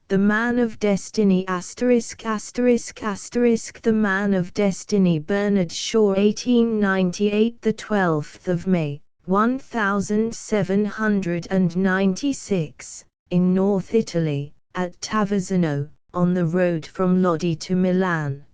The Man of Destiny ******* The Man of Destiny Bernard Shaw 1898 The 12th of May, 1796, in North Italy, at Tavazzano, on the road from Lodi to Milan.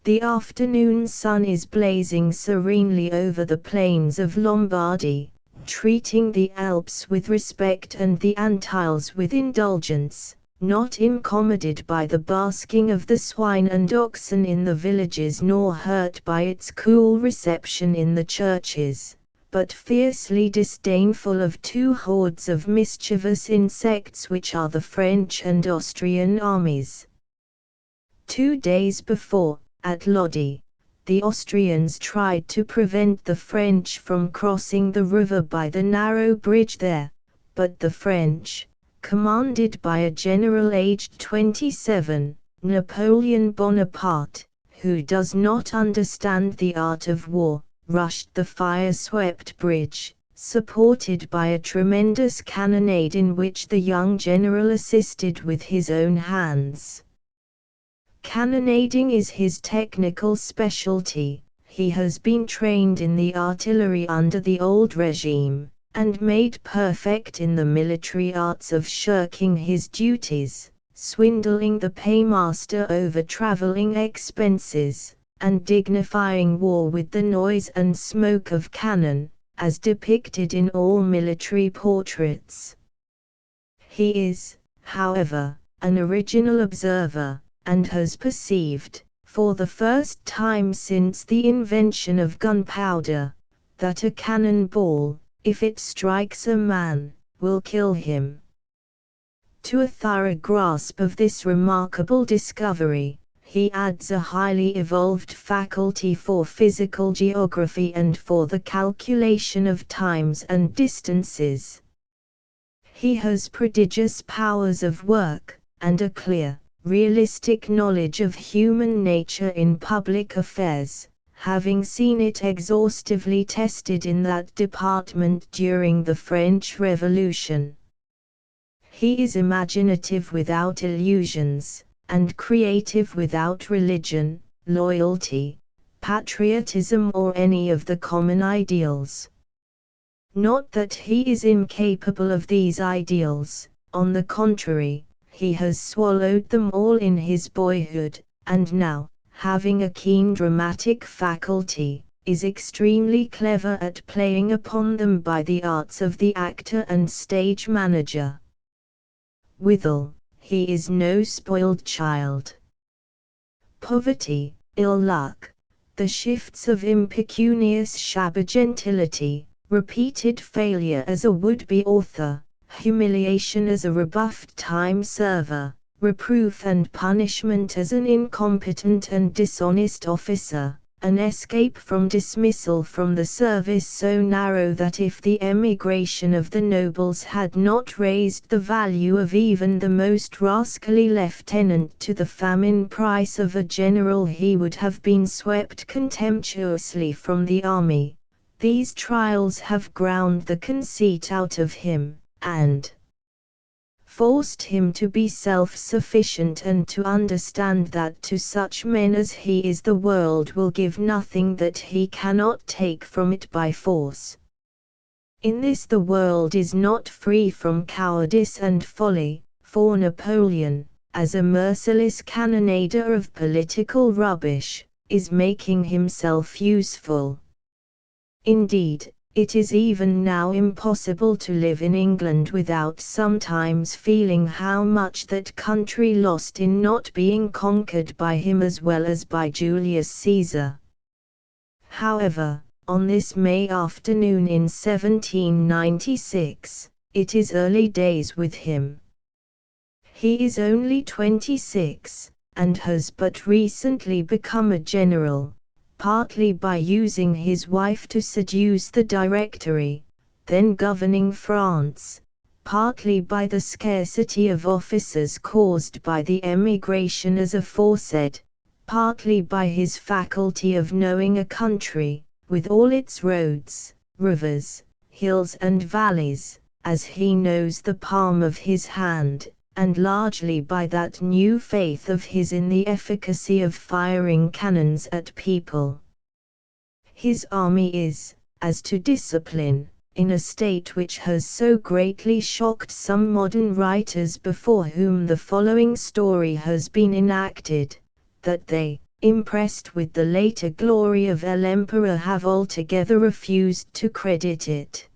The afternoon sun is blazing serenely over the plains of Lombardy, treating the Alps with respect and the Antilles with indulgence, not incommoded by the basking of the swine and oxen in the villages nor hurt by its cool reception in the churches, but fiercely disdainful of two hordes of mischievous insects which are the French and Austrian armies. 2 days before, at Lodi, the Austrians tried to prevent the French from crossing the river by the narrow bridge there, but the French, commanded by a general aged 27, Napoleon Bonaparte, who does not understand the art of war, rushed the fire-swept bridge, supported by a tremendous cannonade in which the young general assisted with his own hands. Cannonading is his technical specialty. He has been trained in the artillery under the old regime, and made perfect in the military arts of shirking his duties, swindling the paymaster over traveling expenses, and dignifying war with the noise and smoke of cannon, as depicted in all military portraits. He is, however, an original observer, and has perceived, for the first time since the invention of gunpowder, that a cannon ball, if it strikes a man, will kill him. To a thorough grasp of this remarkable discovery, he adds a highly evolved faculty for physical geography and for the calculation of times and distances. He has prodigious powers of work, and a clear, realistic knowledge of human nature in public affairs, having seen it exhaustively tested in that department during the French Revolution. He is imaginative without illusions, and creative without religion, loyalty, patriotism or any of the common ideals. Not that he is incapable of these ideals, on the contrary, he has swallowed them all in his boyhood, and now, having a keen dramatic faculty, is extremely clever at playing upon them by the arts of the actor and stage manager. Withal, he is no spoiled child. Poverty, ill luck, the shifts of impecunious shabby gentility, repeated failure as a would-be author, humiliation as a rebuffed time server, reproof and punishment as an incompetent and dishonest officer, an escape from dismissal from the service so narrow that if the emigration of the nobles had not raised the value of even the most rascally lieutenant to the famine price of a general, he would have been swept contemptuously from the army. These trials have ground the conceit out of him, and forced him to be self-sufficient and to understand that to such men as he is the world will give nothing that he cannot take from it by force. In this the world is not free from cowardice and folly, for Napoleon, as a merciless cannonader of political rubbish, is making himself useful. Indeed, it is even now impossible to live in England without sometimes feeling how much that country lost in not being conquered by him as well as by Julius Caesar. However, on this May afternoon in 1796, it is early days with him. He is only 26, and has but recently become a general, partly by using his wife to seduce the Directory, then governing France, partly by the scarcity of officers caused by the emigration as aforesaid, partly by his faculty of knowing a country, with all its roads, rivers, hills and valleys, as he knows the palm of his hand, and largely by that new faith of his in the efficacy of firing cannons at people. His army is, as to discipline, in a state which has so greatly shocked some modern writers before whom the following story has been enacted, that they, impressed with the later glory of El Emperor, have altogether refused to credit it.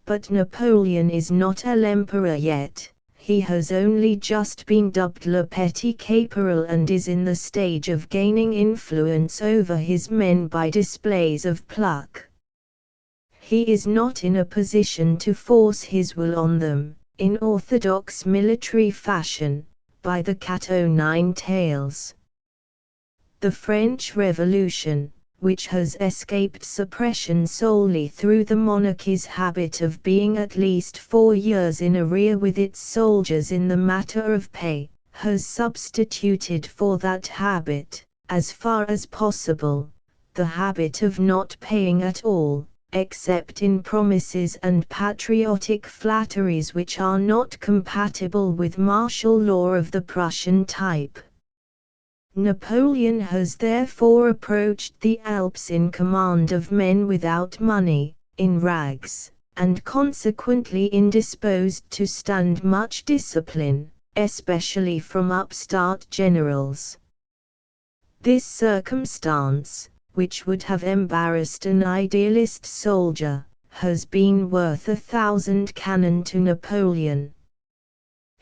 But Napoleon is not El Emperor yet. He has only just been dubbed Le Petit Caporal and is in the stage of gaining influence over his men by displays of pluck. He is not in a position to force his will on them, in orthodox military fashion, by the cat o' nine tails. The French Revolution, which has escaped suppression solely through the monarchy's habit of being at least 4 years in arrear with its soldiers in the matter of pay, has substituted for that habit, as far as possible, the habit of not paying at all, except in promises and patriotic flatteries which are not compatible with martial law of the Prussian type. Napoleon has therefore approached the Alps in command of men without money, in rags, and consequently indisposed to stand much discipline, especially from upstart generals. This circumstance, which would have embarrassed an idealist soldier, has been worth 1,000 cannon to Napoleon.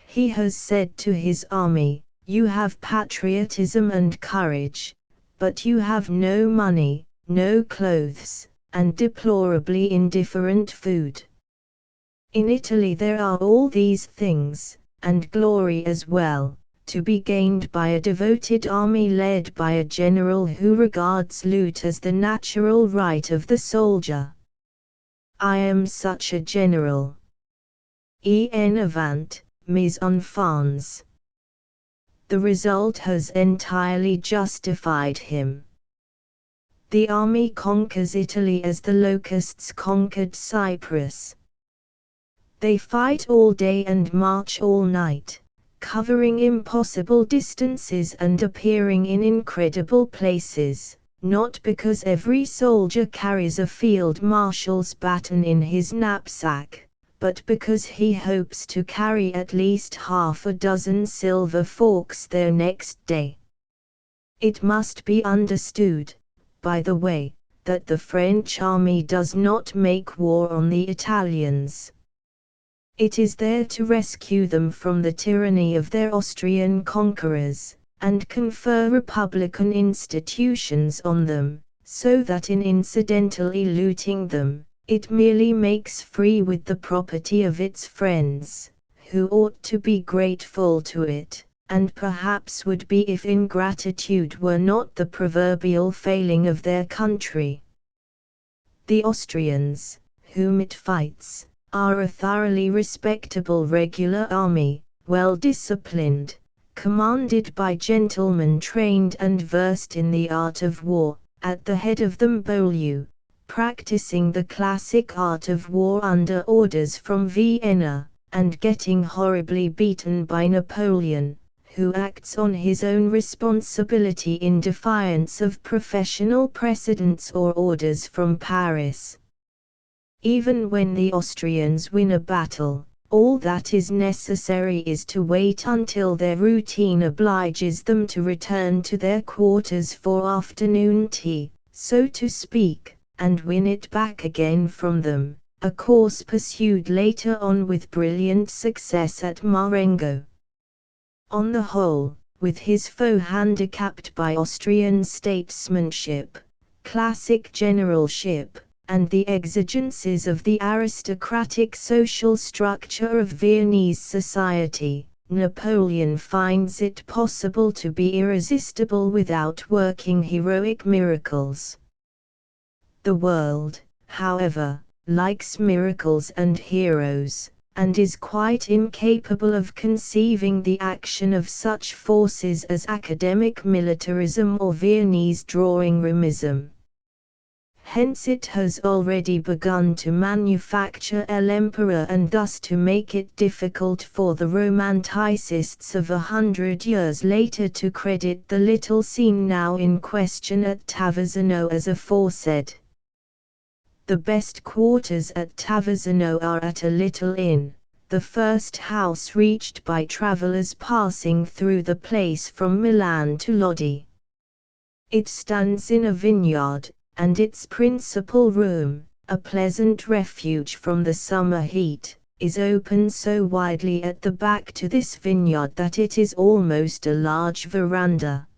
He has said to his army, "You have patriotism and courage, but you have no money, no clothes, and deplorably indifferent food. In Italy there are all these things, and glory as well, to be gained by a devoted army led by a general who regards loot as the natural right of the soldier. I am such a general. En avant, mes enfants." The result has entirely justified him. The army conquers Italy as the locusts conquered Cyprus. They fight all day and march all night, covering impossible distances and appearing in incredible places, not because every soldier carries a field marshal's baton in his knapsack, but because he hopes to carry at least half a dozen silver forks there next day. It must be understood, by the way, that the French army does not make war on the Italians. It is there to rescue them from the tyranny of their Austrian conquerors, and confer republican institutions on them, so that in incidentally looting them, it merely makes free with the property of its friends, who ought to be grateful to it, and perhaps would be if ingratitude were not the proverbial failing of their country. The Austrians, whom it fights, are a thoroughly respectable regular army, well disciplined, commanded by gentlemen trained and versed in the art of war, at the head of them Beaulieu, practicing the classic art of war under orders from Vienna, and getting horribly beaten by Napoleon, who acts on his own responsibility in defiance of professional precedents or orders from Paris. Even when the Austrians win a battle, all that is necessary is to wait until their routine obliges them to return to their quarters for afternoon tea, so to speak, and win it back again from them, a course pursued later on with brilliant success at Marengo. On the whole, with his foe handicapped by Austrian statesmanship, classic generalship, and the exigencies of the aristocratic social structure of Viennese society, Napoleon finds it possible to be irresistible without working heroic miracles. The world, however, likes miracles and heroes, and is quite incapable of conceiving the action of such forces as academic militarism or Viennese drawing roomism. Hence it has already begun to manufacture l'emperor, and thus to make it difficult for the romanticists of 100 years later to credit the little scene now in question at Tavazzano as aforesaid. The best quarters at Tavazzano are at a little inn, the first house reached by travellers passing through the place from Milan to Lodi. It stands in a vineyard, and its principal room, a pleasant refuge from the summer heat, is open so widely at the back to this vineyard that it is almost a large veranda.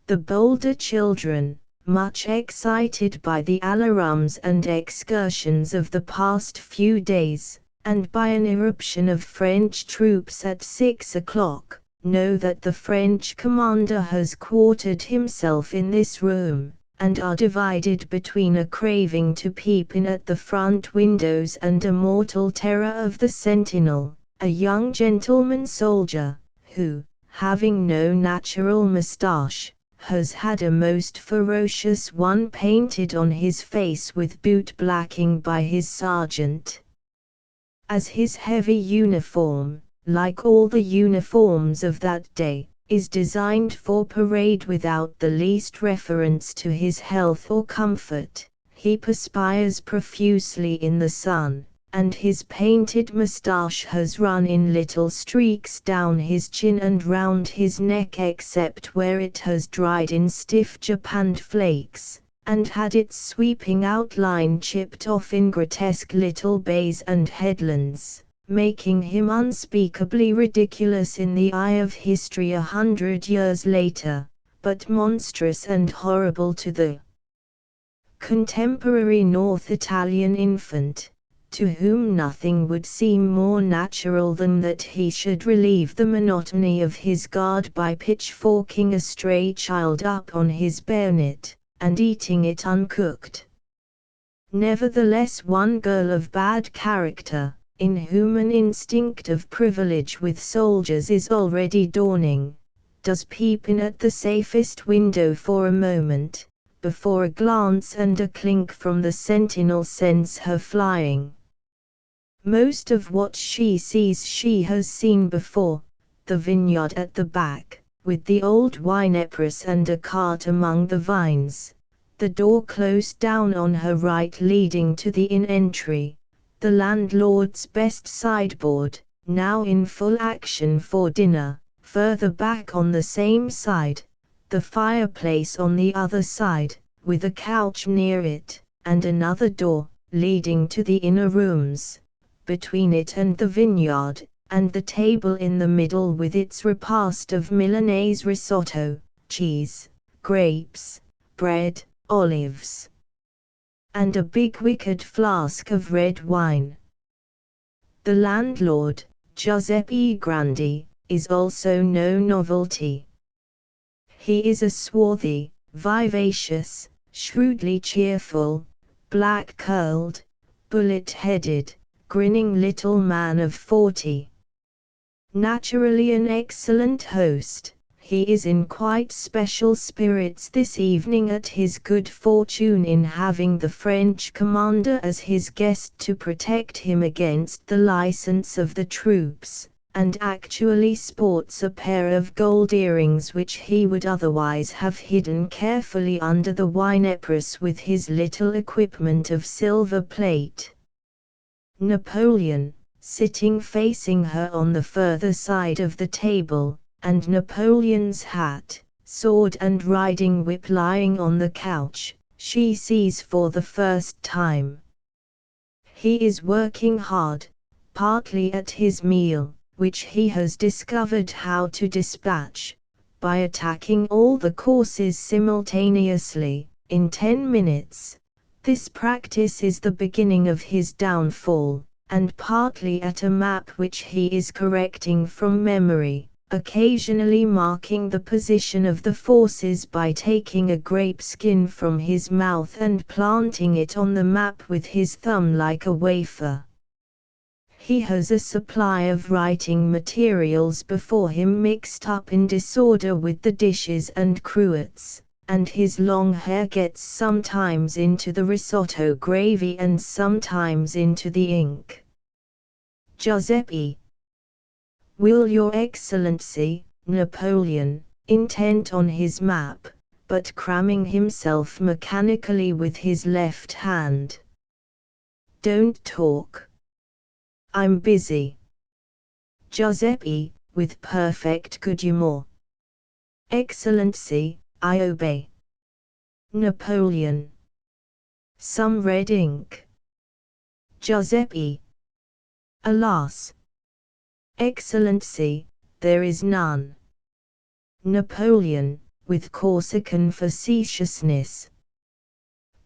The bolder children, much excited by the alarums and excursions of the past few days, and by an irruption of French troops at 6 o'clock, know that the French commander has quartered himself in this room, and are divided between a craving to peep in at the front windows and a mortal terror of the sentinel, a young gentleman soldier, who, having no natural moustache, has had a most ferocious one painted on his face with boot-blacking by his sergeant. As his heavy uniform, like all the uniforms of that day, is designed for parade without the least reference to his health or comfort, he perspires profusely in the sun, and his painted moustache has run in little streaks down his chin and round his neck except where it has dried in stiff japanned flakes, and had its sweeping outline chipped off in grotesque little bays and headlands, making him unspeakably ridiculous in the eye of history 100 years later, but monstrous and horrible to the contemporary North Italian infant, to whom nothing would seem more natural than that he should relieve the monotony of his guard by pitchforking a stray child up on his bayonet, and eating it uncooked. Nevertheless, one girl of bad character, in whom an instinct of privilege with soldiers is already dawning, does peep in at the safest window for a moment, before a glance and a clink from the sentinel sends her flying. Most of what she sees she has seen before: the vineyard at the back, with the old wine-press and a cart among the vines, the door close down on her right leading to the inn entry, the landlord's best sideboard, now in full action for dinner, further back on the same side, the fireplace on the other side, with a couch near it, and another door, leading to the inner rooms, between it and the vineyard, and the table in the middle with its repast of Milanese risotto, cheese, grapes, bread, olives, and a big wicked flask of red wine. The landlord, Giuseppe Grandi, is also no novelty. He is a swarthy, vivacious, shrewdly cheerful, black-curled, bullet-headed, grinning little man of 40. Naturally an excellent host, he is in quite special spirits this evening at his good fortune in having the French commander as his guest to protect him against the license of the troops, and actually sports a pair of gold earrings which he would otherwise have hidden carefully under the wine-press with his little equipment of silver plate. Napoleon, sitting facing her on the further side of the table, and Napoleon's hat, sword and riding whip lying on the couch, she sees for the first time. He is working hard, partly at his meal, which he has discovered how to dispatch, by attacking all the courses simultaneously, in 10 minutes. This practice is the beginning of his downfall, and partly at a map which he is correcting from memory, occasionally marking the position of the forces by taking a grape skin from his mouth and planting it on the map with his thumb like a wafer. He has a supply of writing materials before him mixed up in disorder with the dishes and cruets, and his long hair gets sometimes into the risotto gravy and sometimes into the ink. Giuseppe. Will your Excellency, Napoleon, intent on his map, but cramming himself mechanically with his left hand. Don't talk. I'm busy. Giuseppe, with perfect good humor. Excellency, I obey. Napoleon. Some red ink. Giuseppe. Alas! Excellency, there is none. Napoleon, with Corsican facetiousness.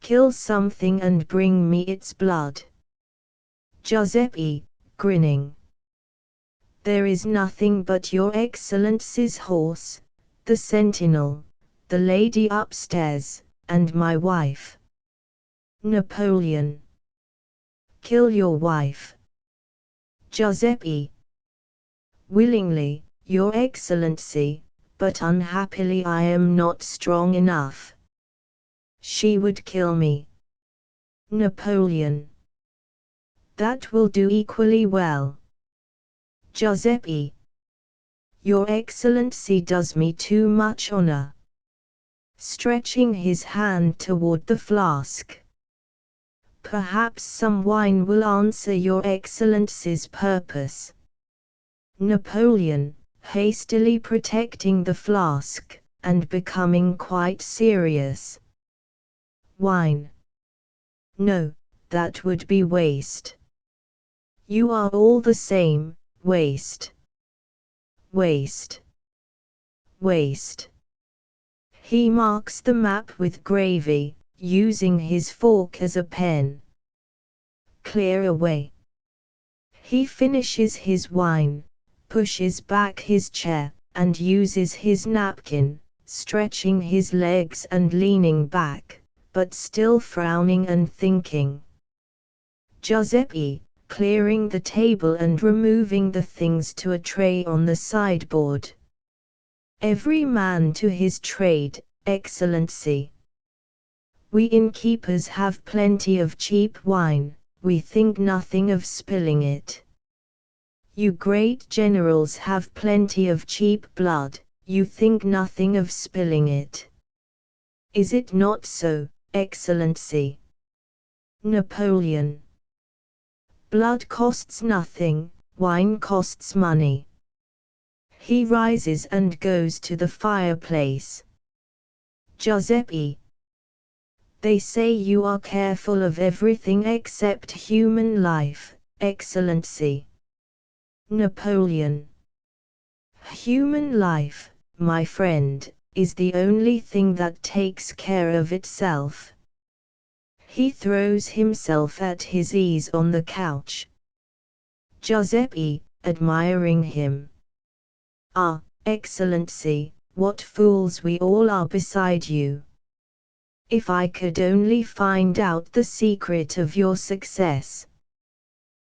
Kill something and bring me its blood. Giuseppe, grinning. There is nothing but your Excellency's horse, the sentinel, the lady upstairs, and my wife. Napoleon. Kill your wife. Giuseppe. Willingly, your Excellency, but unhappily I am not strong enough. She would kill me. Napoleon. That will do equally well. Giuseppe. Your Excellency does me too much honor. Stretching his hand toward the flask. Perhaps some wine will answer your Excellency's purpose. Napoleon, hastily protecting the flask, and becoming quite serious. Wine. No, that would be waste. You are all the same, waste. Waste. Waste. He marks the map with gravy, using his fork as a pen. Clear away. He finishes his wine, pushes back his chair, and uses his napkin, stretching his legs and leaning back, but still frowning and thinking. Giuseppe, clearing the table and removing the things to a tray on the sideboard. Every man to his trade, Excellency. We innkeepers have plenty of cheap wine, we think nothing of spilling it. You great generals have plenty of cheap blood, you think nothing of spilling it. Is it not so, Excellency? Napoleon. Blood costs nothing, wine costs money. He rises and goes to the fireplace. Giuseppe. They say you are careful of everything except human life, Excellency. Napoleon. Human life, my friend, is the only thing that takes care of itself. He throws himself at his ease on the couch. Giuseppe, admiring him. Ah, Excellency, what fools we all are beside you. If I could only find out the secret of your success.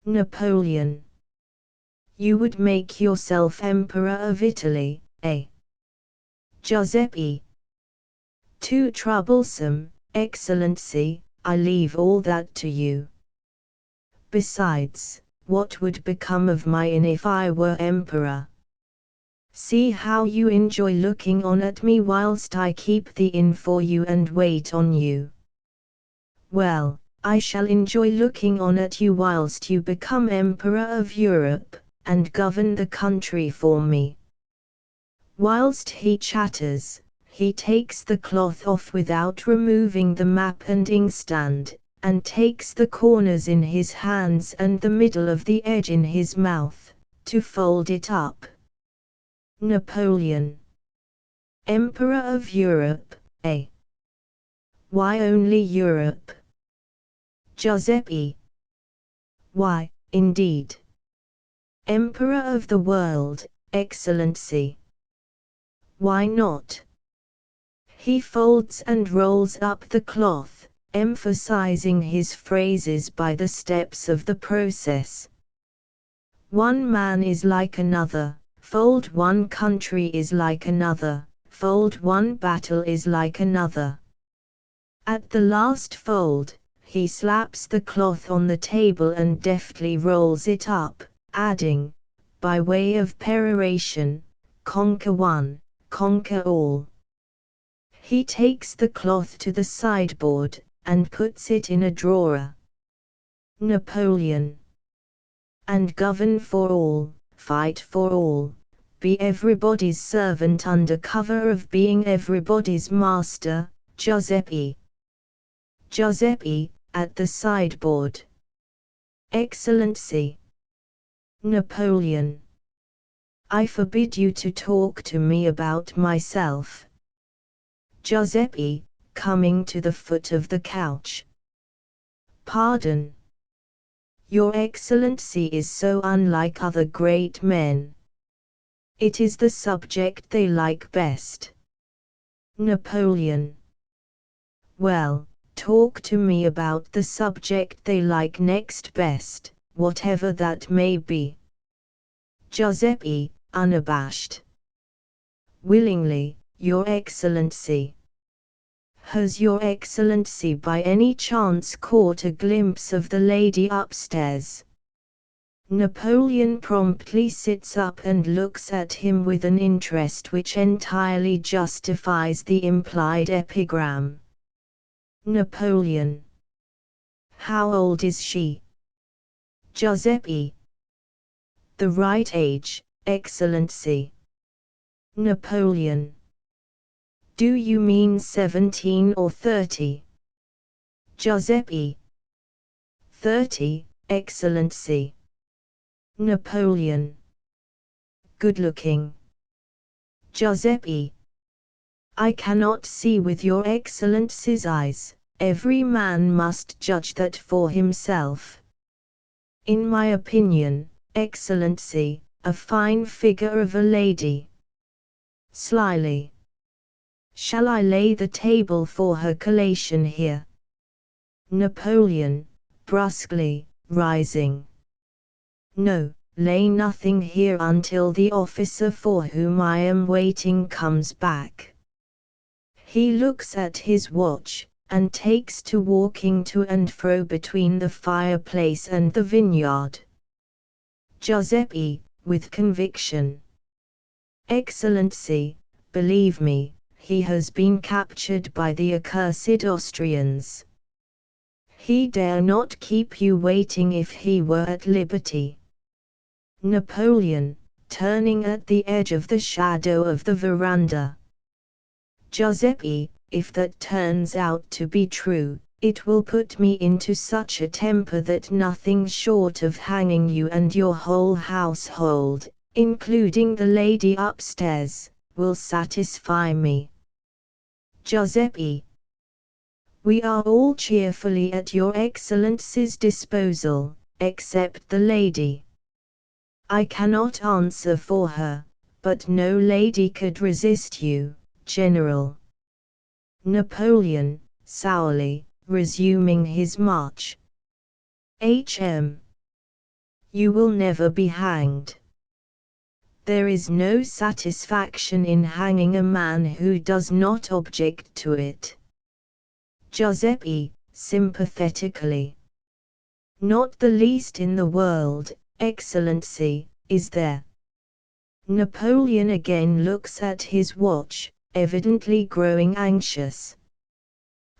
Napoleon. You would make yourself Emperor of Italy, eh? Giuseppe. Too troublesome, Excellency, I leave all that to you. Besides, what would become of my inn if I were Emperor? See how you enjoy looking on at me whilst I keep the inn for you and wait on you. Well, I shall enjoy looking on at you whilst you become Emperor of Europe, and govern the country for me. Whilst he chatters, he takes the cloth off without removing the map and inkstand, and takes the corners in his hands and the middle of the edge in his mouth, to fold it up. Napoleon. Emperor of Europe, eh? Why only Europe? Giuseppe. Why, indeed. Emperor of the world, Excellency. Why not? He folds and rolls up the cloth, emphasizing his phrases by the steps of the process. One man is like another, fold one country is like another, fold one battle is like another. At the last fold, he slaps the cloth on the table and deftly rolls it up, adding, by way of peroration, conquer one, conquer all. He takes the cloth to the sideboard, and puts it in a drawer. Napoleon. And govern for all, fight for all, be everybody's servant under cover of being everybody's master, Giuseppe. Giuseppe, at the sideboard. Excellency. Napoleon. I forbid you to talk to me about myself. Giuseppe, coming to the foot of the couch. Pardon. Your Excellency is so unlike other great men. It is the subject they like best. Napoleon. Well, talk to me about the subject they like next best, whatever that may be. Giuseppe, unabashed. Willingly, Your Excellency. Has Your Excellency by any chance caught a glimpse of the lady upstairs? Napoleon promptly sits up and looks at him with an interest which entirely justifies the implied epigram. Napoleon. How old is she? Giuseppe. The right age, Excellency. Napoleon. Do you mean 17 or 30? Giuseppe. 30, Excellency. Napoleon. Good-looking. Giuseppe. I cannot see with Your Excellency's eyes, every man must judge that for himself. In my opinion, Excellency, a fine figure of a lady. Slyly. Shall I lay the table for her collation here? Napoleon, brusquely, rising. No, lay nothing here until the officer for whom I am waiting comes back. He looks at his watch, and takes to walking to and fro between the fireplace and the vineyard. Giuseppe, with conviction. Excellency, believe me, he has been captured by the accursed Austrians. He dare not keep you waiting if he were at liberty. Napoleon, turning at the edge of the shadow of the veranda. Giuseppe, if that turns out to be true, it will put me into such a temper that nothing short of hanging you and your whole household, including the lady upstairs, will satisfy me. Giuseppe. We are all cheerfully at Your Excellency's disposal, except the lady. I cannot answer for her, but no lady could resist you, General. Napoleon, sourly, resuming his march. Hm. You will never be hanged. There is no satisfaction in hanging a man who does not object to it. Giuseppe, sympathetically. Not the least in the world, Excellency, is there? Napoleon again looks at his watch, evidently growing anxious.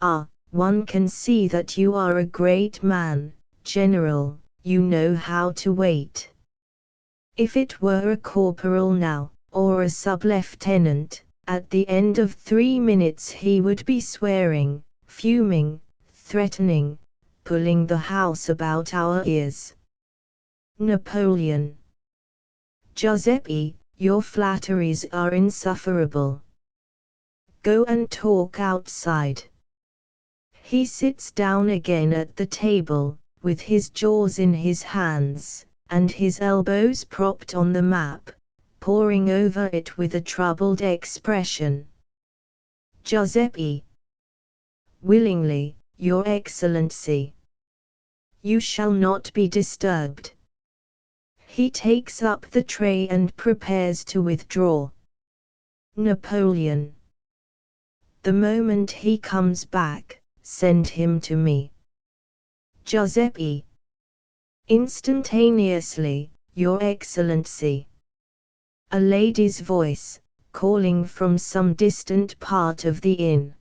Ah, one can see that you are a great man, General, you know how to wait. If it were a corporal now, or a sub-lieutenant, at the end of 3 minutes he would be swearing, fuming, threatening, pulling the house about our ears. Napoleon. Giuseppe, your flatteries are insufferable. Go and talk outside. He sits down again at the table, with his jaws in his hands, and his elbows propped on the map, poring over it with a troubled expression. Giuseppe. Willingly, Your Excellency. You shall not be disturbed. He takes up the tray and prepares to withdraw. Napoleon. The moment he comes back, send him to me. Giuseppe. Instantaneously, Your Excellency. A lady's voice, calling from some distant part of the inn.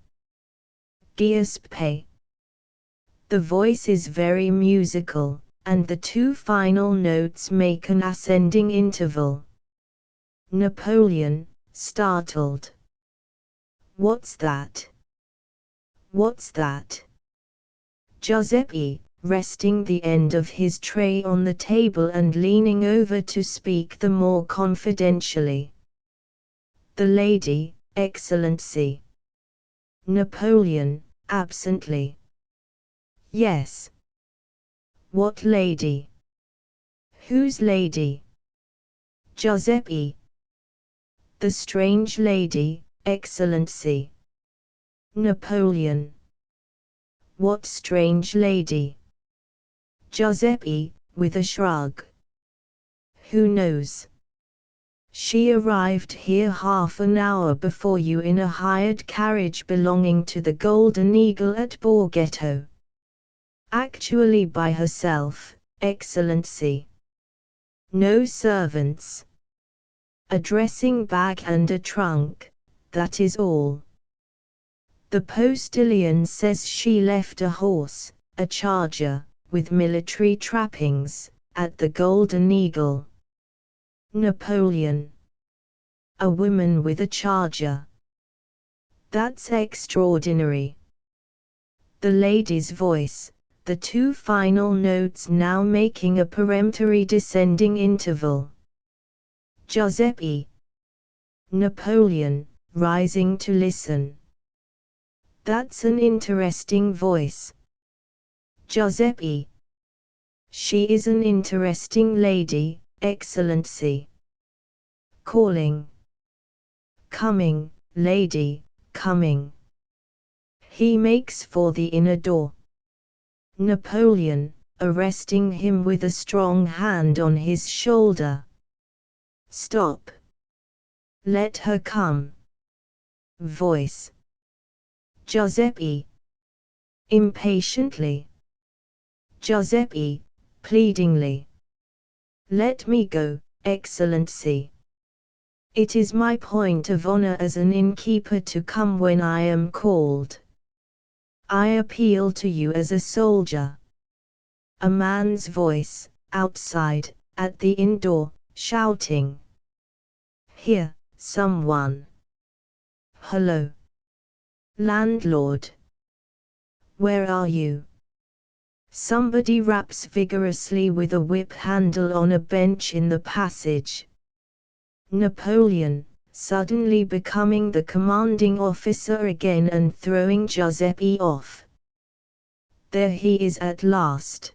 Giuseppe. The voice is very musical, and the two final notes make an ascending interval. Napoleon, startled. What's that? What's that? Giuseppe, resting the end of his tray on the table and leaning over to speak the more confidentially. The lady, Excellency. Napoleon, absently. Yes. What lady? Whose lady? Giuseppe. The strange lady, Excellency. Napoleon. What strange lady? Giuseppe, with a shrug. Who knows? She arrived here half an hour before you in a hired carriage belonging to the Golden Eagle at Borghetto. Actually by herself, Excellency. No servants. A dressing bag and a trunk, that is all. The postilion says she left a horse, a charger, with military trappings, at the Golden Eagle. Napoleon. A woman with a charger. That's extraordinary. The lady's voice, the two final notes now making a peremptory descending interval. Giuseppe. Napoleon, rising to listen. That's an interesting voice. Giuseppe. She is an interesting lady, Excellency. Calling. Coming, lady, coming. He makes for the inner door. Napoleon, arresting him with a strong hand on his shoulder. Stop. Let her come. Voice. Giuseppe. Impatiently. Giuseppe, pleadingly. Let me go, Excellency. It is my point of honor as an innkeeper to come when I am called. I appeal to you as a soldier. A man's voice, outside, at the inn door, shouting. Here, someone. Hello. Landlord. Where are you? Somebody raps vigorously with a whip handle on a bench in the passage. Napoleon, suddenly becoming the commanding officer again and throwing Giuseppe off. There he is at last.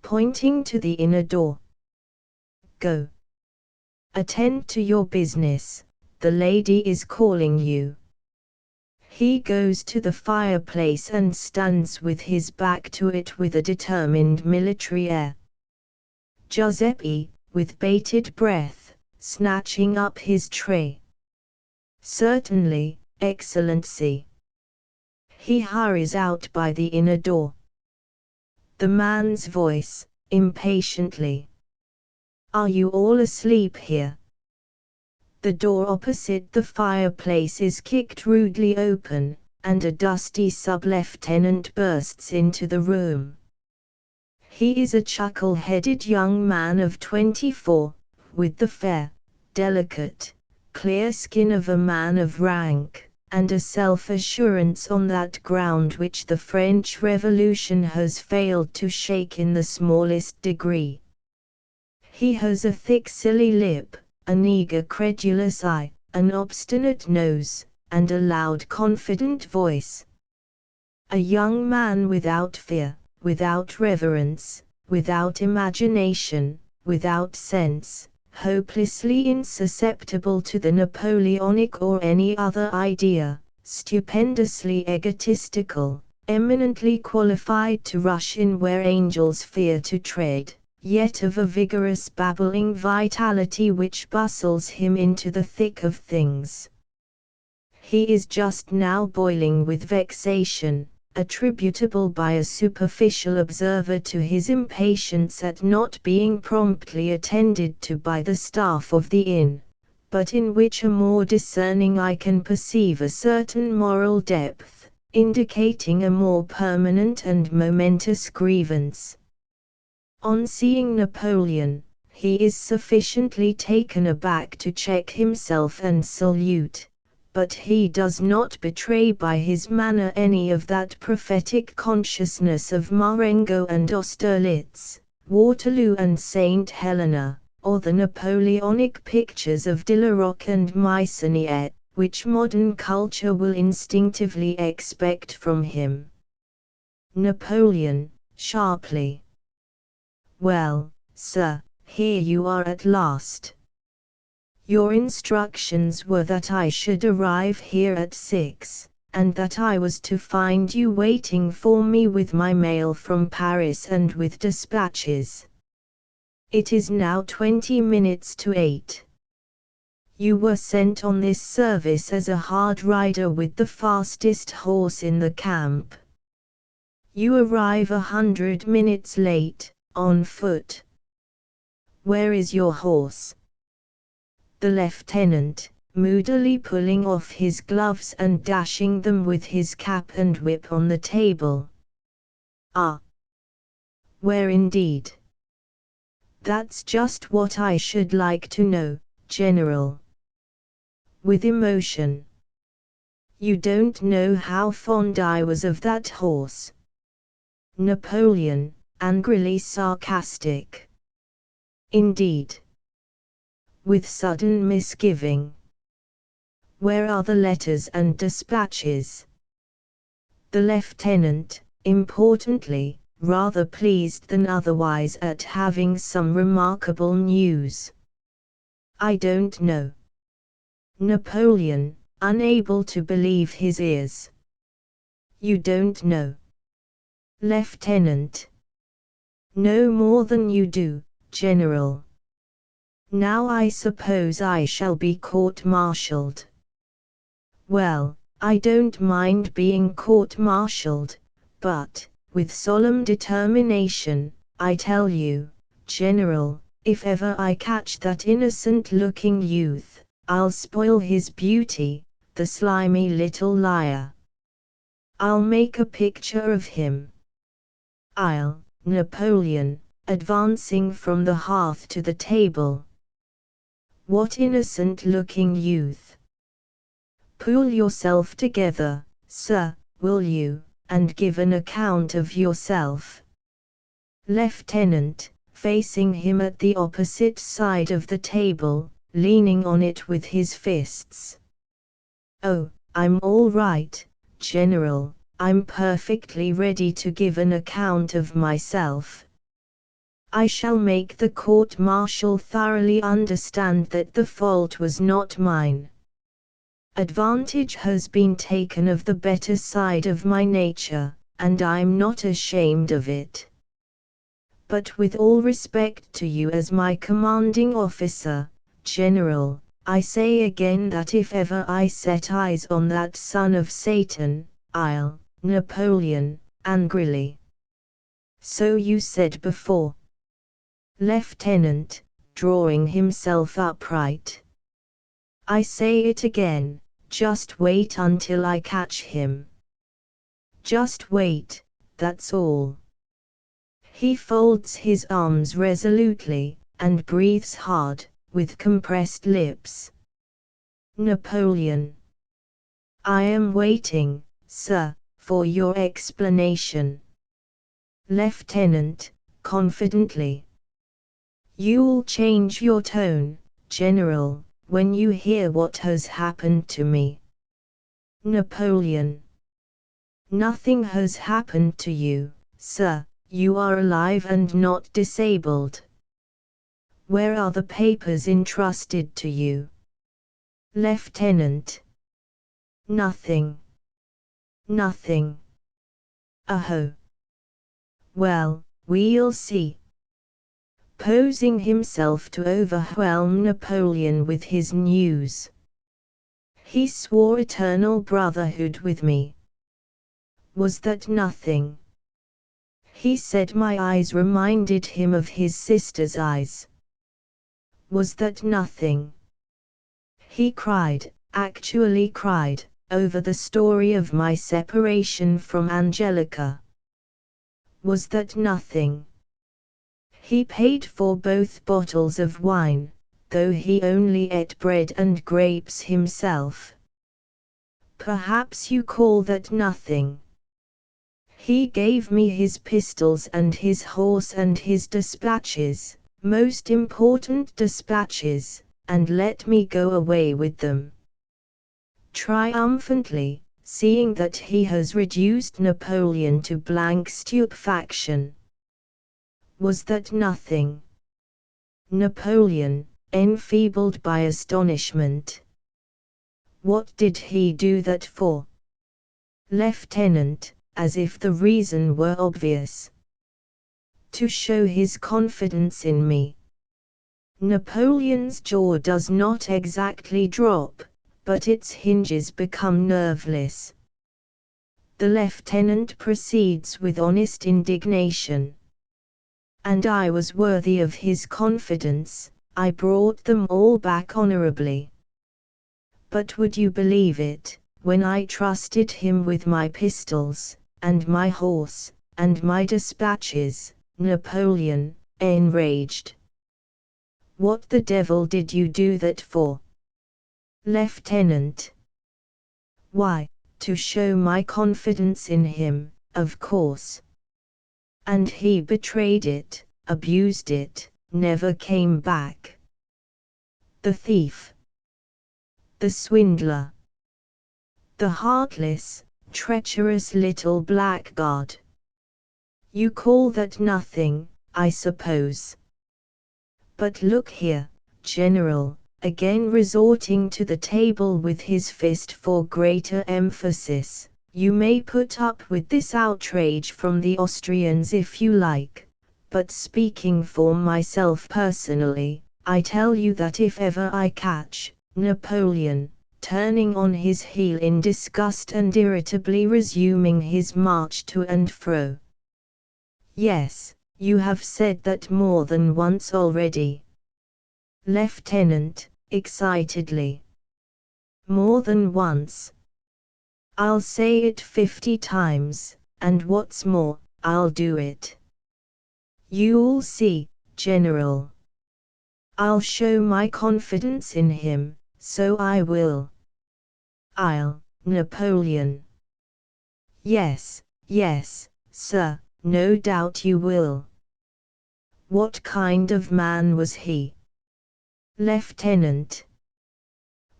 Pointing to the inner door. Go. Attend to your business, the lady is calling you. He goes to the fireplace and stands with his back to it with a determined military air. Giuseppe, with bated breath, snatching up his tray. Certainly, Excellency. He hurries out by the inner door. The man's voice, impatiently. Are you all asleep here? The door opposite the fireplace is kicked rudely open, and a dusty sub-lieutenant bursts into the room. He is a chuckle-headed young man of 24, with the fair, delicate, clear skin of a man of rank, and a self-assurance on that ground which the French Revolution has failed to shake in the smallest degree. He has a thick silly lip, an eager credulous eye, an obstinate nose, and a loud confident voice. A young man without fear, without reverence, without imagination, without sense, hopelessly insusceptible to the Napoleonic or any other idea, stupendously egotistical, eminently qualified to rush in where angels fear to tread, yet of a vigorous babbling vitality which bustles him into the thick of things. He is just now boiling with vexation, attributable by a superficial observer to his impatience at not being promptly attended to by the staff of the inn, but in which a more discerning eye can perceive a certain moral depth, indicating a more permanent and momentous grievance. On seeing Napoleon, he is sufficiently taken aback to check himself and salute, but he does not betray by his manner any of that prophetic consciousness of Marengo and Austerlitz, Waterloo and St. Helena, or the Napoleonic pictures of Diderot and Meissonier, which modern culture will instinctively expect from him. Napoleon, sharply. Well, sir, here you are at last. Your instructions were that I should arrive here at 6, and that I was to find you waiting for me with my mail from Paris and with dispatches. It is now 20 minutes to 8. You were sent on this service as a hard rider with the fastest horse in the camp. You arrive 100 minutes late, on foot. Where is your horse? The lieutenant, moodily pulling off his gloves and dashing them with his cap and whip on the table. Ah! Where indeed? That's just what I should like to know, General. With emotion. You don't know how fond I was of that horse. Napoleon, angrily sarcastic. Indeed. With sudden misgiving. Where are the letters and dispatches? The lieutenant, importantly, rather pleased than otherwise at having some remarkable news. I don't know. Napoleon, unable to believe his ears. You don't know. Lieutenant. No more than you do, General. Now I suppose I shall be court-martialed. Well, I don't mind being court-martialed, but, with solemn determination, I tell you, General, if ever I catch that innocent-looking youth, I'll spoil his beauty, the slimy little liar. I'll make a picture of him. I'll, Napoleon, advancing from the hearth to the table. What innocent-looking youth! Pull yourself together, sir, will you, and give an account of yourself. Lieutenant, facing him at the opposite side of the table, leaning on it with his fists. Oh, I'm all right, General, I'm perfectly ready to give an account of myself. I shall make the court-martial thoroughly understand that the fault was not mine. Advantage has been taken of the better side of my nature, and I'm not ashamed of it. But with all respect to you as my commanding officer, General, I say again that if ever I set eyes on that son of Satan, I'll, Napoleon, angrily. So you said before. Lieutenant, drawing himself upright. I say it again, just wait until I catch him. Just wait, that's all. He folds his arms resolutely, and breathes hard, with compressed lips. Napoleon. I am waiting, sir, for your explanation. Lieutenant, confidently. You'll change your tone, General, when you hear what has happened to me. Napoleon. Nothing has happened to you, sir, you are alive and not disabled. Where are the papers entrusted to you? Lieutenant. Nothing. Nothing. Aho. Well, we'll see. posing himself to overwhelm Napoleon with his news. He swore eternal brotherhood with me. Was that nothing? He said my eyes reminded him of his sister's eyes. Was that nothing? He cried, actually cried, over the story of my separation from Angelica. Was that nothing? He paid for both bottles of wine, though he only ate bread and grapes himself. Perhaps you call that nothing. He gave me his pistols and his horse and his dispatches, most important dispatches, and let me go away with them. Triumphantly, seeing that he has reduced Napoleon to blank stupefaction. Was that nothing? Napoleon, enfeebled by astonishment. What did he do that for? Lieutenant, as if the reason were obvious. To show his confidence in me. Napoleon's jaw does not exactly drop, but its hinges become nerveless. The lieutenant proceeds with honest indignation. And I was worthy of his confidence, I brought them all back honorably. But would you believe it, when I trusted him with my pistols, and my horse, and my dispatches, Napoleon, enraged. What the devil did you do that for? Lieutenant. Why, to show my confidence in him, of course. And he betrayed it, abused it, never came back. The thief. The swindler. The heartless, treacherous little blackguard. You call that nothing, I suppose. But look here, General, again resorting to the table with his fist for greater emphasis. You may put up with this outrage from the Austrians if you like, but speaking for myself personally, I tell you that if ever I catch Napoleon, turning on his heel in disgust and irritably resuming his march to and fro. Yes, you have said that more than once already. Lieutenant, excitedly. More than once. I'll say it 50 times, and what's more, I'll do it. You'll see, General. I'll show my confidence in him, so I will. I'll, Napoleon. Yes, yes, sir, no doubt you will. What kind of man was he? Lieutenant.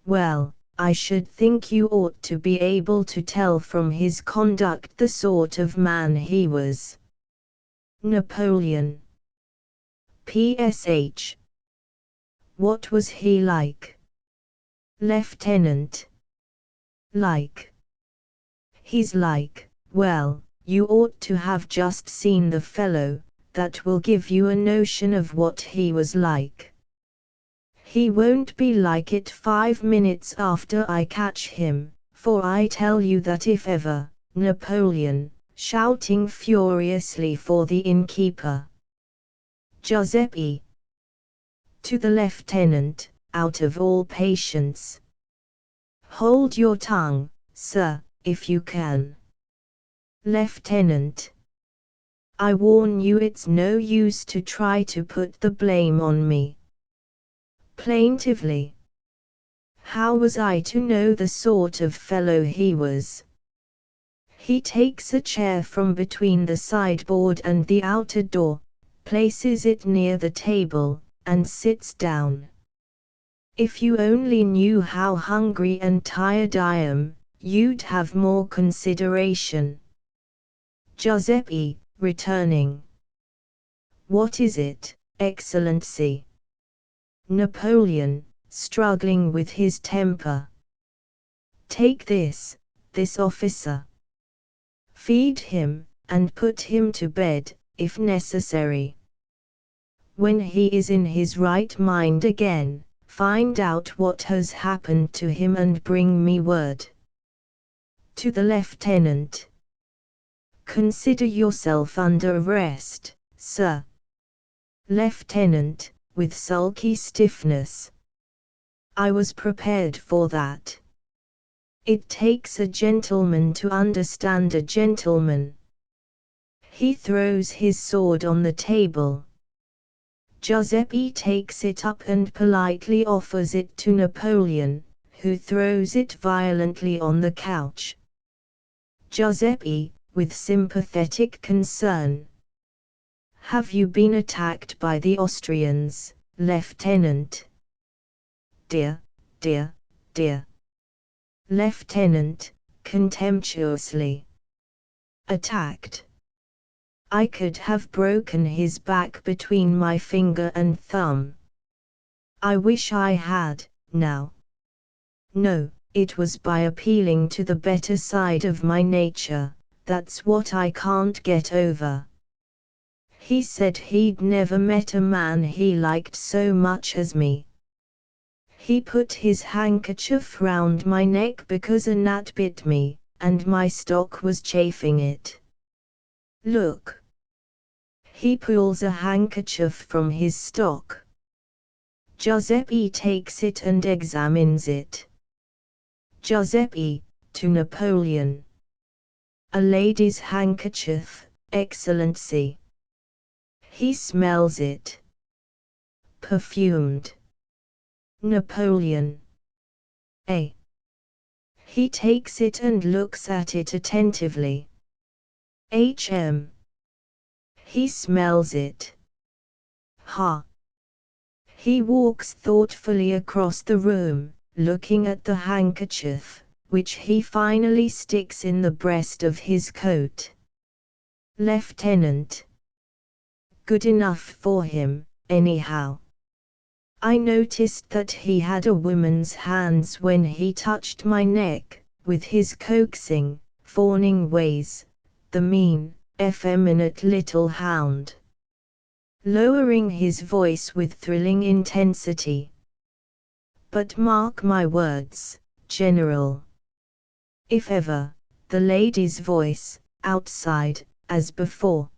Well, I should think you ought to be able to tell from his conduct the sort of man he was. Napoleon. PSH. What was he like? Lieutenant. Like. He's like, well, you ought to have just seen the fellow, that will give you a notion of what he was like. He won't be like it 5 minutes after I catch him, for I tell you that if ever, Napoleon, shouting furiously for the innkeeper. Giuseppe. To the lieutenant, out of all patience. Hold your tongue, sir, if you can. Lieutenant. I warn you it's no use to try to put the blame on me. Plaintively. How was I to know the sort of fellow he was? He takes a chair from between the sideboard and the outer door, places it near the table, and sits down. If you only knew how hungry and tired I am, you'd have more consideration. Giuseppe, returning. What is it, Excellency? Napoleon, struggling with his temper. Take this officer. Feed him, and put him to bed, if necessary. when he is in his right mind again, find out what has happened to him and bring me word. To the lieutenant. Consider yourself under arrest, sir. Lieutenant, with sulky stiffness. I was prepared for that. It takes a gentleman to understand a gentleman. He throws his sword on the table. Giuseppe takes it up and politely offers it to Napoleon, who throws it violently on the couch. Giuseppe, with sympathetic concern. Have you been attacked by the Austrians, Lieutenant? Dear, dear, dear. Lieutenant, contemptuously. Attacked. I could have broken his back between my finger and thumb. I wish I had, now. No, it was by appealing to the better side of my nature, that's what I can't get over. He said he'd never met a man he liked so much as me. He put his handkerchief round my neck because a gnat bit me, and my stock was chafing it. Look. He pulls a handkerchief from his stock. Giuseppe takes it and examines it. Giuseppe, to Napoleon. A lady's handkerchief, Excellency. He smells it. Perfumed. Napoleon. A. He takes it and looks at it attentively. H.M. He smells it. Ha. He walks thoughtfully across the room, looking at the handkerchief, which he finally sticks in the breast of his coat. Lieutenant. Good enough for him, anyhow. I noticed that he had a woman's hands when he touched my neck, with his coaxing, fawning ways, the mean, effeminate little hound. Lowering his voice with thrilling intensity. But mark my words, General. If ever, the lady's voice, outside, as before.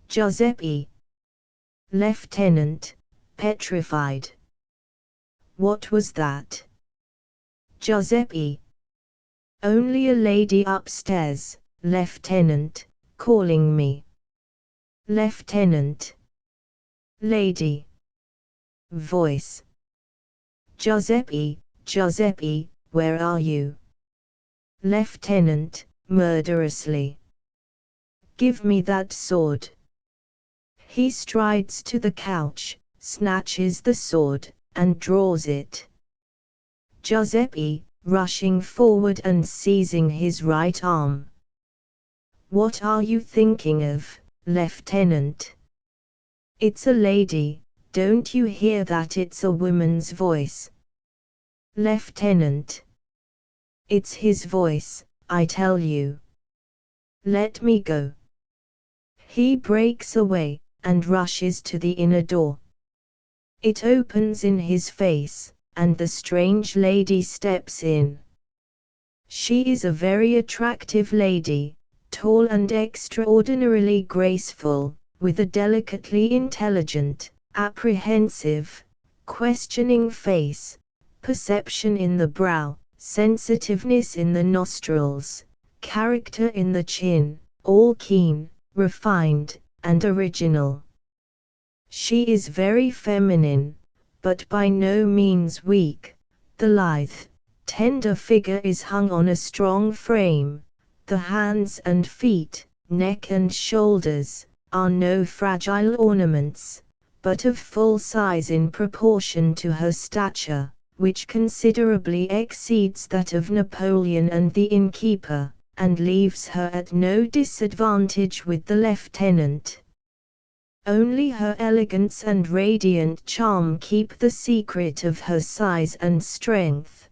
Giuseppe. Lieutenant, petrified. What was that? Giuseppe. Only a lady upstairs, Lieutenant, calling me. Lieutenant. Lady. Voice. Giuseppe, Giuseppe, where are you? Lieutenant, murderously. Give me that sword. He strides to the couch, snatches the sword, and draws it. Giuseppe, rushing forward and seizing his right arm. What are you thinking of, Lieutenant? It's a lady, don't you hear that it's a woman's voice? Lieutenant. It's his voice, I tell you. Let me go. He breaks away, and rushes to the inner door. It opens in his face, and the strange lady steps in. She is a very attractive lady, tall and extraordinarily graceful, with a delicately intelligent, apprehensive, questioning face, perception in the brow, sensitiveness in the nostrils, character in the chin, all keen, refined, and original. She is very feminine, but by no means weak. The lithe, tender figure is hung on a strong frame. The hands and feet, neck and shoulders, are no fragile ornaments, but of full size in proportion to her stature, which considerably exceeds that of Napoleon and the innkeeper, and leaves her at no disadvantage with the lieutenant. Only her elegance and radiant charm keep the secret of her size and strength.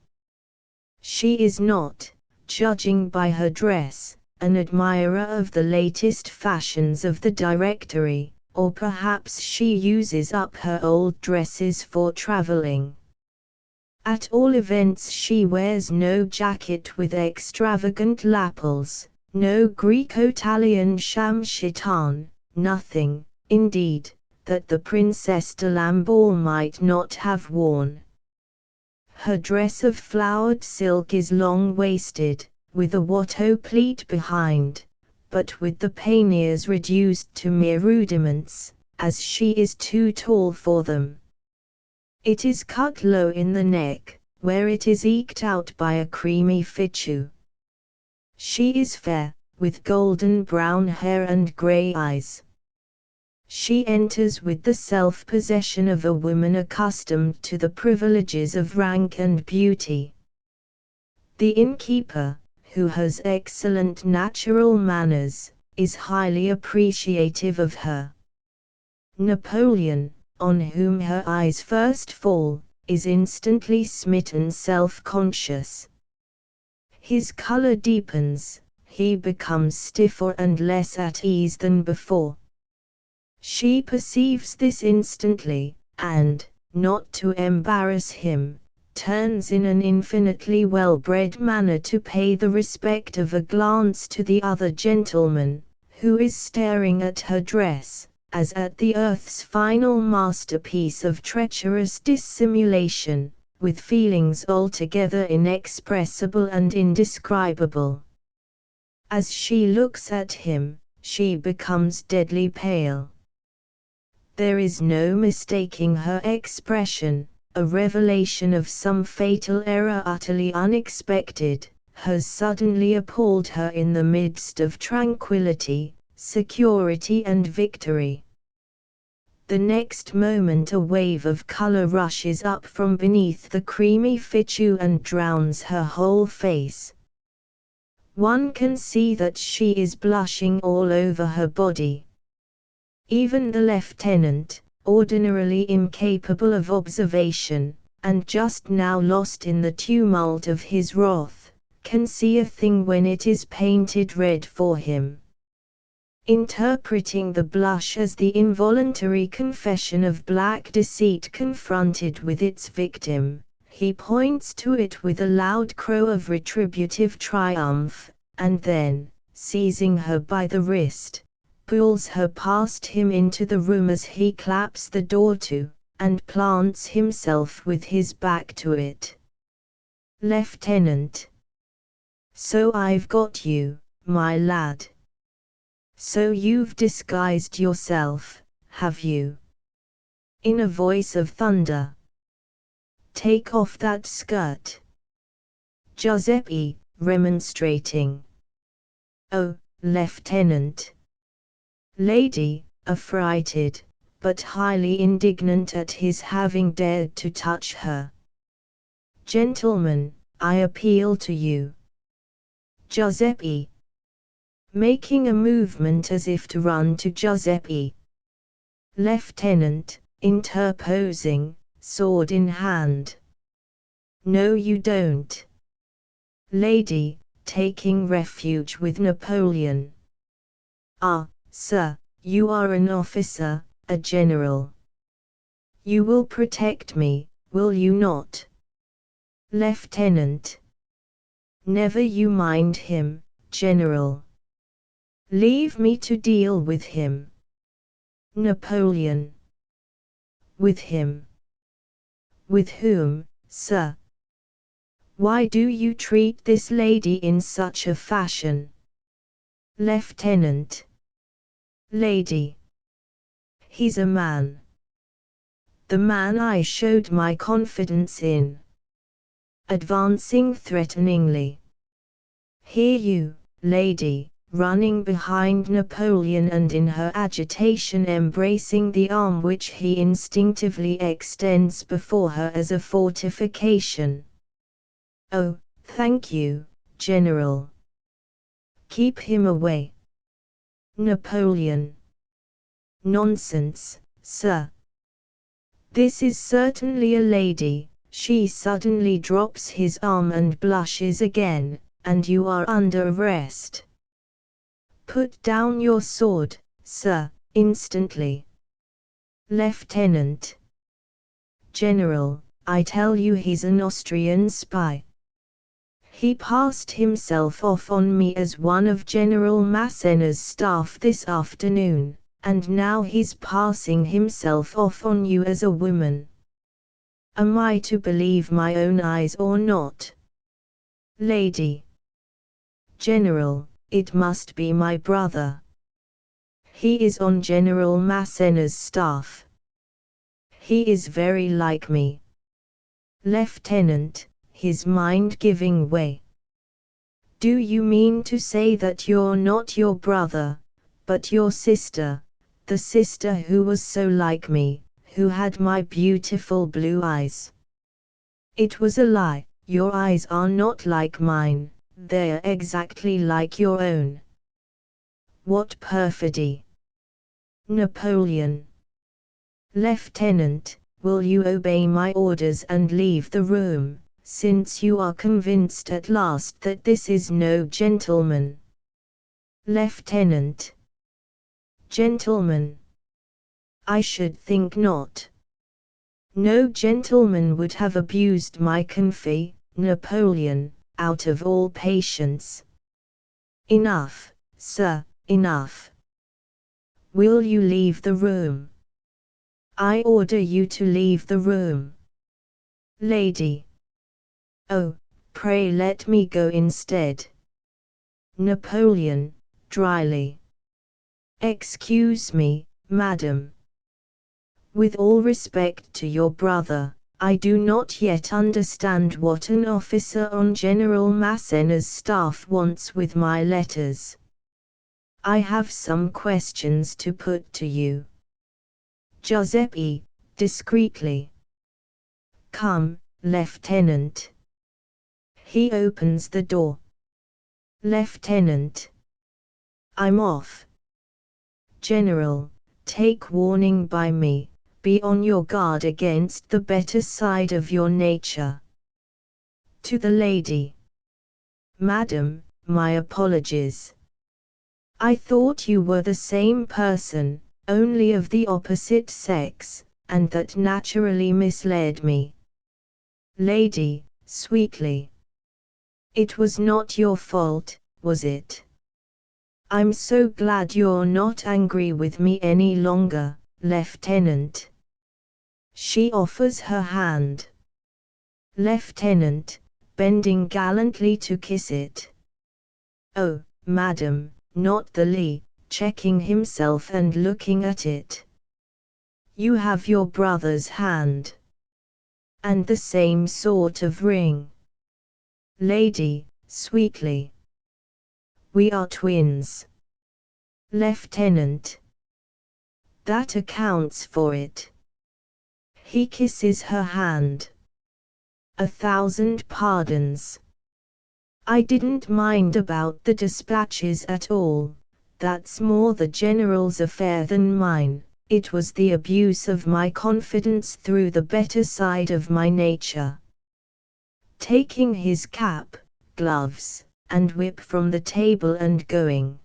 She is not, judging by her dress, an admirer of the latest fashions of the Directory, or perhaps she uses up her old dresses for traveling. At all events she wears no jacket with extravagant lapels, no Greco-Italian sham-chiton, nothing, indeed, that the Princess de Lamballe might not have worn. Her dress of flowered silk is long-waisted, with a Watteau pleat behind, but with the panniers reduced to mere rudiments, as she is too tall for them. It is cut low in the neck, where it is eked out by a creamy fichu. She is fair, with golden brown hair and grey eyes. She enters with the self-possession of a woman accustomed to the privileges of rank and beauty. The innkeeper, who has excellent natural manners, is highly appreciative of her. Napoleon, on whom her eyes first fall, is instantly smitten self-conscious. His color deepens, he becomes stiffer and less at ease than before. She perceives this instantly, and, not to embarrass him, turns in an infinitely well-bred manner to pay the respect of a glance to the other gentleman, who is staring at her dress, as at the earth's final masterpiece of treacherous dissimulation, with feelings altogether inexpressible and indescribable. As she looks at him, she becomes deadly pale. There is no mistaking her expression, a revelation of some fatal error utterly unexpected, has suddenly appalled her in the midst of tranquility, security and victory. The next moment a wave of color rushes up from beneath the creamy fichu and drowns her whole face. One can see that she is blushing all over her body. Even the lieutenant, ordinarily incapable of observation, and just now lost in the tumult of his wrath, can see a thing when it is painted red for him. Interpreting the blush as the involuntary confession of black deceit confronted with its victim, he points to it with a loud crow of retributive triumph, and then, seizing her by the wrist, pulls her past him into the room as he claps the door to, and plants himself with his back to it. Lieutenant. So I've got you, my lad. So you've disguised yourself, have you? In a voice of thunder. Take off that skirt. Giuseppe, remonstrating. Oh, Lieutenant. Lady, affrighted, but highly indignant at his having dared to touch her. Gentlemen, I appeal to you. Giuseppe. Making a movement as if to run to Giuseppe. Lieutenant, interposing, sword in hand. No you don't. Lady, taking refuge with Napoleon. Ah, sir, you are an officer, a general. You will protect me, will you not? Lieutenant. Never you mind him, General. Leave me to deal with him. Napoleon. With him. With whom, sir? Why do you treat this lady in such a fashion? Lieutenant. Lady. He's a man. The man I showed my confidence in. Advancing threateningly. Hear you, lady, running behind Napoleon and in her agitation embracing the arm which he instinctively extends before her as a fortification. Oh, thank you, General. Keep him away. Napoleon. Nonsense, sir. This is certainly a lady. She suddenly drops his arm and blushes again, and you are under arrest. Put down your sword, sir, Instantly. Lieutenant. General, I tell you he's an Austrian spy. He passed himself off on me as one of General Massena's staff this afternoon, and now he's passing himself off on you as a woman. Am I to believe my own eyes or not? Lady. General, it must be my brother. He is on General Massena's staff. He is very like me. Lieutenant, his mind giving way. Do you mean to say that you're not your brother, but your sister, the sister who was so like me, who had my beautiful blue eyes? It was a lie. Your eyes are not like mine, they're exactly like your own. What perfidy! Napoleon. Lieutenant, will you obey my orders and leave the room, since you are convinced at last that this is no gentleman? Lieutenant. Gentleman? I should think not. No gentleman would have abused my confit, Napoleon, out of all patience. Enough, sir, enough. Will you leave the room? I order you to leave the room. Lady. Oh, pray let me go instead. Napoleon, dryly. Excuse me, madam. With all respect to your brother, I do not yet understand what an officer on General Massena's staff wants with my letters. I have some questions to put to you. Giuseppe, discreetly. Come, Lieutenant. He opens the door. Lieutenant. I'm off. General, take warning by me. Be on your guard against the better side of your nature. To the lady. Madam, my apologies. I thought you were the same person, only of the opposite sex, and that naturally misled me. Lady, sweetly. It was not your fault, was it? I'm so glad you're not angry with me any longer, Lieutenant. She offers her hand. Lieutenant, bending gallantly to kiss it. Oh, madam, not the Lee, checking himself and looking at it. You have your brother's hand. And the same sort of ring. Lady, sweetly. We are twins. Lieutenant. That accounts for it. He kisses her hand. 1,000 pardons. I didn't mind about the dispatches at all, that's more the general's affair than mine, it was the abuse of my confidence through the better side of my nature. Taking his cap, gloves, and whip from the table and going.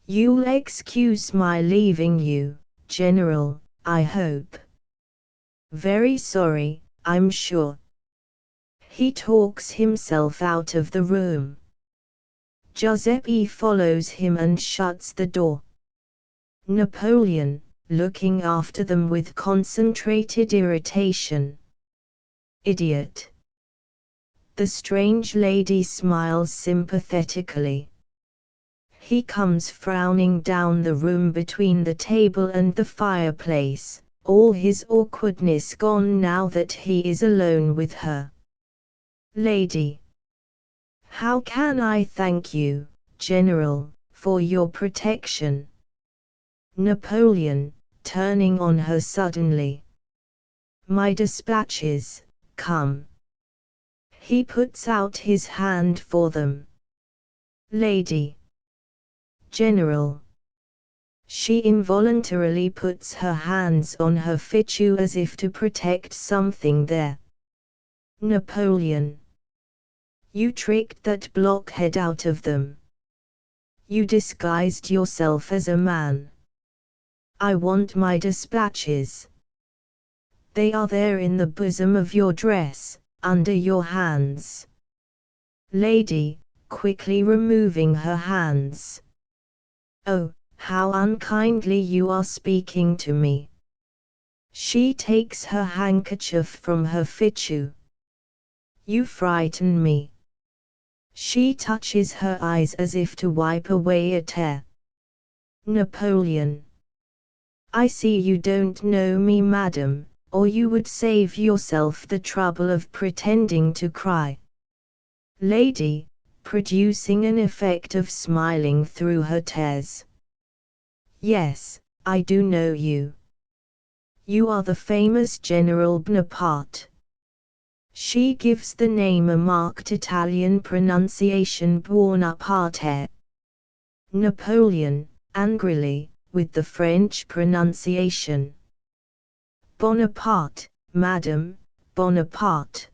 You'll excuse my leaving you, General, I hope. Very sorry, I'm sure. He talks himself out of the room. Giuseppe follows him and shuts the door. Napoleon, looking after them with concentrated irritation. Idiot. The strange lady smiles sympathetically. He comes frowning down the room between the table and the fireplace, all his awkwardness gone now that he is alone with her. Lady. How can I thank you, General, for your protection? Napoleon, turning on her suddenly. My dispatches, come. He puts out his hand for them. Lady. General. She involuntarily puts her hands on her fichu as if to protect something there. Napoleon. You tricked that blockhead out of them. You disguised yourself as a man. I want my dispatches. They are there in the bosom of your dress, under your hands. Lady, quickly removing her hands. Oh, how unkindly you are speaking to me. She takes her handkerchief from her fichu. You frighten me. She touches her eyes as if to wipe away a tear. Napoleon. I see you don't know me, madam, or you would save yourself the trouble of pretending to cry. Lady, producing an effect of smiling through her tears. Yes, I do know you. You are the famous General Bonaparte. She gives the name a marked Italian pronunciation, Buonaparte. Napoleon, angrily, with the French pronunciation. Bonaparte, madam, Bonaparte.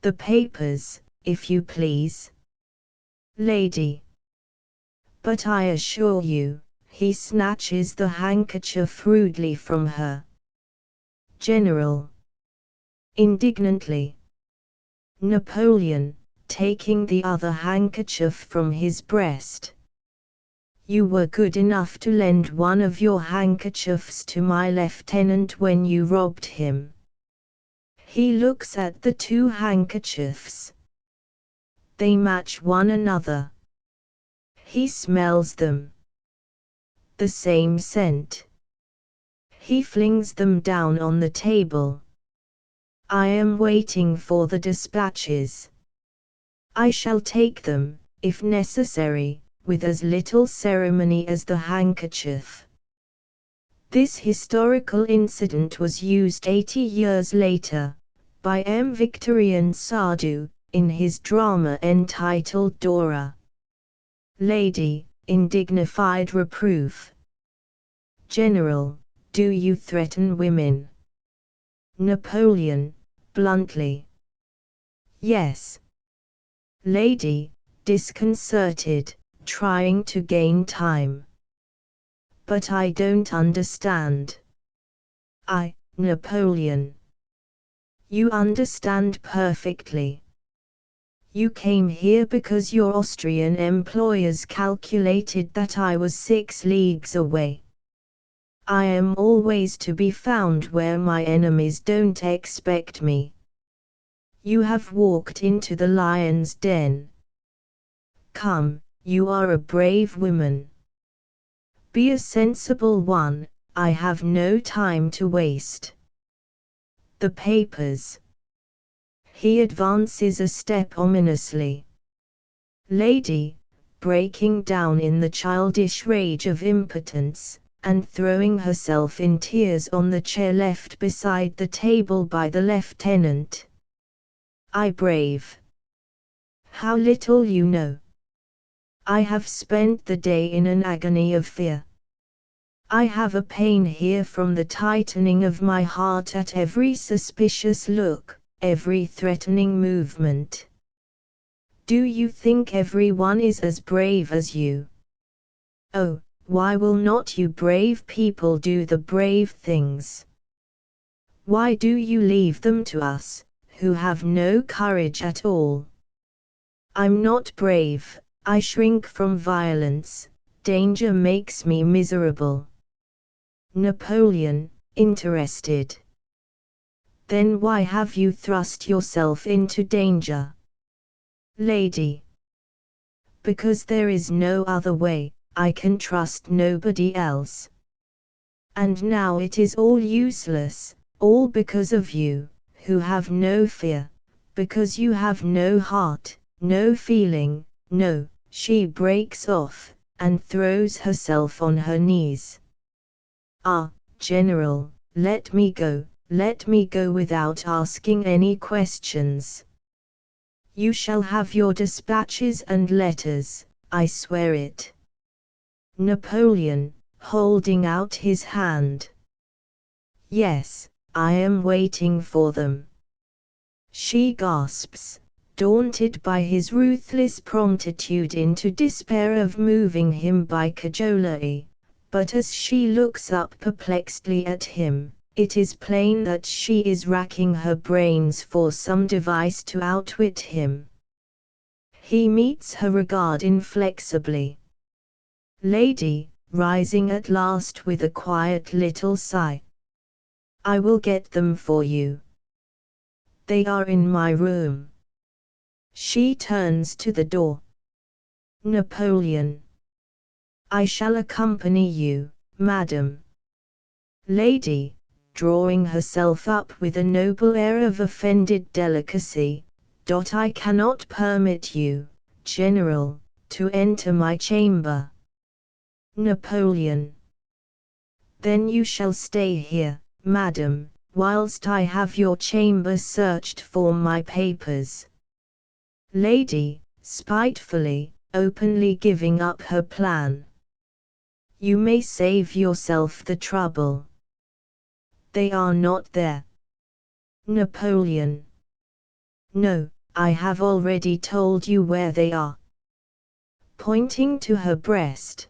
The papers, if you please. Lady. But I assure you, he snatches the handkerchief rudely from her. General. Indignantly. Napoleon, taking the other handkerchief from his breast. You were good enough to lend one of your handkerchiefs to my lieutenant when you robbed him. He looks at the two handkerchiefs. They match one another. He smells them. The same scent. He flings them down on the table. I am waiting for the dispatches. I shall take them, if necessary, with as little ceremony as the handkerchief. This historical incident was used 80 years later, by M. Victorien Sardou, in his drama entitled Dora. Lady, in dignified reproof. General, do you threaten women? Napoleon, bluntly. Yes. Lady, disconcerted, trying to gain time. But I don't understand. Napoleon. You understand perfectly. You came here because your Austrian employers calculated that I was 6 leagues away. I am always to be found where my enemies don't expect me. You have walked into the lion's den. Come, you are a brave woman. Be a sensible one, I have no time to waste. The papers. He advances a step ominously. Lady, breaking down in the childish rage of impotence, and throwing herself in tears on the chair left beside the table by the lieutenant. I brave. How little you know. I have spent the day in an agony of fear. I have a pain here from the tightening of my heart at every suspicious look, every threatening movement. Do you think everyone is as brave as you? Oh, why will not you brave people do the brave things? Why do you leave them to us, who have no courage at all? I'm not brave, I shrink from violence, danger makes me miserable. Napoleon, interested. Then why have you thrust yourself into danger? Lady. Because there is no other way, I can trust nobody else. And now it is all useless, all because of you, who have no fear, because you have no heart, no feeling, no. She breaks off, and throws herself on her knees. General, let me go without asking any questions. You shall have your dispatches and letters, I swear it. Napoleon, holding out his hand. Yes, I am waiting for them. She gasps, daunted by his ruthless promptitude into despair of moving him by cajolery, But as she looks up perplexedly at him, it is plain that she is racking her brains for some device to outwit him. He meets her regard inflexibly. "Lady," rising at last with a quiet little sigh, "I will get them for you. They are in my room." She turns to the door. "Napoleon." "I shall accompany you, madam." "Lady," drawing herself up with a noble air of offended delicacy, "I cannot permit you, General, to enter my chamber." "Napoleon." "Then you shall stay here, madam, whilst I have your chamber searched for my papers." Lady, spitefully, openly giving up her plan. "You may save yourself the trouble. They are not there." Napoleon. "No, I have already told you where they are." Pointing to her breast.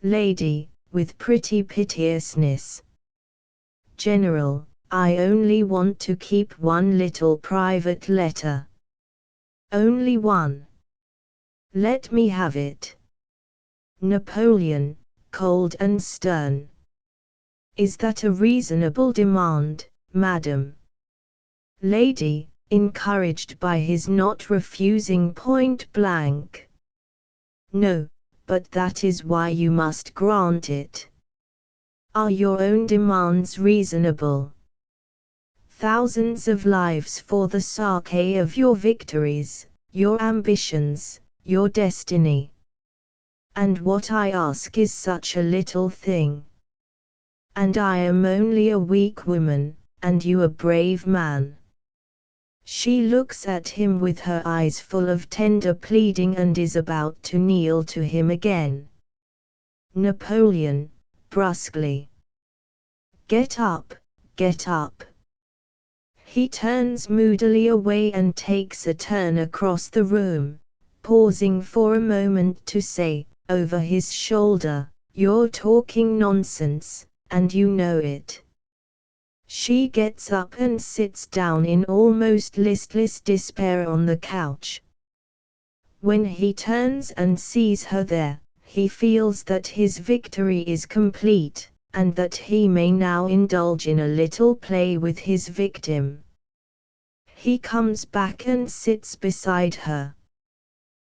Lady, with pretty piteousness. "General, I only want to keep one little private letter." "Only one?" "Let me have it." Napoleon, cold and stern. "Is that a reasonable demand, madam?" Lady, encouraged by his not refusing point blank. "No, but that is why you must grant it." "Are your own demands reasonable?" "Thousands of lives for the sake of your victories, your ambitions, your destiny. And what I ask is such a little thing. And I am only a weak woman, and you a brave man." She looks at him with her eyes full of tender pleading and is about to kneel to him again. Napoleon, brusquely. "Get up, get up." He turns moodily away and takes a turn across the room, pausing for a moment to say, over his shoulder, "You're talking nonsense, and you know it." She gets up and sits down in almost listless despair on the couch. When he turns and sees her there, he feels that his victory is complete, and that he may now indulge in a little play with his victim. He comes back and sits beside her.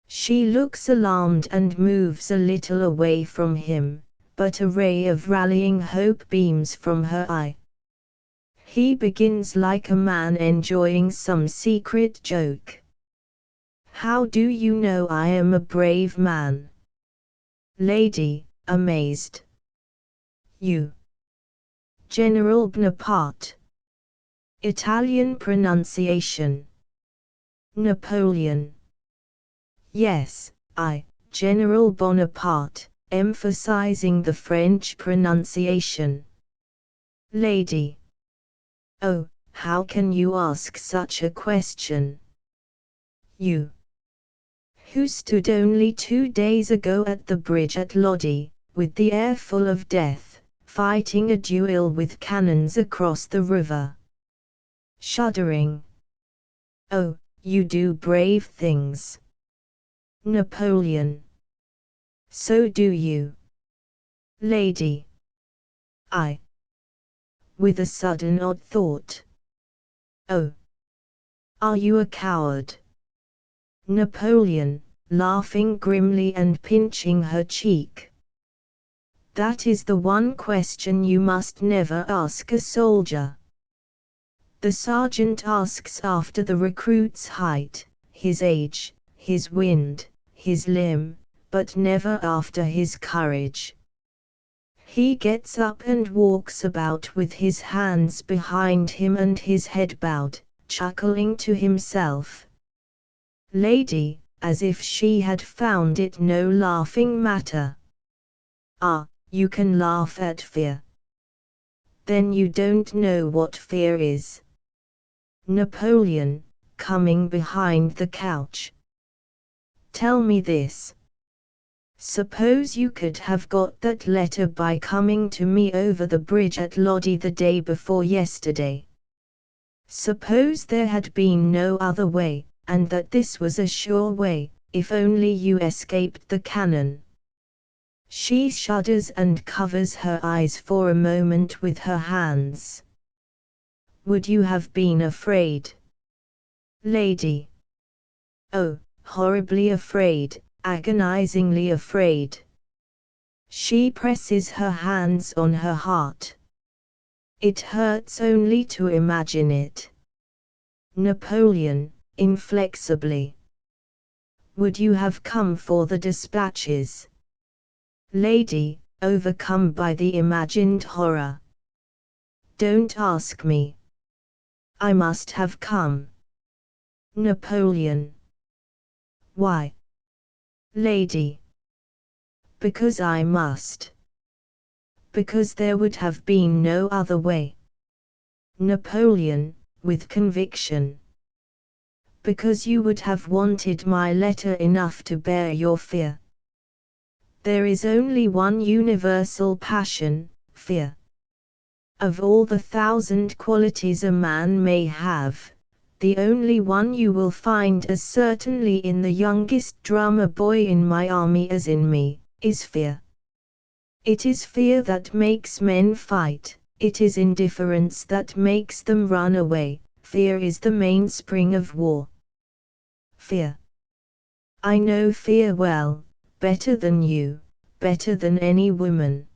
She looks alarmed and moves a little away from him, but a ray of rallying hope beams from her eye. He begins like a man enjoying some secret joke. "How do you know I am a brave man?" Lady, amazed. "You. General Bonaparte." Italian pronunciation. Napoleon. "Yes, I, General Bonaparte," emphasizing the French pronunciation. Lady. "Oh, how can you ask such a question? You, who stood only 2 days ago at the bridge at Lodi, with the air full of death, fighting a duel with cannons across the river." Shuddering. "Oh, you do brave things." Napoleon. "So do you." Lady. "I." With a sudden odd thought. "Oh. Are you a coward?" Napoleon, laughing grimly and pinching her cheek. "That is the one question you must never ask a soldier." The sergeant asks after the recruit's height, his age, his wind, his limb, but never after his courage. He gets up and walks about with his hands behind him and his head bowed, chuckling to himself. Lady, as if she had found it no laughing matter. "Ah, you can laugh at fear. Then you don't know what fear is." Napoleon, coming behind the couch. "Tell me this. Suppose you could have got that letter by coming to me over the bridge at Lodi the day before yesterday. Suppose there had been no other way, and that this was a sure way, if only you escaped the cannon. She shudders and covers her eyes for a moment with her hands. Would you have been afraid? Lady. Oh, horribly afraid, agonizingly afraid. She presses her hands on her heart. It hurts only to imagine it. Napoleon, inflexibly. Would you have come for the dispatches? Lady, overcome by the imagined horror. Don't ask me. I must have come. Napoleon. Why? Lady. Because I must. Because there would have been no other way. Napoleon, with conviction. Because you would have wanted my letter enough to bear your fear. There is only one universal passion, fear. Of all the 1,000 qualities a man may have, the only one you will find as certainly in the youngest drummer boy in my army as in me, is fear. It is fear that makes men fight, it is indifference that makes them run away, fear is the mainspring of war. Fear. I know fear well, better than you, better than any woman.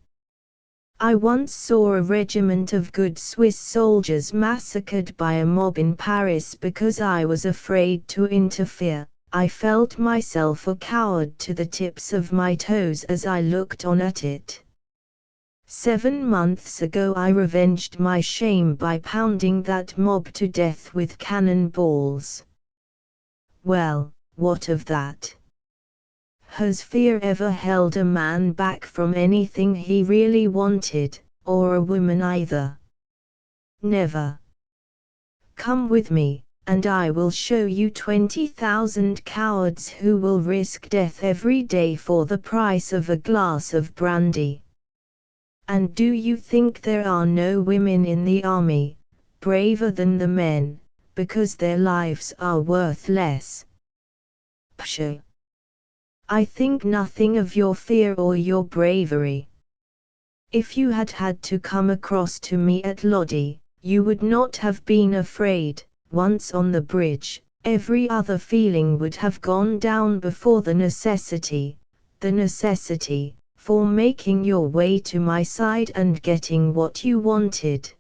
I once saw a regiment of good Swiss soldiers massacred by a mob in Paris because I was afraid to interfere. I felt myself a coward to the tips of my toes as I looked on at it. 7 months ago I revenged my shame by pounding that mob to death with cannon balls. Well, what of that? Has fear ever held a man back from anything he really wanted, or a woman either? Never. Come with me, and I will show you 20,000 cowards who will risk death every day for the price of a glass of brandy. And do you think there are no women in the army, braver than the men, because their lives are worth less? Pshaw! I think nothing of your fear or your bravery. If you had had to come across to me at Lodi, you would not have been afraid. Once on the bridge, every other feeling would have gone down before the necessity for making your way to my side and getting what you wanted.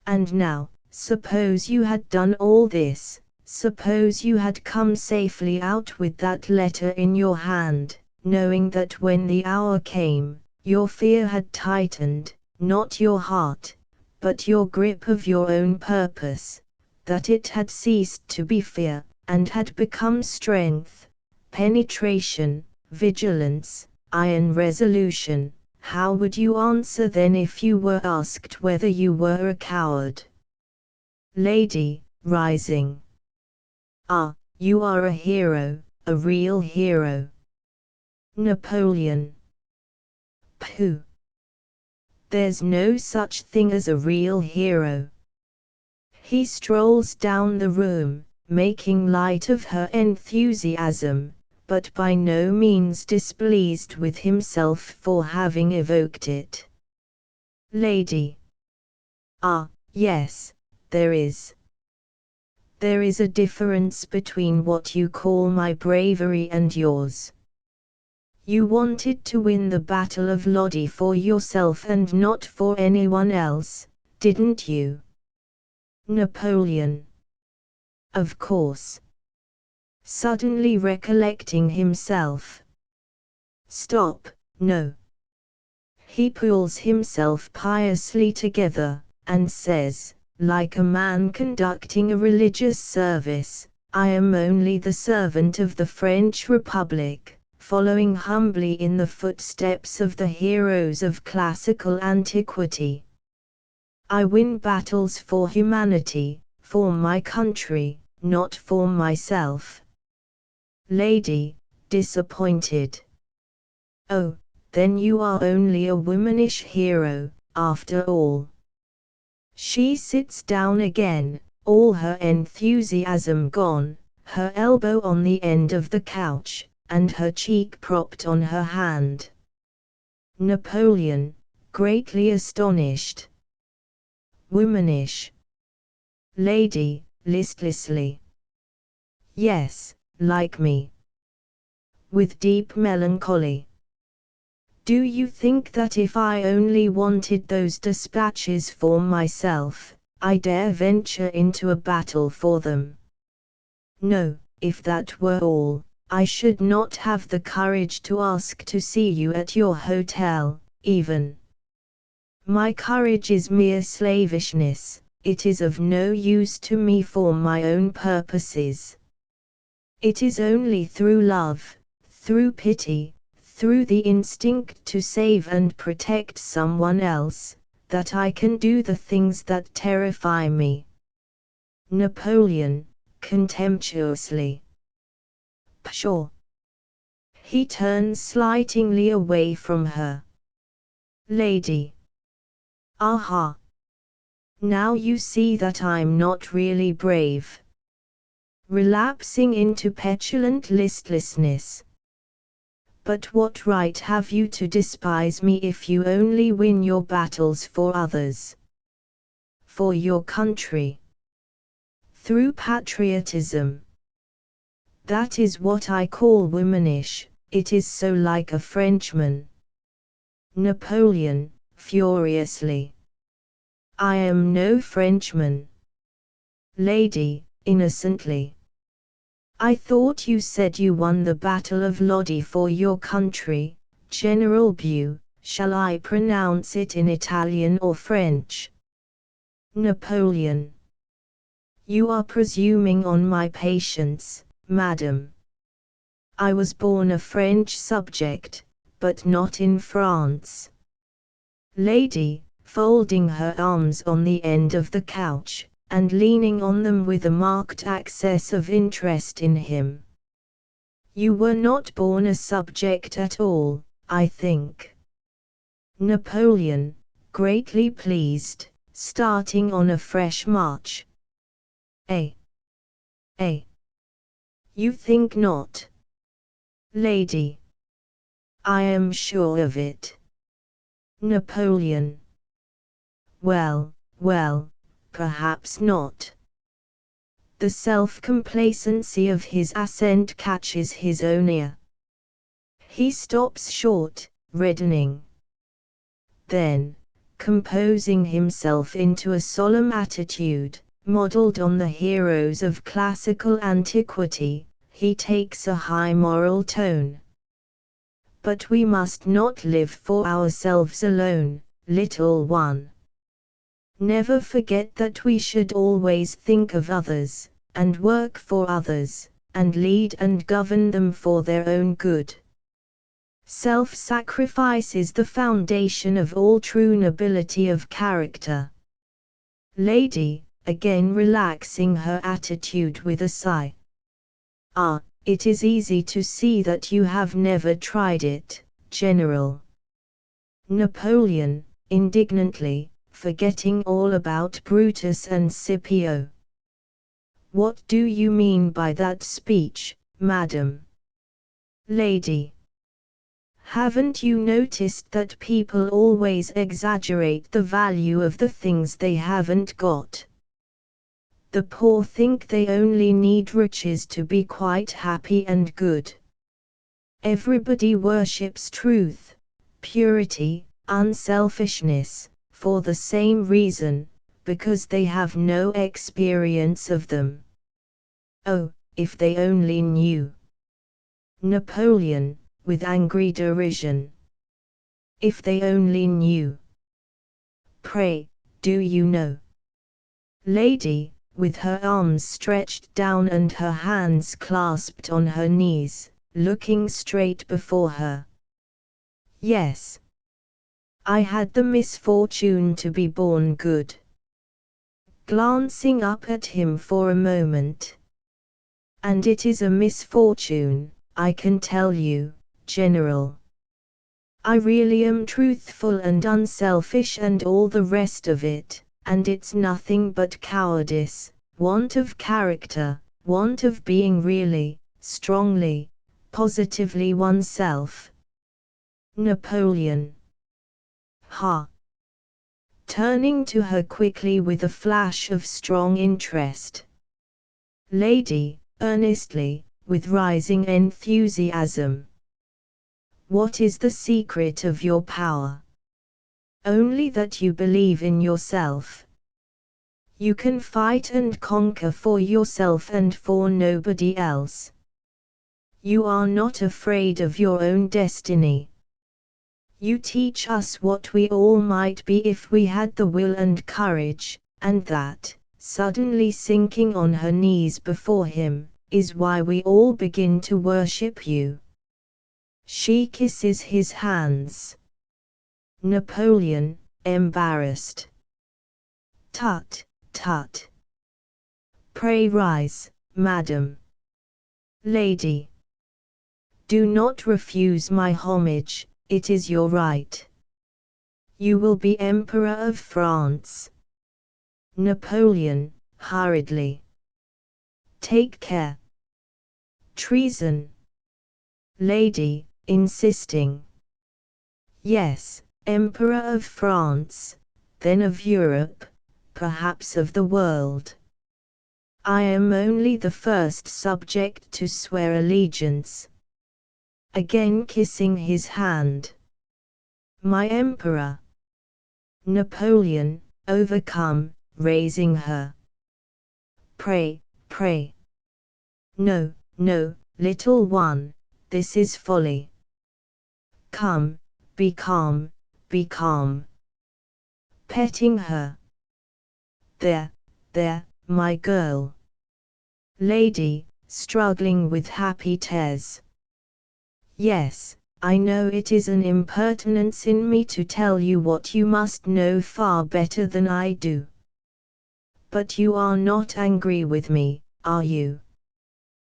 And now, suppose you had done all this. Suppose you had come safely out with that letter in your hand, knowing that when the hour came, your fear had tightened, not your heart, but your grip of your own purpose, that it had ceased to be fear, and had become strength, penetration, vigilance, iron resolution. How would you answer then if you were asked whether you were a coward? Lady, rising. Ah, you are a hero, a real hero. Napoleon. Pooh! There's no such thing as a real hero. He strolls down the room, making light of her enthusiasm, but by no means displeased with himself for having evoked it. Lady. Ah, yes, there is. There is a difference between what you call my bravery and yours. You wanted to win the Battle of Lodi for yourself and not for anyone else, didn't you? Napoleon. Of course. Suddenly recollecting himself. Stop, no. He pulls himself piously together, and says, like a man conducting a religious service, I am only the servant of the French Republic, following humbly in the footsteps of the heroes of classical antiquity. I win battles for humanity, for my country, not for myself. Lady, disappointed. Oh, then you are only a womanish hero, after all. She sits down again, all her enthusiasm gone, her elbow on the end of the couch, and her cheek propped on her hand. Napoleon, greatly astonished. Womanish. Lady, listlessly. Yes, like me. With deep melancholy. Do you think that if I only wanted those dispatches for myself, I dare venture into a battle for them? No, if that were all, I should not have the courage to ask to see you at your hotel, even. My courage is mere slavishness, it is of no use to me for my own purposes. It is only through love, through pity, through the instinct to save and protect someone else, that I can do the things that terrify me. Napoleon, contemptuously. Pshaw! He turns slightingly away from her. Lady. Aha! Now you see that I'm not really brave. Relapsing into petulant listlessness. But what right have you to despise me if you only win your battles for others? For your country. Through patriotism. That is what I call womanish, it is so like a Frenchman. Napoleon, furiously. I am no Frenchman. Lady, innocently. I thought you said you won the Battle of Lodi for your country, General Bew. Shall I pronounce it in Italian or French? Napoleon. You are presuming on my patience, madam. I was born a French subject, but not in France. Lady, folding her arms on the end of the couch, and leaning on them with a marked access of interest in him. You were not born a subject at all, I think. Napoleon, greatly pleased, starting on a fresh march. Eh? You think not? Lady. I am sure of it. Napoleon. Well, perhaps not. The self-complacency of his assent catches his own ear. He stops short, reddening. Then, composing himself into a solemn attitude, modeled on the heroes of classical antiquity, he takes a high moral tone. But we must not live for ourselves alone, little one. Never forget that we should always think of others, and work for others, and lead and govern them for their own good. Self-sacrifice is the foundation of all true nobility of character. Lady, again relaxing her attitude with a sigh. Ah, it is easy to see that you have never tried it, General. Napoleon, indignantly, forgetting all about Brutus and Scipio. What do you mean by that speech, madam? Lady. Haven't you noticed that people always exaggerate the value of the things they haven't got? The poor think they only need riches to be quite happy and good. Everybody worships truth, purity, unselfishness, for the same reason, because they have no experience of them. Oh, if they only knew! Napoleon, with angry derision. If they only knew! Pray, do you know? Lady, with her arms stretched down and her hands clasped on her knees, looking straight before her. Yes. I had the misfortune to be born good. Glancing up at him for a moment. And it is a misfortune, I can tell you, General. I really am truthful and unselfish and all the rest of it, and it's nothing but cowardice, want of character, want of being really, strongly, positively oneself. Napoleon. Ha! Turning to her quickly with a flash of strong interest. Lady, earnestly, with rising enthusiasm. What is the secret of your power? Only that you believe in yourself. You can fight and conquer for yourself and for nobody else. You are not afraid of your own destiny. You teach us what we all might be if we had the will and courage, and that, suddenly sinking on her knees before him, is why we all begin to worship you. She kisses his hands. Napoleon, embarrassed. Tut, tut. Pray rise, madam. Lady. Do not refuse my homage, it is your right. You will be Emperor of France. Napoleon, hurriedly. Take care. Treason. Lady, insisting. Yes, Emperor of France, then of Europe, perhaps of the world. I am only the first subject to swear allegiance. Again kissing his hand. My Emperor. Napoleon, overcome, raising her. Pray, pray. No, no, little one, this is folly. Come, be calm, be calm. Petting her. There, my girl. Lady, struggling with happy tears. Yes, I know it is an impertinence in me to tell you what you must know far better than I do. But you are not angry with me, are you?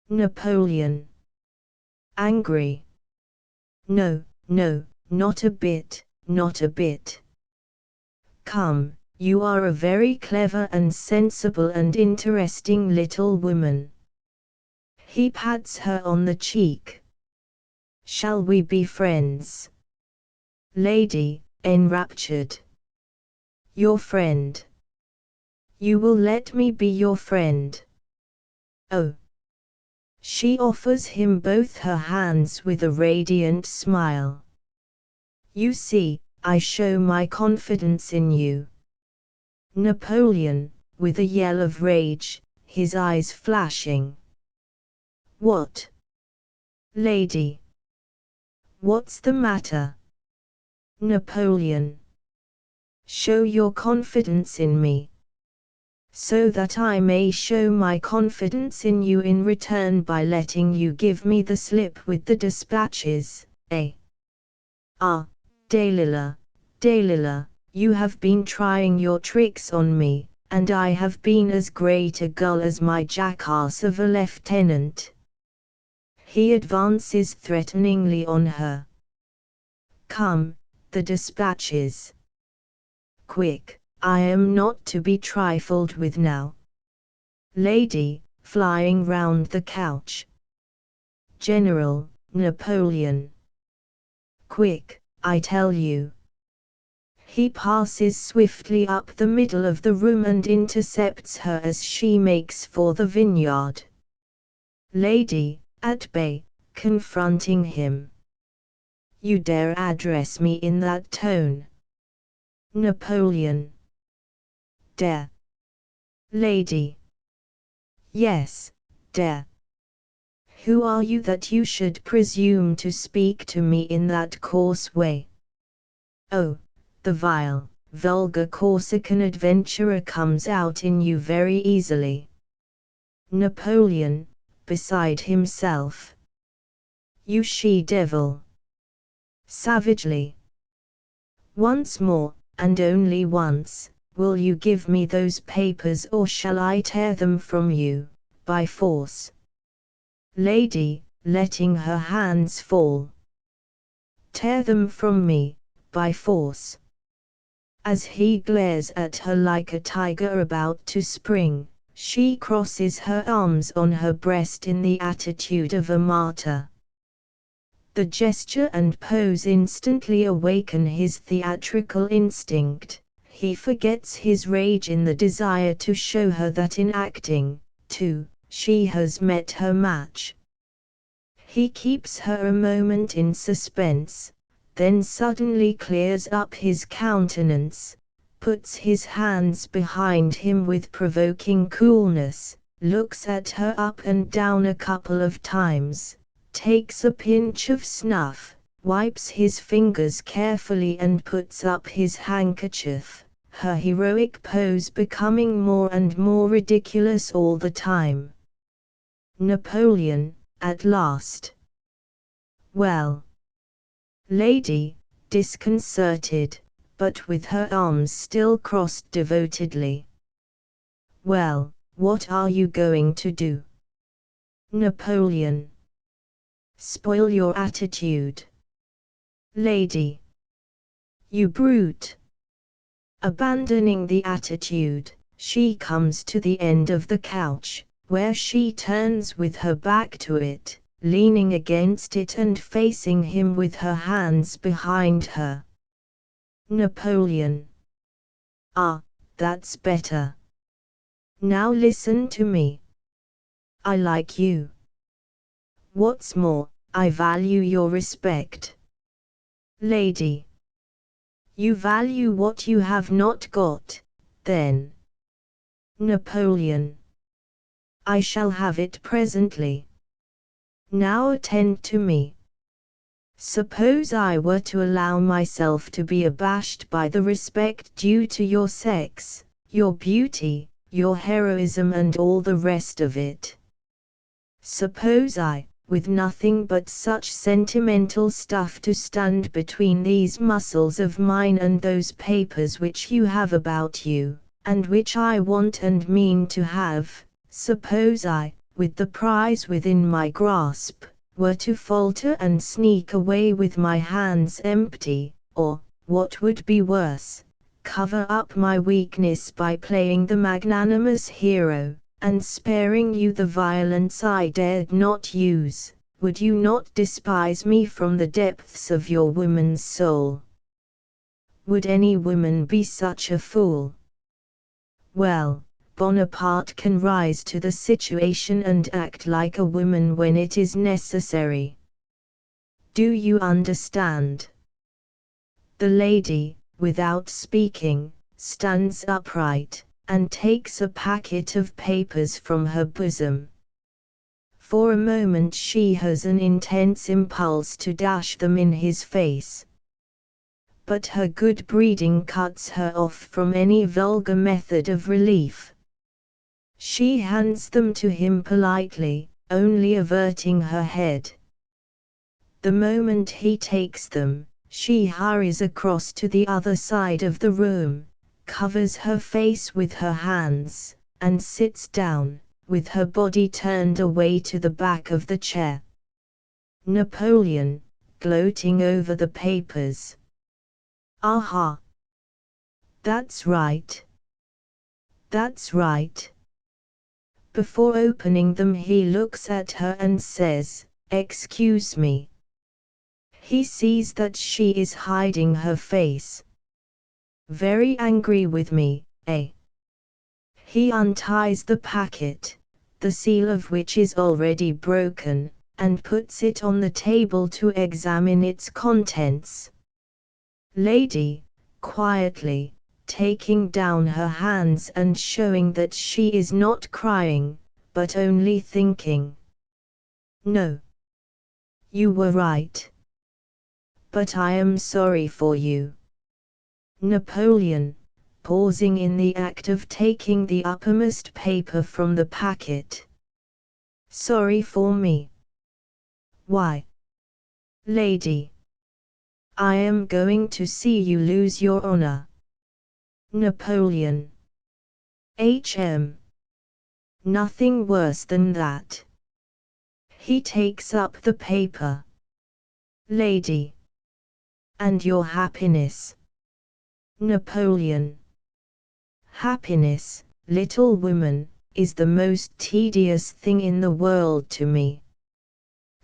Napoleon. Angry? No, no, not a bit, not a bit. Come, you are a very clever and sensible and interesting little woman. He pats her on the cheek. Shall we be friends? Lady, enraptured. Your friend. You will let me be your friend. Oh. She offers him both her hands with a radiant smile. You see, I show my confidence in you. Napoleon, with a yell of rage, his eyes flashing. What? Lady. What's the matter? Napoleon. Show your confidence in me. So that I may show my confidence in you in return by letting you give me the slip with the dispatches, eh? Ah, Delilah, Delilah, you have been trying your tricks on me, and I have been as great a gull as my jackass of a lieutenant. He advances threateningly on her. Come, the dispatches. Quick, I am not to be trifled with now. Lady, flying round the couch. General, Napoleon. Quick, I tell you. He passes swiftly up the middle of the room and intercepts her as she makes for the vineyard. Lady, at bay, confronting him. You dare address me in that tone? Napoleon. Dare. Lady. Yes, dare. Who are you that you should presume to speak to me in that coarse way? Oh, the vile, vulgar Corsican adventurer comes out in you very easily. Napoleon, beside himself. You she-devil. Savagely. Once more, and only once, will you give me those papers or shall I tear them from you, by force? Lady, letting her hands fall. tear them from me, by force. As he glares at her like a tiger about to spring, she crosses her arms on her breast in the attitude of a martyr. The gesture and pose instantly awaken his theatrical instinct. He forgets his rage in the desire to show her that in acting, too, she has met her match. He keeps her a moment in suspense, then suddenly clears up his countenance, puts his hands behind him with provoking coolness, looks at her up and down a couple of times, takes a pinch of snuff, wipes his fingers carefully and puts up his handkerchief, her heroic pose becoming more and more ridiculous all the time. Napoleon, at last. Well. Lady, disconcerted, but with her arms still crossed devotedly. Well, what are you going to do? Napoleon. Spoil your attitude. Lady. You brute. Abandoning the attitude, she comes to the end of the couch, where she turns with her back to it, leaning against it and facing him with her hands behind her. Napoleon. Ah, that's better. Now listen to me. I like you. What's more, I value your respect. Lady. You value what you have not got, then. Napoleon. I shall have it presently. Now attend to me. Suppose I were to allow myself to be abashed by the respect due to your sex, your beauty, your heroism and all the rest of it. Suppose I, with nothing but such sentimental stuff to stand between these muscles of mine and those papers which you have about you, and which I want and mean to have, suppose I, with the prize within my grasp, were to falter and sneak away with my hands empty, or, what would be worse, cover up my weakness by playing the magnanimous hero, and sparing you the violence I dared not use, would you not despise me from the depths of your woman's soul? Would any woman be such a fool? Well, Bonaparte can rise to the situation and act like a woman when it is necessary. Do you understand? The lady, without speaking, stands upright, and takes a packet of papers from her bosom. For a moment she has an intense impulse to dash them in his face. But her good breeding cuts her off from any vulgar method of relief. She hands them to him politely, only averting her head. The moment he takes them, she hurries across to the other side of the room, covers her face with her hands, and sits down, with her body turned away to the back of the chair. Napoleon, gloating over the papers. Aha! That's right. That's right. Before opening them he looks at her and says, "Excuse me." He sees that she is hiding her face. Very angry with me, eh? He unties the packet, the seal of which is already broken, and puts it on the table to examine its contents. Lady, quietly, taking down her hands and showing that she is not crying, but only thinking. No. You were right. But I am sorry for you. Napoleon, pausing in the act of taking the uppermost paper from the packet. Sorry for me. Why? Lady. I am going to see you lose your honor. Napoleon. Nothing worse than that. He takes up the paper. Lady. And your happiness? Napoleon. Happiness, little woman, is the most tedious thing in the world to me.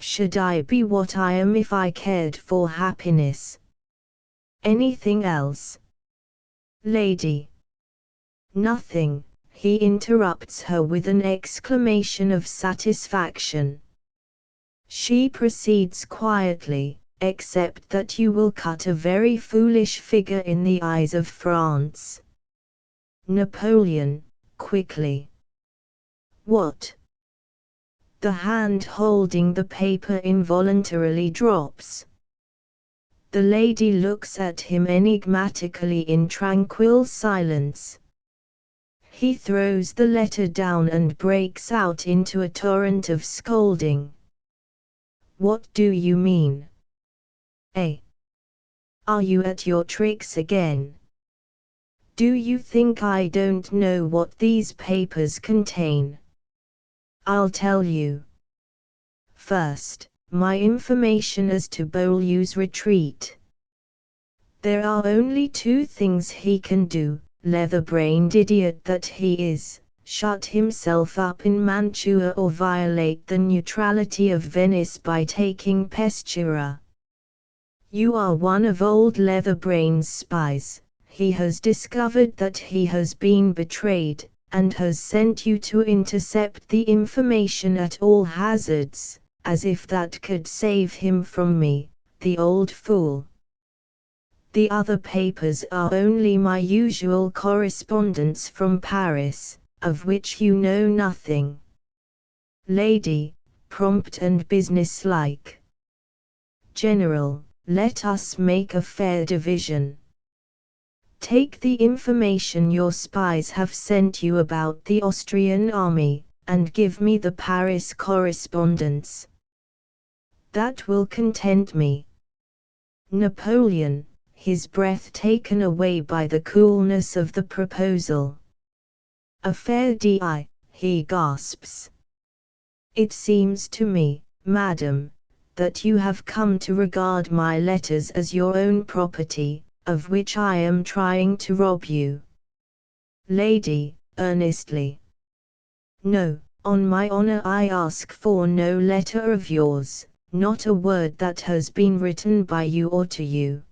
Should I be what I am if I cared for happiness? Anything else? Lady. Nothing, he interrupts her with an exclamation of satisfaction. She proceeds quietly, except that you will cut a very foolish figure in the eyes of France. Napoleon, quickly. What? The hand holding the paper involuntarily drops. The lady looks at him enigmatically in tranquil silence. He throws the letter down and breaks out into a torrent of scolding. What do you mean? Eh? Are you at your tricks again? Do you think I don't know what these papers contain? I'll tell you. First, my information as to Beaulieu's retreat. There are only two things he can do, leather-brained idiot that he is: shut himself up in Mantua or violate the neutrality of Venice by taking Peschiera. You are one of old Leatherbrain's spies. He has discovered that he has been betrayed, and has sent you to intercept the information at all hazards, as if that could save him from me, the old fool. The other papers are only my usual correspondence from Paris, of which you know nothing. Lady, prompt and businesslike. General, let us make a fair division. Take the information your spies have sent you about the Austrian army, and give me the Paris correspondence. That will content me. Napoleon, his breath taken away by the coolness of the proposal. A fair deal, he gasps. It seems to me, madam, that you have come to regard my letters as your own property, of which I am trying to rob you. Lady, earnestly. No, on my honor I ask for no letter of yours, not a word that has been written by you or to you.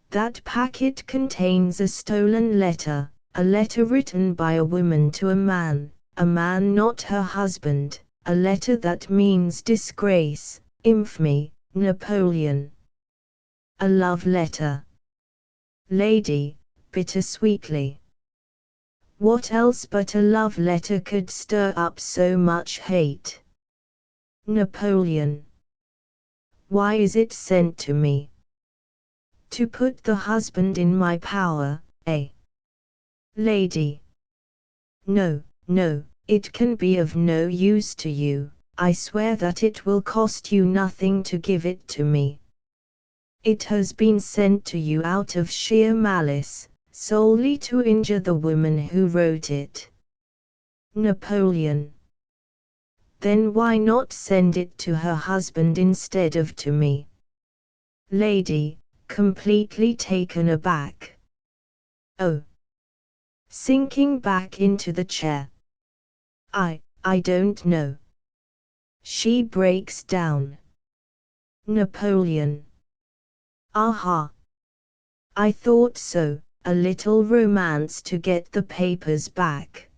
That packet contains a stolen letter, a letter written by a woman to a man not her husband, a letter that means disgrace, infamy, Napoleon. A love letter. Lady, bittersweetly. What else but a love letter could stir up so much hate? Napoleon. Why is it sent to me? To put the husband in my power, eh? Lady. No, no, it can be of no use to you. I swear that it will cost you nothing to give it to me. It has been sent to you out of sheer malice, solely to injure the woman who wrote it. Napoleon. Then why not send it to her husband instead of to me? Lady, completely taken aback. Oh. Sinking back into the chair. I don't know. She breaks down. Napoleon. Aha! I thought so, a little romance to get the papers back.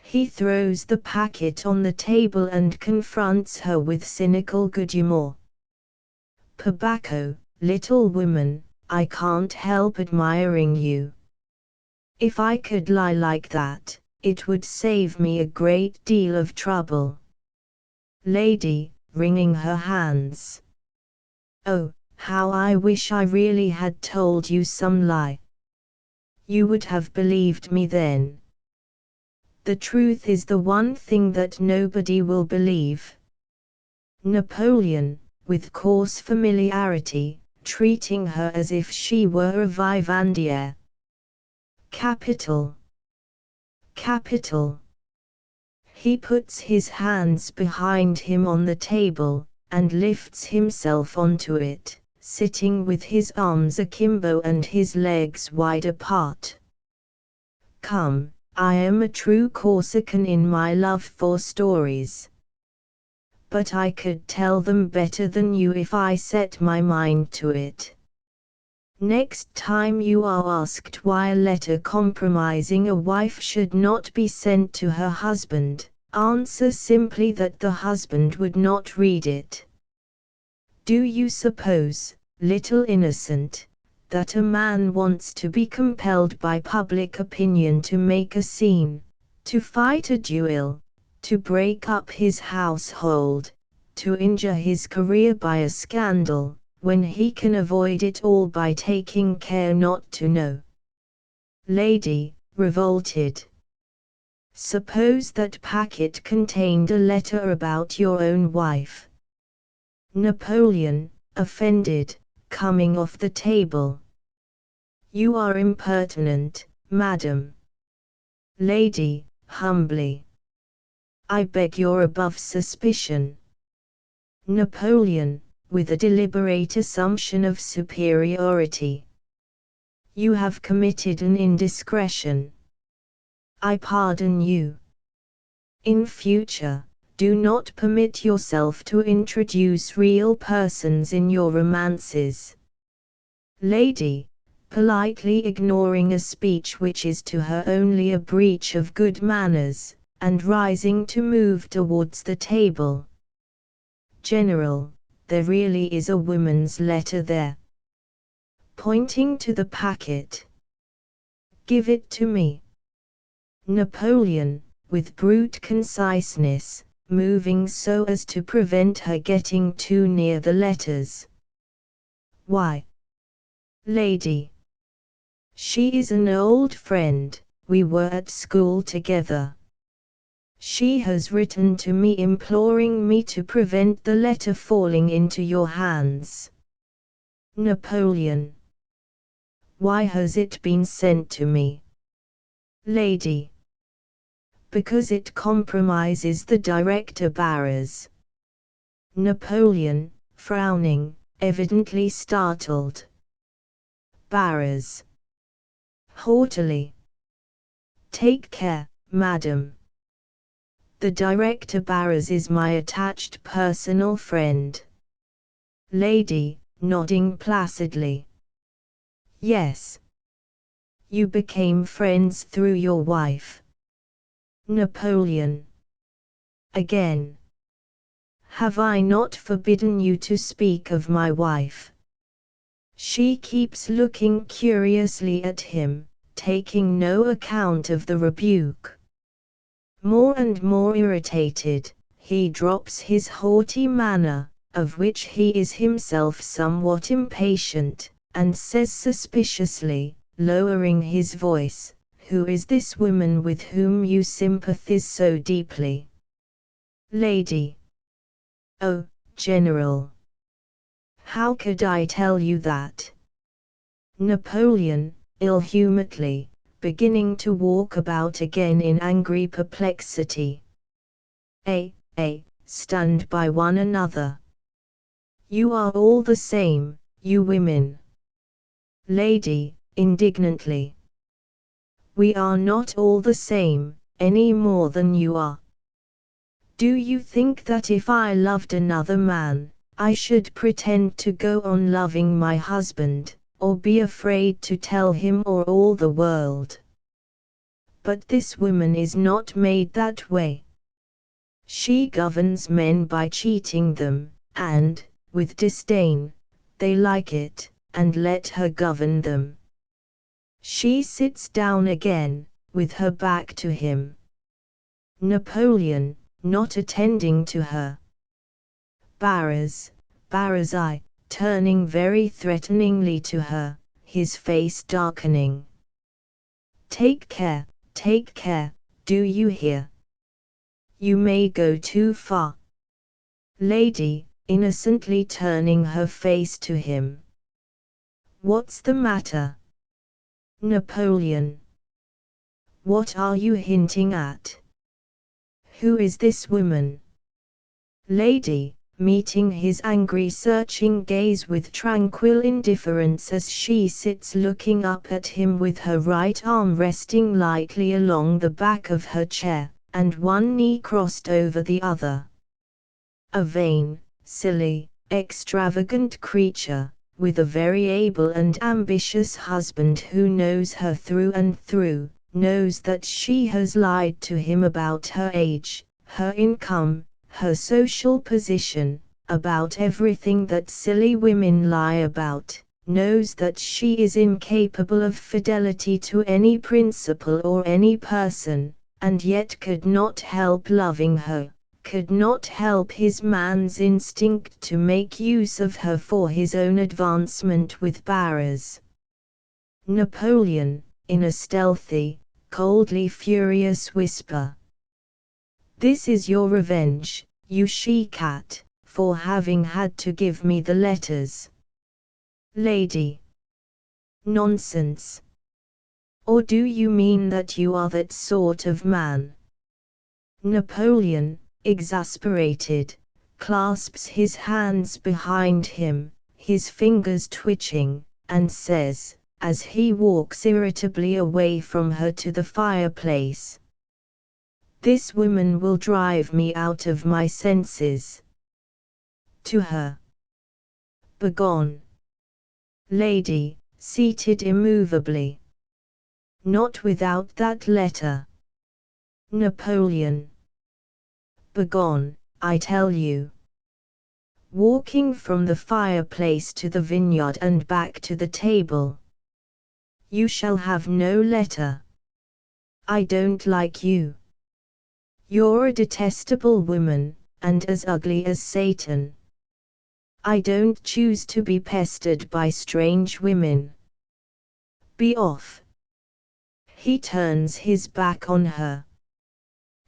He throws the packet on the table and confronts her with cynical good humor. Tobacco, little woman, I can't help admiring you. If I could lie like that, it would save me a great deal of trouble. Lady, wringing her hands. Oh, how I wish I really had told you some lie. You would have believed me then. The truth is the one thing that nobody will believe. Napoleon, with coarse familiarity, treating her as if she were a vivandière. Capital. Capital. He puts his hands behind him on the table, and lifts himself onto it, sitting with his arms akimbo and his legs wide apart. Come, I am a true Corsican in my love for stories. But I could tell them better than you if I set my mind to it. Next time you are asked why a letter compromising a wife should not be sent to her husband, answer simply that the husband would not read it. Do you suppose, little innocent, that a man wants to be compelled by public opinion to make a scene, to fight a duel, to break up his household, to injure his career by a scandal, when he can avoid it all by taking care not to know? Lady, revolted. Suppose that packet contained a letter about your own wife. Napoleon, offended, coming off the table. You are impertinent, madam. Lady, humbly. I beg you're above suspicion. Napoleon, with a deliberate assumption of superiority. You have committed an indiscretion. I pardon you. In future, do not permit yourself to introduce real persons in your romances. Lady, politely ignoring a speech which is to her only a breach of good manners, and rising to move towards the table. General, there really is a woman's letter there. Pointing to the packet. Give it to me. Napoleon, with brute conciseness, moving so as to prevent her getting too near the letters. Why? Lady. She is an old friend, we were at school together. She has written to me imploring me to prevent the letter falling into your hands. Napoleon. Why has it been sent to me? Lady. Because it compromises the director Barras. Napoleon, frowning, evidently startled. Barras. Haughtily. Take care, madam. The director Barras is my attached personal friend. Lady, nodding placidly. Yes. You became friends through your wife. Napoleon. Again. Have I not forbidden you to speak of my wife? She keeps looking curiously at him, taking no account of the rebuke. More and more irritated, he drops his haughty manner, of which he is himself somewhat impatient, and says suspiciously, lowering his voice, Who is this woman with whom you sympathize so deeply? Lady. Oh, General. How could I tell you that? Napoleon, ill-humoredly, beginning to walk about again in angry perplexity. Stunned by one another. You are all the same, you women. Lady, indignantly. We are not all the same, any more than you are. Do you think that if I loved another man, I should pretend to go on loving my husband, or be afraid to tell him or all the world? But this woman is not made that way. She governs men by cheating them, and, with disdain, they like it, and let her govern them. She sits down again, with her back to him. Napoleon, not attending to her. Barras, I, turning very threateningly to her, his face darkening. Take care, do you hear? You may go too far. Lady, innocently turning her face to him. What's the matter? Napoleon. What are you hinting at? Who is this woman? Lady, meeting his angry searching gaze with tranquil indifference as she sits looking up at him with her right arm resting lightly along the back of her chair, and one knee crossed over the other. A vain, silly, extravagant creature, with a very able and ambitious husband who knows her through and through, knows that she has lied to him about her age, her income, her social position, about everything that silly women lie about, knows that she is incapable of fidelity to any principle or any person, and yet could not help loving her, could not help his man's instinct to make use of her for his own advancement with Barras. Napoleon, in a stealthy, coldly furious whisper. This is your revenge, you she-cat, for having had to give me the letters. Lady. Nonsense. Or do you mean that you are that sort of man? Napoleon, exasperated, clasps his hands behind him, his fingers twitching, and says, as he walks irritably away from her to the fireplace, "This woman will drive me out of my senses." To her. Begone. Lady, seated immovably. Not without that letter. Napoleon. Begone, I tell you. Walking from the fireplace to the vineyard and back to the table. You shall have no letter. I don't like you. You're a detestable woman, and as ugly as Satan. I don't choose to be pestered by strange women. Be off. He turns his back on her.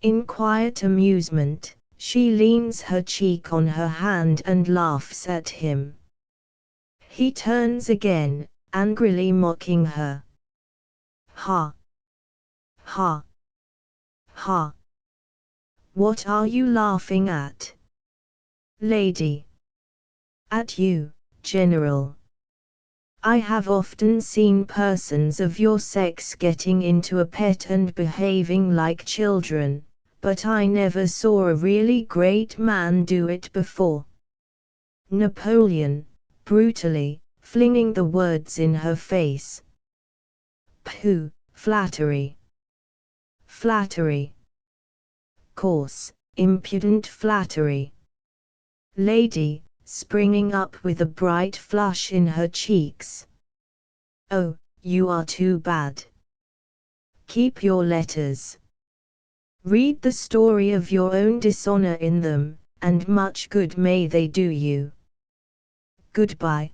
In quiet amusement, she leans her cheek on her hand and laughs at him. He turns again, angrily mocking her. Ha! Ha! Ha! What are you laughing at? Lady. At you, General. I have often seen persons of your sex getting into a pet and behaving like children, but I never saw a really great man do it before. Napoleon, brutally, flinging the words in her face. Pooh, flattery. Flattery. Coarse, impudent flattery. Lady, springing up with a bright flush in her cheeks. Oh, you are too bad. Keep your letters. Read the story of your own dishonor in them, and much good may they do you. Goodbye.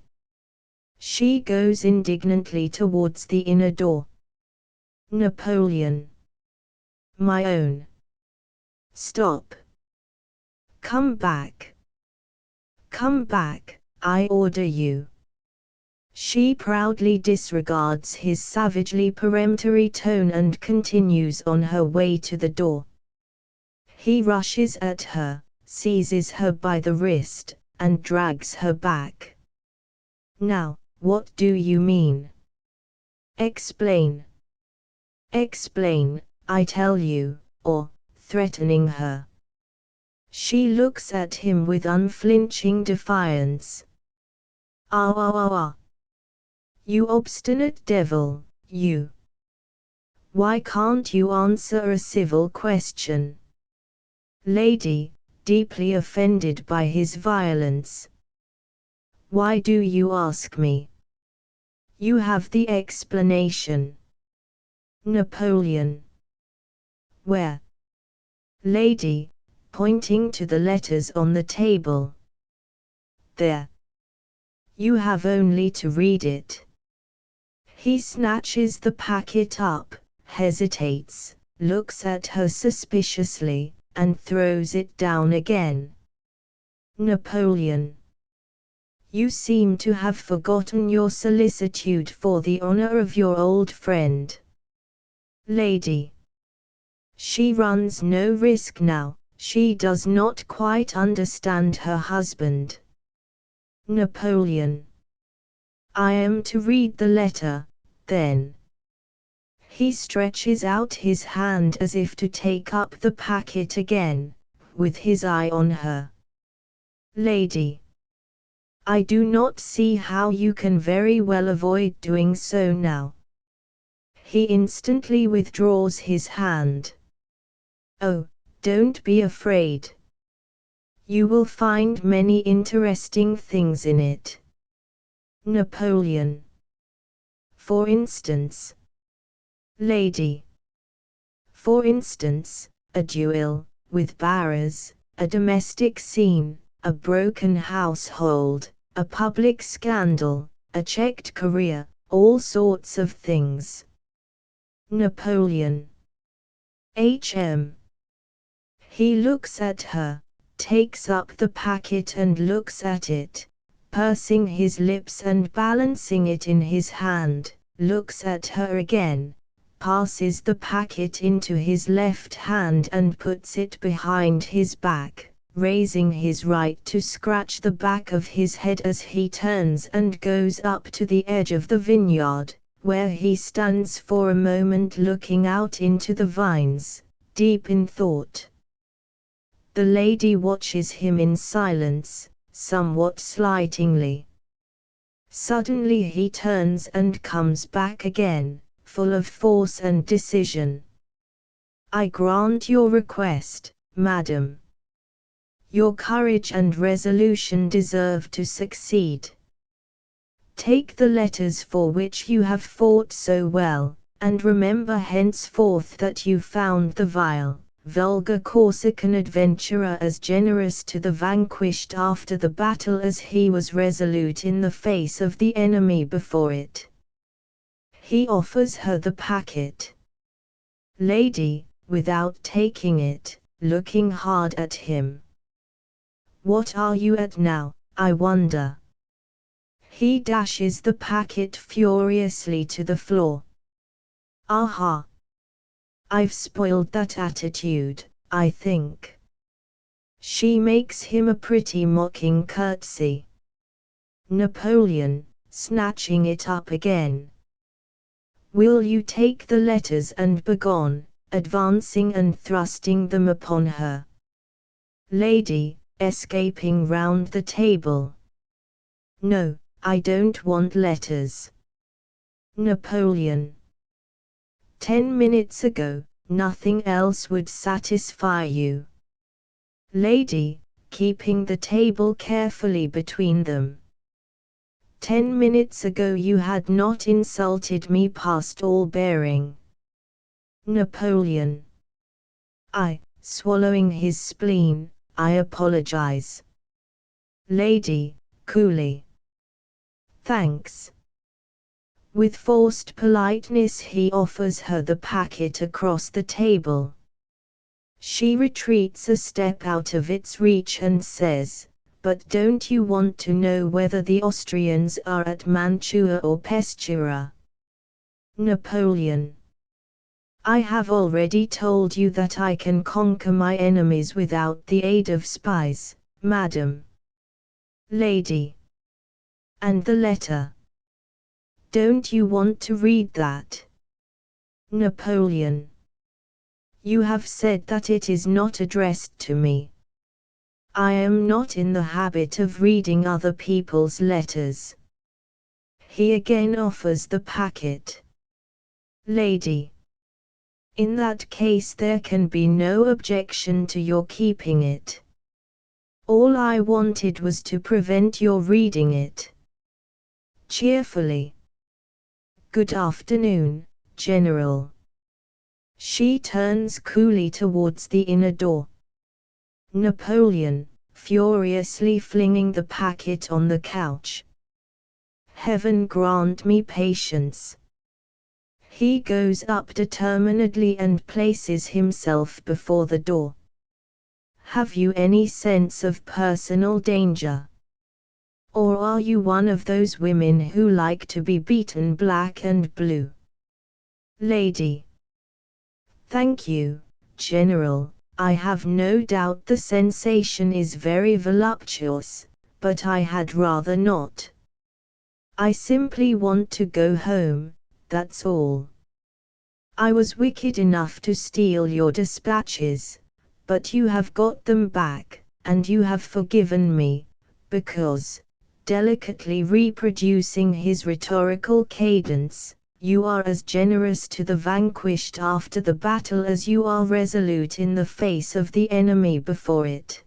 She goes indignantly towards the inner door. Napoleon. My own. Stop. Come back. Come back, I order you. She proudly disregards his savagely peremptory tone and continues on her way to the door. He rushes at her, seizes her by the wrist, and drags her back. Now, what do you mean? Explain. Explain, I tell you, or, threatening her. She looks at him with unflinching defiance. Ah ah ah ah. You obstinate devil, you. Why can't you answer a civil question? Lady, deeply offended by his violence. Why do you ask me? You have the explanation. Napoleon. Where? Lady, pointing to the letters on the table. There. You have only to read it. He snatches the packet up, hesitates, looks at her suspiciously, and throws it down again. Napoleon. You seem to have forgotten your solicitude for the honor of your old friend. Lady. She runs no risk now, She does not quite understand her husband. Napoleon. I am to read the letter, then. He stretches out his hand as if to take up the packet again, with his eye on her. Lady. I do not see how you can very well avoid doing so now. He instantly withdraws his hand. Oh, don't be afraid. You will find many interesting things in it. Napoleon. For instance. Lady. For instance, a duel, with barras, a domestic scene, a broken household, a public scandal, a checked career, all sorts of things. Napoleon. H.M. He looks at her, takes up the packet and looks at it, pursing his lips and balancing it in his hand, looks at her again, passes the packet into his left hand and puts it behind his back, raising his right to scratch the back of his head as he turns and goes up to the edge of the vineyard, where he stands for a moment looking out into the vines, deep in thought. The lady watches him in silence, somewhat slightingly. Suddenly he turns and comes back again, full of force and decision. I grant your request, madam. Your courage and resolution deserve to succeed. Take the letters for which you have fought so well, and remember henceforth that you found the vile, vulgar Corsican adventurer as generous to the vanquished after the battle as he was resolute in the face of the enemy before it. He offers her the packet. Lady, without taking it, looking hard at him. What are you at now, I wonder? He dashes the packet furiously to the floor. Aha! I've spoiled that attitude, I think. She makes him a pretty mocking curtsy. Napoleon, snatching it up again. Will you take the letters and begone, advancing and thrusting them upon her? Lady, escaping round the table. No, I don't want letters. Napoleon. 10 minutes ago, nothing else would satisfy you. Lady, keeping the table carefully between them. 10 minutes ago you had not insulted me past all bearing. Napoleon. Swallowing his spleen, I apologize. Lady, coolly. Thanks. With forced politeness he offers her the packet across the table. She retreats a step out of its reach and says, but don't you want to know whether the Austrians are at Mantua or Peschiera? Napoleon. I have already told you that I can conquer my enemies without the aid of spies, madam. Lady. And the letter? Don't you want to read that? Napoleon. You have said that it is not addressed to me. I am not in the habit of reading other people's letters. He again offers the packet. Lady. In that case there can be no objection to your keeping it. All I wanted was to prevent your reading it. Cheerfully. Good afternoon, General. She turns coolly towards the inner door. Napoleon, furiously flinging the packet on the couch. Heaven grant me patience. He goes up determinedly and places himself before the door. Have you any sense of personal danger? Or are you one of those women who like to be beaten black and blue? Lady. Thank you, General, I have no doubt the sensation is very voluptuous, but I had rather not. I simply want to go home, that's all. I was wicked enough to steal your dispatches, but you have got them back, and you have forgiven me, because, delicately reproducing his rhetorical cadence, you are as generous to the vanquished after the battle as you are resolute in the face of the enemy before it.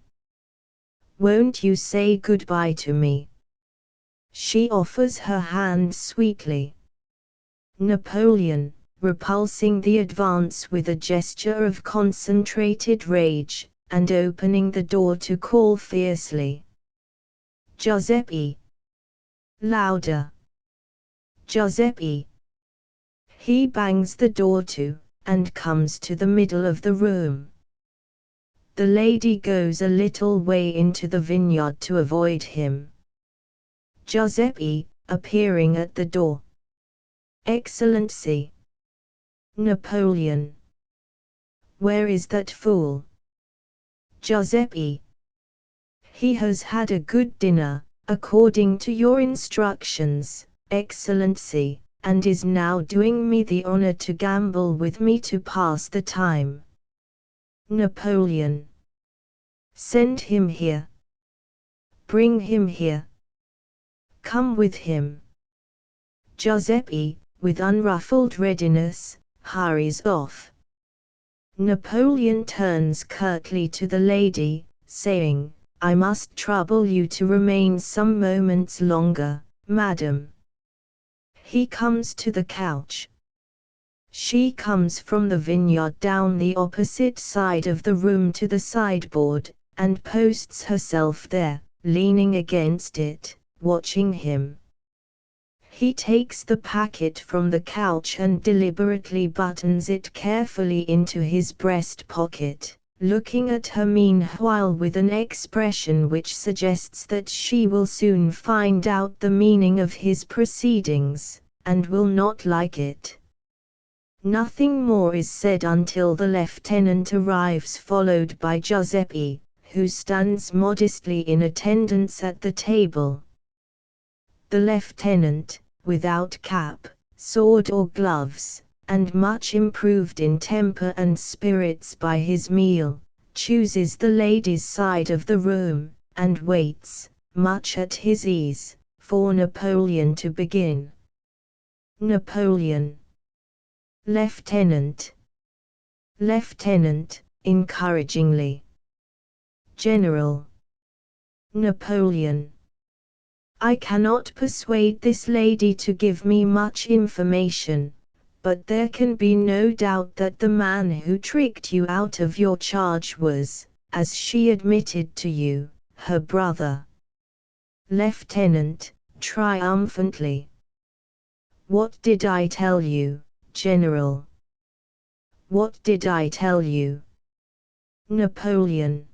Won't you say goodbye to me? She offers her hand sweetly. Napoleon, repulsing the advance with a gesture of concentrated rage, and opening the door to call fiercely, "Giuseppe!" Louder. "Giuseppe!" He bangs the door to, and comes to the middle of the room. The lady goes a little way into the vineyard to avoid him. Giuseppe, appearing at the door. "Excellency." Napoleon. "Where is that fool?" Giuseppe. "He has had a good dinner, according to your instructions, Excellency, and is now doing me the honor to gamble with me to pass the time." Napoleon. "Send him here. Bring him here. Come with him." Giuseppe, with unruffled readiness, hurries off. Napoleon turns curtly to the lady, saying, "I must trouble you to remain some moments longer, madam." He comes to the couch. She comes from the vineyard down the opposite side of the room to the sideboard, and posts herself there, leaning against it, watching him. He takes the packet from the couch and deliberately buttons it carefully into his breast pocket, looking at her meanwhile with an expression which suggests that she will soon find out the meaning of his proceedings, and will not like it. Nothing more is said until the lieutenant arrives, followed by Giuseppe, who stands modestly in attendance at the table. The lieutenant, without cap, sword or gloves, and much improved in temper and spirits by his meal, chooses the lady's side of the room, and waits, much at his ease, for Napoleon to begin. Napoleon. "Lieutenant." Lieutenant, encouragingly. "General." Napoleon. "I cannot persuade this lady to give me much information, but there can be no doubt that the man who tricked you out of your charge was, as she admitted to you, her brother." Lieutenant, triumphantly. "What did I tell you, General? What did I tell you?" Napoleon.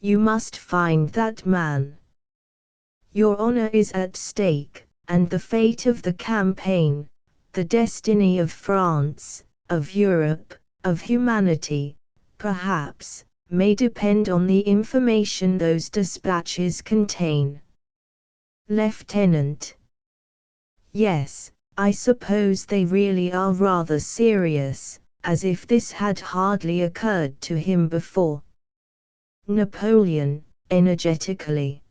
"You must find that man. Your honor is at stake, and the fate of the campaign, the destiny of France, of Europe, of humanity, perhaps, may depend on the information those dispatches contain." Lieutenant. "Yes, I suppose they really are rather serious, as if this had hardly occurred to him before." Napoleon, energetically.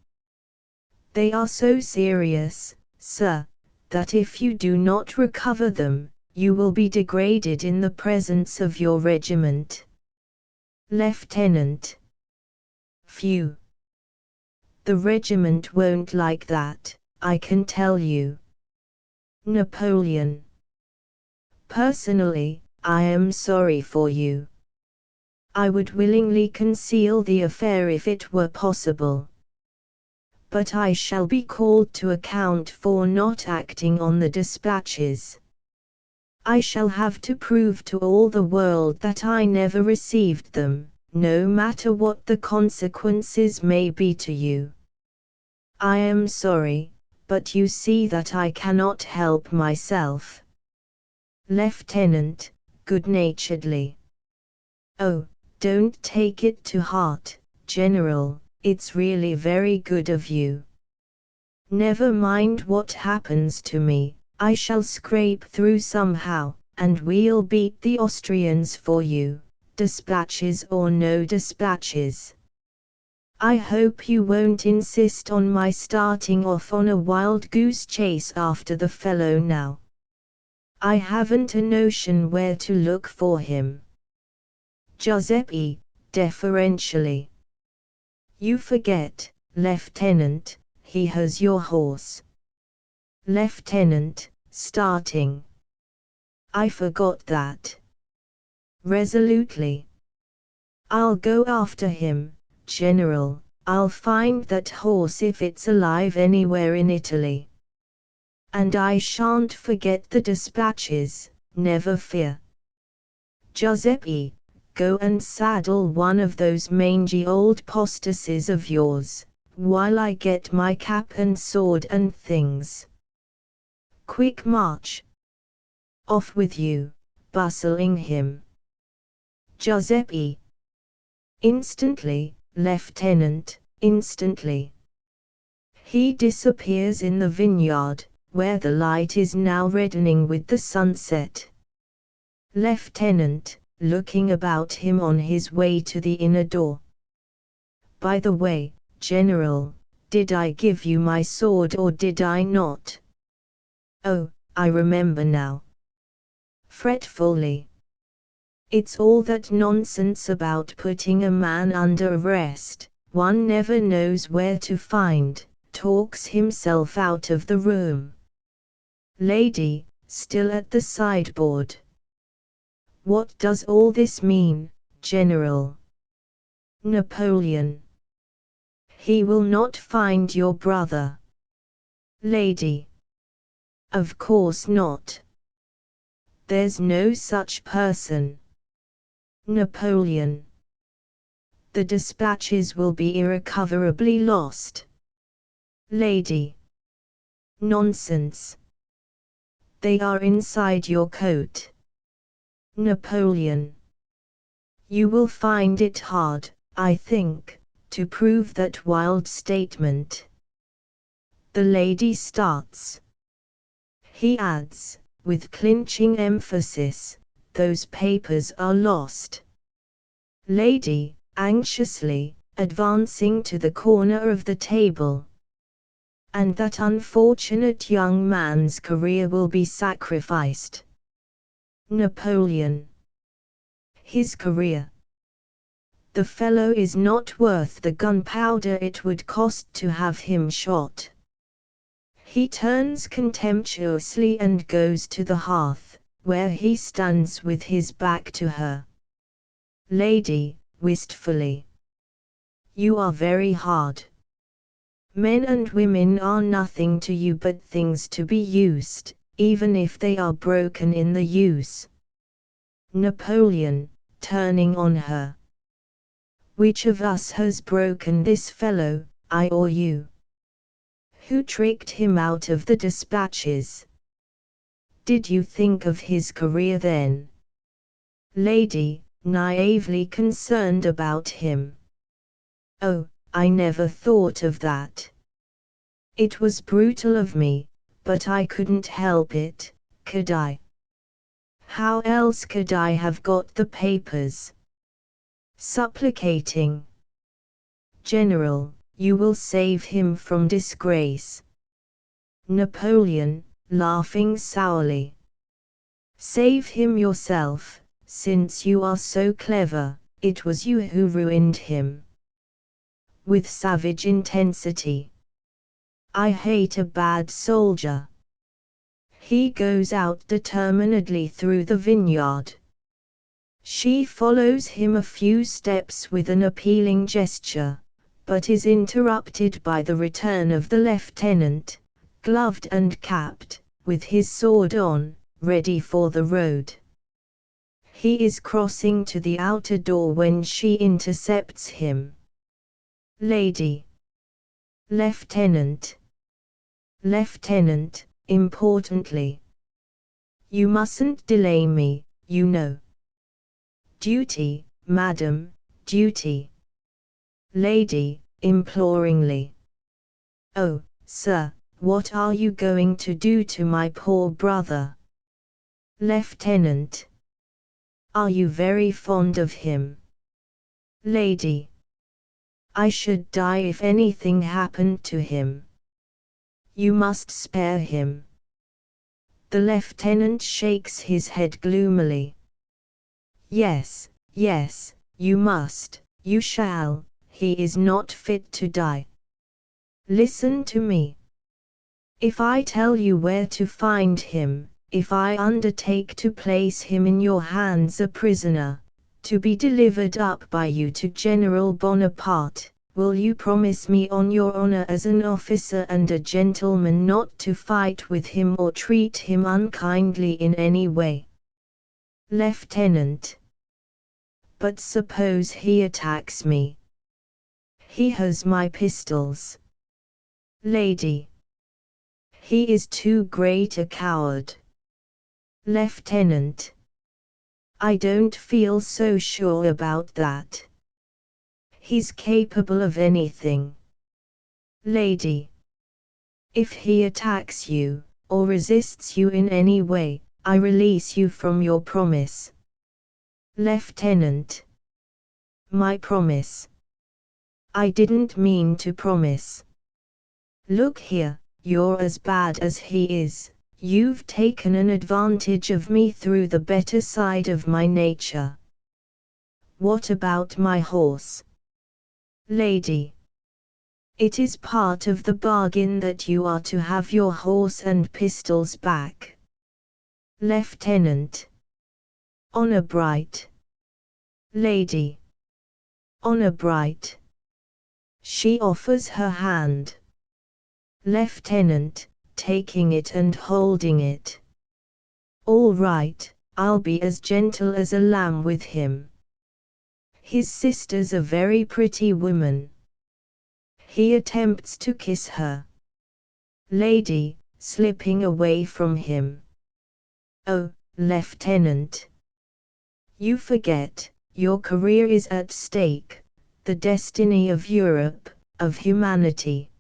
"They are so serious, sir, that if you do not recover them, you will be degraded in the presence of your regiment." Lieutenant. "Phew! The regiment won't like that, I can tell you." Napoleon. "Personally, I am sorry for you. I would willingly conceal the affair if it were possible. But I shall be called to account for not acting on the dispatches. I shall have to prove to all the world that I never received them, no matter what the consequences may be to you. I am sorry, but you see that I cannot help myself." Lieutenant, good-naturedly. "Oh, Don't take it to heart, General, it's really very good of you. Never mind what happens to me, I shall scrape through somehow, and we'll beat the Austrians for you, dispatches or no dispatches. I hope you won't insist on my starting off on a wild goose chase after the fellow now. I haven't a notion where to look for him. Giuseppe, deferentially. You forget, Lieutenant, he has your horse. Lieutenant, starting. I forgot that. Resolutely. I'll go after him, General, I'll find that horse if it's alive anywhere in Italy. And I shan't forget the dispatches, never fear. Giuseppe, go and saddle one of those mangy old postuses of yours, while I get my cap and sword and things. Quick march. Off with you, bustling him. Giuseppe. Instantly, Lieutenant, instantly. He disappears in the vineyard, where the light is now reddening with the sunset. Lieutenant, looking about him on his way to the inner door. By the way, General, did I give you my sword or did I not? Oh, I remember now. Fretfully. It's all that nonsense about putting a man under arrest, one never knows where to find, talks himself out of the room. Lady, still at the sideboard. What does all this mean, General? Napoleon. He will not find your brother. Lady. Of course not. There's no such person. Napoleon. The dispatches will be irrecoverably lost. Lady. Nonsense. They are inside your coat. Napoleon. You will find it hard, I think, to prove that wild statement. The lady starts. He adds, with clinching emphasis, those papers are lost. Lady, anxiously, advancing to the corner of the table. And that unfortunate young man's career will be sacrificed. Napoleon. His career. The fellow is not worth the gunpowder it would cost to have him shot. He turns contemptuously and goes to the hearth, where he stands with his back to her. Lady, wistfully. You are very hard. Men and women are nothing to you but things to be used, even if they are broken in the use. Napoleon, turning on her. Which of us has broken this fellow, I or you? Who tricked him out of the dispatches? Did you think of his career then? Lady, naively concerned about him. Oh, I never thought of that. It was brutal of me, but I couldn't help it, could I? How else could I have got the papers? Supplicating. General, you will save him from disgrace. Napoleon, laughing sourly. Save him yourself, since you are so clever, it was you who ruined him. With savage intensity. I hate a bad soldier. He goes out determinedly through the vineyard. She follows him a few steps with an appealing gesture, but is interrupted by the return of the lieutenant, gloved and capped, with his sword on, ready for the road. He is crossing to the outer door when she intercepts him. Lady. Lieutenant. Lieutenant, importantly. You mustn't delay me, you know. Duty, Madam, duty. Lady, imploringly. Oh, sir, what are you going to do to my poor brother? Lieutenant. Are you very fond of him? Lady. I should die if anything happened to him. You must spare him. The lieutenant shakes his head gloomily. Yes, yes, you must, you shall, he is not fit to die. Listen to me. If I tell you where to find him, if I undertake to place him in your hands a prisoner, to be delivered up by you to General Bonaparte, will you promise me on your honor as an officer and a gentleman not to fight with him or treat him unkindly in any way? Lieutenant. But suppose he attacks me? He has my pistols. Lady. He is too great a coward. Lieutenant. I don't feel so sure about that. He's capable of anything. Lady. If he attacks you, or resists you in any way, I release you from your promise. Lieutenant. My promise. I didn't mean to promise. Look here, you're as bad as he is. You've taken an advantage of me through the better side of my nature. What about my horse? Lady. It is part of the bargain that you are to have your horse and pistols back. Lieutenant. Honor bright. Lady. Honor bright. She offers her hand. Lieutenant, taking it and holding it. All right, I'll be as gentle as a lamb with him. His sister's a very pretty woman. He attempts to kiss her. Lady, slipping away from him. Oh, Lieutenant. You forget, your career is at stake, the destiny of Europe, of humanity.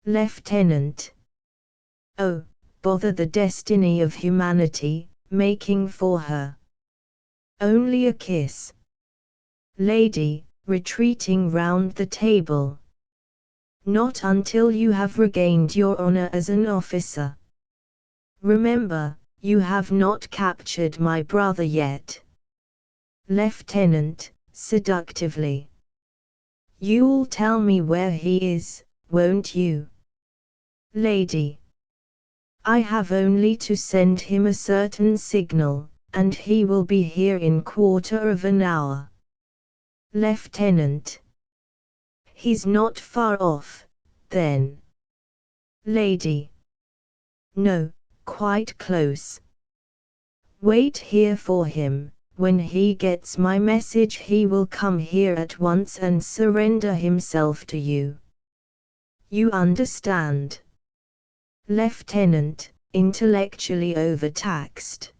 Lieutenant. Oh, bother the destiny of humanity, making for her. Only a kiss. Lady, retreating round the table. Not until you have regained your honor as an officer. Remember, you have not captured my brother yet. Lieutenant, seductively. You'll tell me where he is, won't you? Lady. I have only to send him a certain signal, and he will be here in quarter of an hour. Lieutenant. He's not far off, then. Lady. No, quite close. Wait here for him. When he gets my message he will come here at once and surrender himself to you. You understand? Lieutenant, intellectually overtaxed.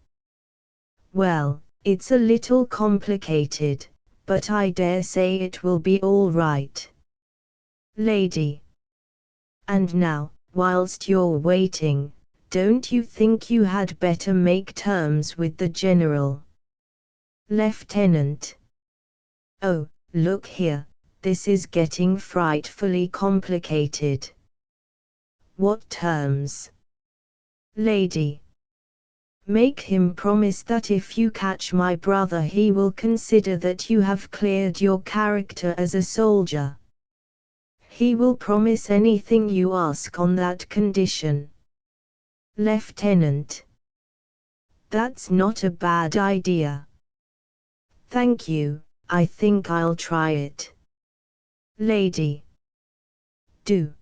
Well, it's a little complicated, but I dare say it will be all right. Lady. And now, whilst you're waiting, don't you think you had better make terms with the general? Lieutenant. Oh, look here, this is getting frightfully complicated. What terms? Lady. Make him promise that if you catch my brother he will consider that you have cleared your character as a soldier. He will promise anything you ask on that condition. Lieutenant. That's not a bad idea. Thank you, I think I'll try it. Lady. Do.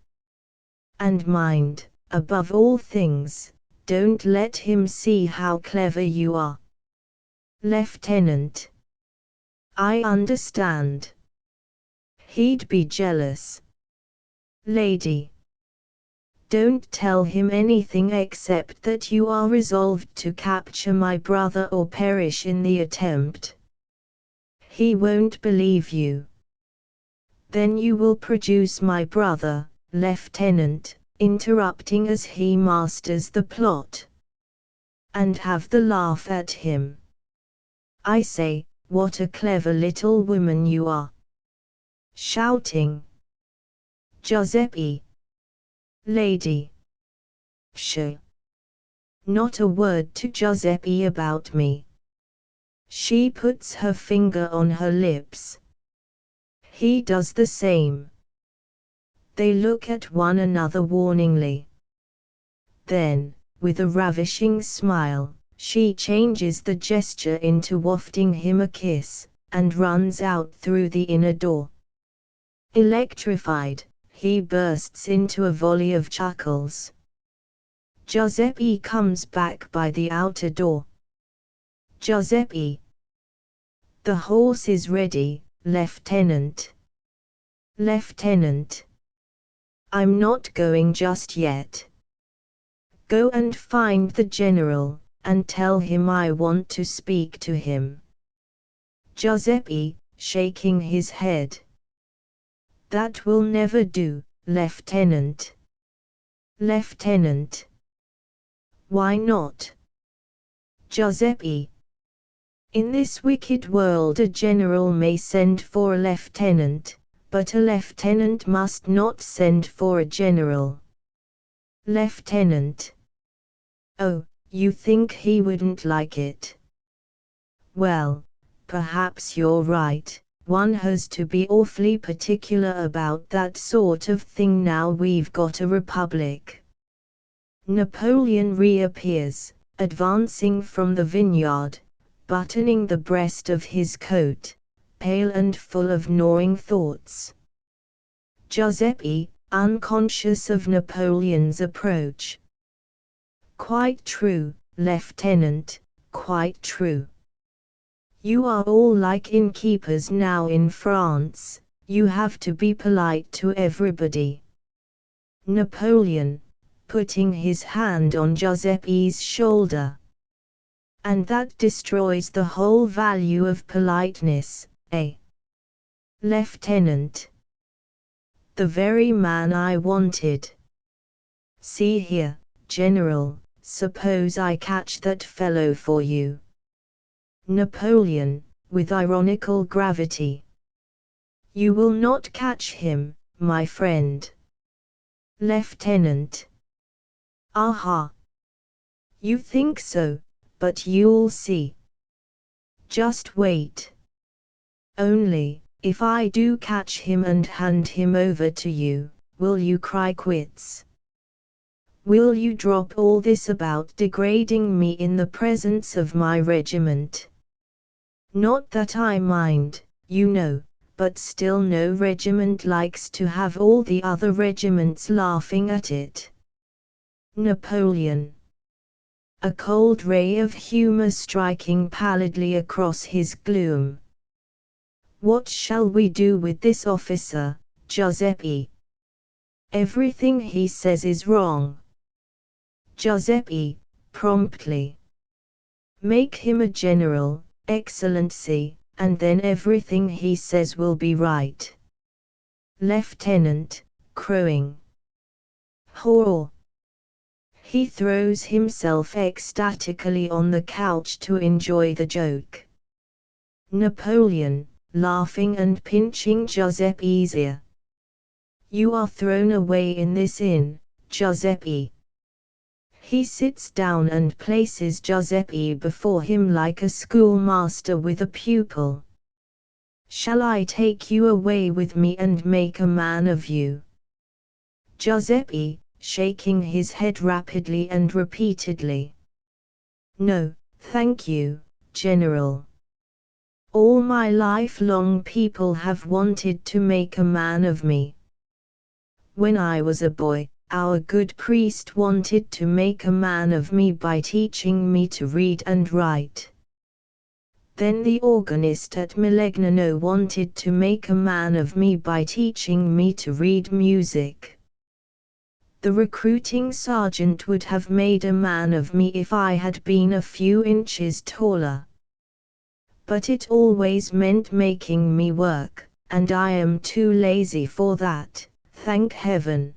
And mind, above all things, don't let him see how clever you are. Lieutenant. I understand. He'd be jealous. Lady. Don't tell him anything except that you are resolved to capture my brother or perish in the attempt. He won't believe you. Then you will produce my brother, Lieutenant, interrupting as he masters the plot. And have the laugh at him. I say, what a clever little woman you are. Shouting. Giuseppe. Lady. Pshaw. Not a word to Giuseppe about me. She puts her finger on her lips. He does the same. They look at one another warningly. Then, with a ravishing smile, she changes the gesture into wafting him a kiss, and runs out through the inner door. Electrified, he bursts into a volley of chuckles. Giuseppe comes back by the outer door. Giuseppe. The horse is ready, Lieutenant. Lieutenant. I'm not going just yet. Go and find the general, and tell him I want to speak to him. Giuseppe, shaking his head. That will never do, Lieutenant. Lieutenant. Why not? Giuseppe. In this wicked world a general may send for a lieutenant, but a lieutenant must not send for a general. Lieutenant. Oh, you think he wouldn't like it? Well, perhaps you're right. One has to be awfully particular about that sort of thing now we've got a republic. Napoleon reappears, advancing from the vineyard, buttoning the breast of his coat, pale and full of gnawing thoughts. Giuseppe, unconscious of Napoleon's approach. Quite true, Lieutenant, quite true. You are all like innkeepers now in France, you have to be polite to everybody. Napoleon, putting his hand on Giuseppe's shoulder. And that destroys the whole value of politeness, eh? Lieutenant. The very man I wanted. See here, General, suppose I catch that fellow for you. Napoleon, with ironical gravity. You will not catch him, my friend. Lieutenant. Aha. You think so, but you'll see. Just wait. Only, if I do catch him and hand him over to you, will you cry quits? Will you drop all this about degrading me in the presence of my regiment? Not that I mind, you know, but still no regiment likes to have all the other regiments laughing at it. Napoleon. A cold ray of humor striking pallidly across his gloom. What shall we do with this officer, Giuseppe? Everything he says is wrong. Giuseppe, promptly. Make him a general, Excellency, and then everything he says will be right. Lieutenant, crowing. Haw! He throws himself ecstatically on the couch to enjoy the joke. Napoleon, laughing and pinching Giuseppe's ear. You are thrown away in this inn, Giuseppe. He sits down and places Giuseppe before him like a schoolmaster with a pupil. Shall I take you away with me and make a man of you? Giuseppe, shaking his head rapidly and repeatedly. No, thank you, General. All my life long people have wanted to make a man of me. When I was a boy, our good priest wanted to make a man of me by teaching me to read and write. Then the organist at Milegnano wanted to make a man of me by teaching me to read music. The recruiting sergeant would have made a man of me if I had been a few inches taller. But it always meant making me work, and I am too lazy for that, thank heaven.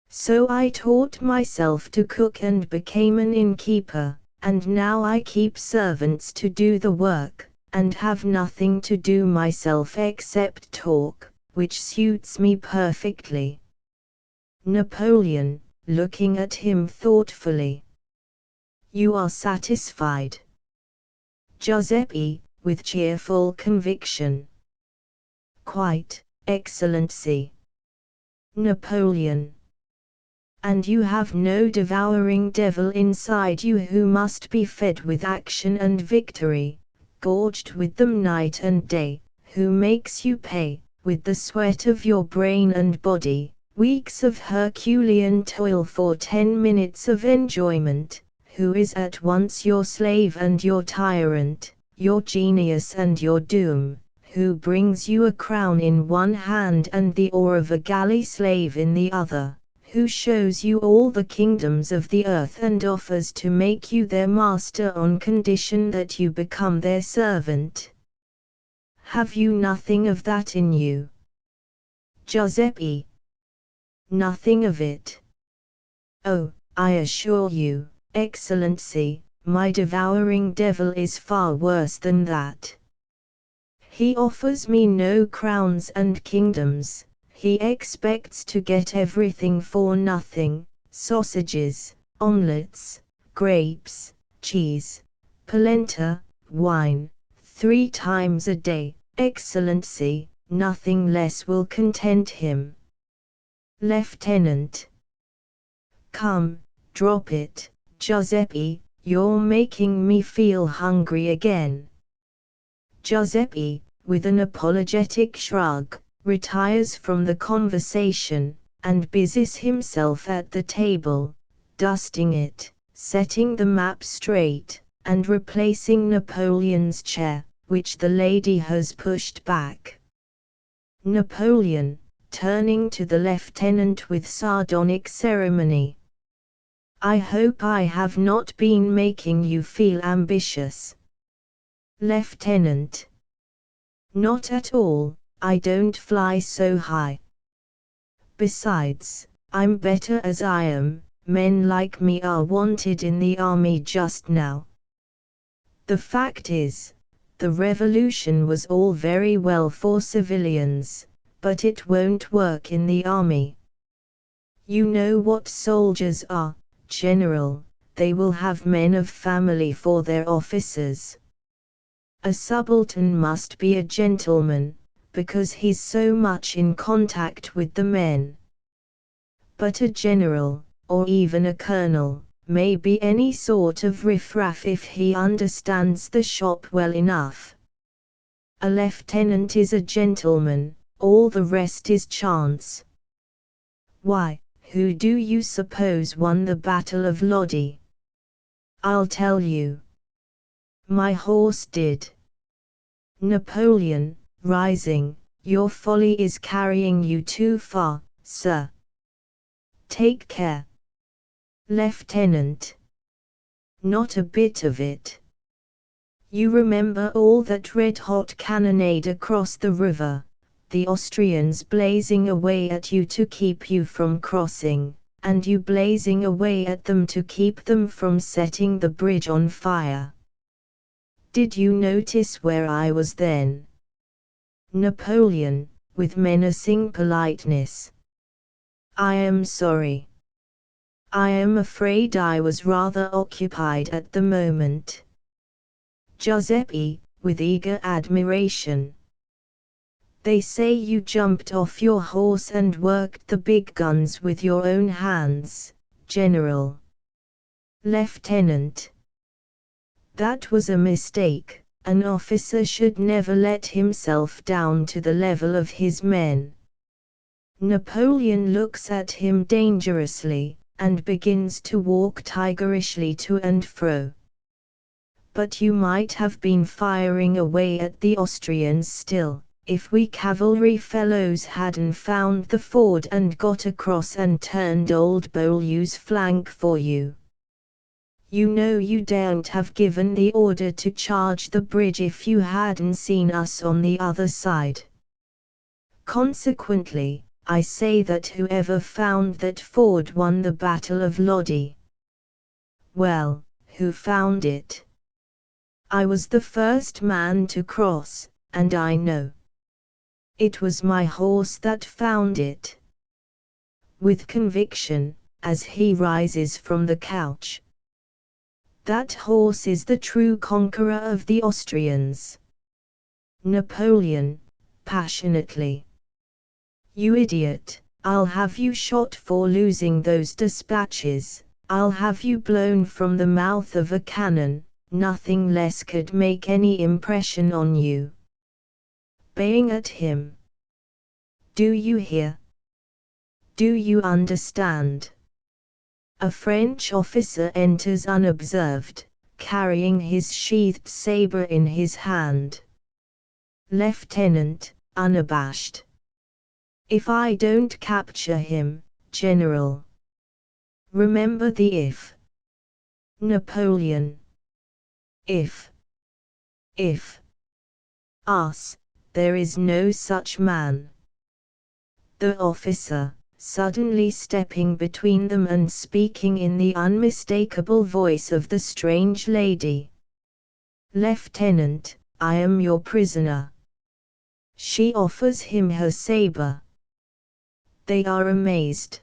So I taught myself to cook and became an innkeeper, and now I keep servants to do the work, and have nothing to do myself except talk, which suits me perfectly. Napoleon, looking at him thoughtfully. You are satisfied? Giuseppe, with cheerful conviction. Quite, Excellency. Napoleon. And you have no devouring devil inside you who must be fed with action and victory, gorged with them night and day, who makes you pay, with the sweat of your brain and body, weeks of Herculean toil for 10 minutes of enjoyment, who is at once your slave and your tyrant, your genius and your doom, who brings you a crown in one hand and the oar of a galley slave in the other, who shows you all the kingdoms of the earth and offers to make you their master on condition that you become their servant. Have you nothing of that in you? Giuseppe. Nothing of it. Oh, I assure you, Excellency, my devouring devil is far worse than that. He offers me no crowns and kingdoms, he expects to get everything for nothing, sausages, omelettes, grapes, cheese, polenta, wine, 3 times a day, Excellency, nothing less will content him. Lieutenant. Come, drop it, Giuseppe, you're making me feel hungry again. Giuseppe, with an apologetic shrug, retires from the conversation, and busies himself at the table, dusting it, setting the map straight, and replacing Napoleon's chair, which the lady has pushed back. Napoleon, turning to the lieutenant with sardonic ceremony. I hope I have not been making you feel ambitious. Lieutenant. Not at all, I don't fly so high. Besides, I'm better as I am, men like me are wanted in the army just now. The fact is, the revolution was all very well for civilians, but it won't work in the army. You know what soldiers are, General, they will have men of family for their officers. A subaltern must be a gentleman, because he's so much in contact with the men. But a general, or even a colonel, may be any sort of riffraff if he understands the shop well enough. A lieutenant is a gentleman, all the rest is chance. Why, who do you suppose won the Battle of Lodi? I'll tell you. My horse did. Napoleon, rising, your folly is carrying you too far, sir. Take care. Lieutenant. Not a bit of it. You remember all that red-hot cannonade across the river, the Austrians blazing away at you to keep you from crossing, and you blazing away at them to keep them from setting the bridge on fire. Did you notice where I was then? Napoleon, with menacing politeness. I am sorry. I am afraid I was rather occupied at the moment. Giuseppe, with eager admiration. They say you jumped off your horse and worked the big guns with your own hands, General. Lieutenant. That was a mistake. An officer should never let himself down to the level of his men. Napoleon looks at him dangerously, and begins to walk tigerishly to and fro. But you might have been firing away at the Austrians still, if we cavalry fellows hadn't found the ford and got across and turned old Beaulieu's flank for you. You know you daren't have given the order to charge the bridge if you hadn't seen us on the other side. Consequently, I say that whoever found that ford won the Battle of Lodi. Well, who found it? I was the first man to cross, and I know. It was my horse that found it. With conviction, as he rises from the couch. That horse is the true conqueror of the Austrians. Napoleon, passionately. You idiot, I'll have you shot for losing those dispatches, I'll have you blown from the mouth of a cannon, nothing less could make any impression on you. Baying at him. Do you hear? Do you understand? A French officer enters unobserved, carrying his sheathed saber in his hand. Lieutenant, unabashed. If I don't capture him, General. Remember the if. Napoleon. If. Us, there is no such man. The officer, suddenly stepping between them and speaking in the unmistakable voice of the strange lady. Lieutenant, I am your prisoner. She offers him her saber. They are amazed.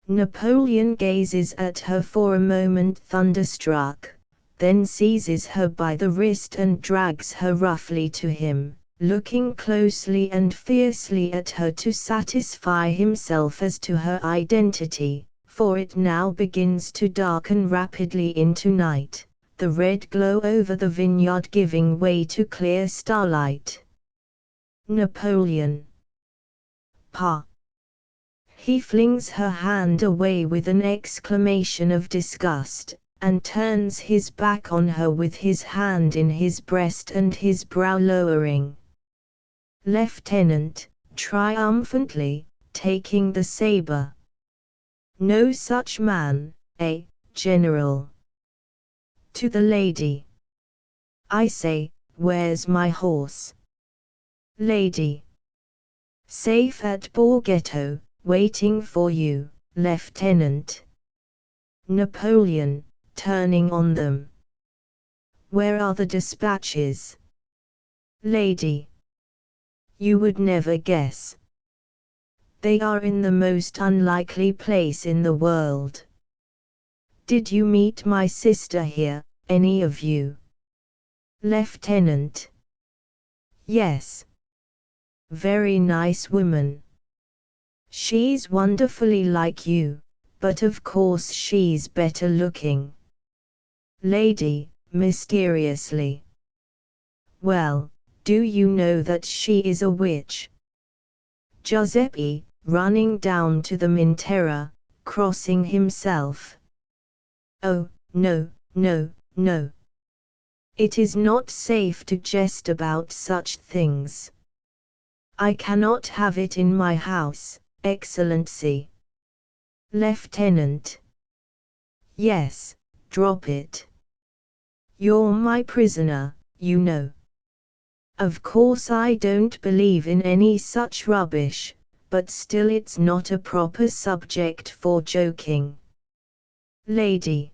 Napoleon gazes at her for a moment thunderstruck, then seizes her by the wrist and drags her roughly to him, looking closely and fiercely at her to satisfy himself as to her identity, for it now begins to darken rapidly into night, the red glow over the vineyard giving way to clear starlight. Napoleon. Pa. He flings her hand away with an exclamation of disgust, and turns his back on her with his hand in his breast and his brow lowering. Lieutenant, triumphantly, taking the saber. No such man, General. To the lady. I say, where's my horse? Lady. Safe at Borghetto, waiting for you, Lieutenant. Napoleon, turning on them. Where are the dispatches? Lady. You would never guess. They are in the most unlikely place in the world. Did you meet my sister here, any of you? Lieutenant. Yes. Very nice woman. She's wonderfully like you, but of course she's better looking. Lady, mysteriously. Well, do you know that she is a witch? Giuseppe, running down to them in terror, crossing himself. Oh, no, no, no. It is not safe to jest about such things. I cannot have it in my house, Excellency. Lieutenant. Yes, drop it. You're my prisoner, you know. Of course I don't believe in any such rubbish, but still it's not a proper subject for joking. Lady.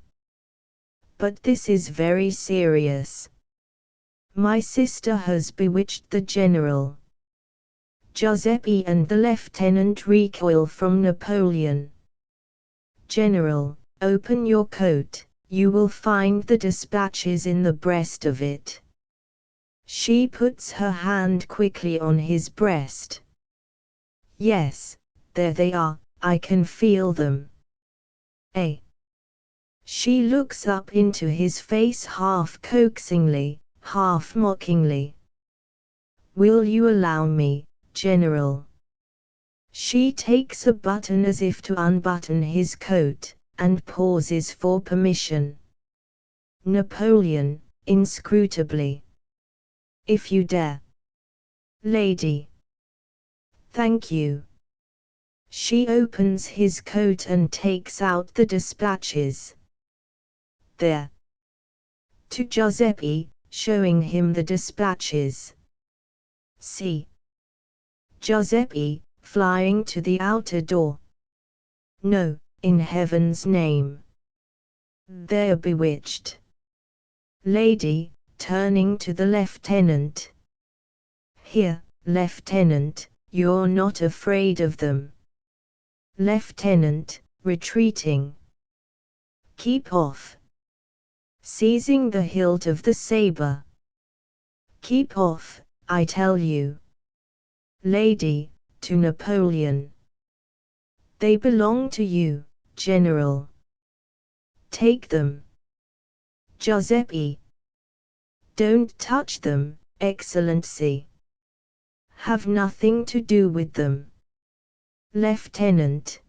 But this is very serious. My sister has bewitched the general. Giuseppe and the lieutenant recoil from Napoleon. General, open your coat, you will find the dispatches in the breast of it. She puts her hand quickly on his breast. Yes, there they are, I can feel them. She looks up into his face half coaxingly, half mockingly. Will you allow me, General? She takes a button as if to unbutton his coat, and pauses for permission. Napoleon, inscrutably. If you dare. Lady. Thank you. She opens his coat and takes out the dispatches. There. To Giuseppe, showing him the dispatches. See. Giuseppe, flying to the outer door. No, in heaven's name. They're bewitched. Lady, turning to the lieutenant. Here, Lieutenant, you're not afraid of them. Lieutenant, retreating. Keep off. Seizing the hilt of the saber. Keep off, I tell you. Lady, to Napoleon. They belong to you, General. Take them. Giuseppe. Don't touch them, Excellency. Have nothing to do with them. Lieutenant.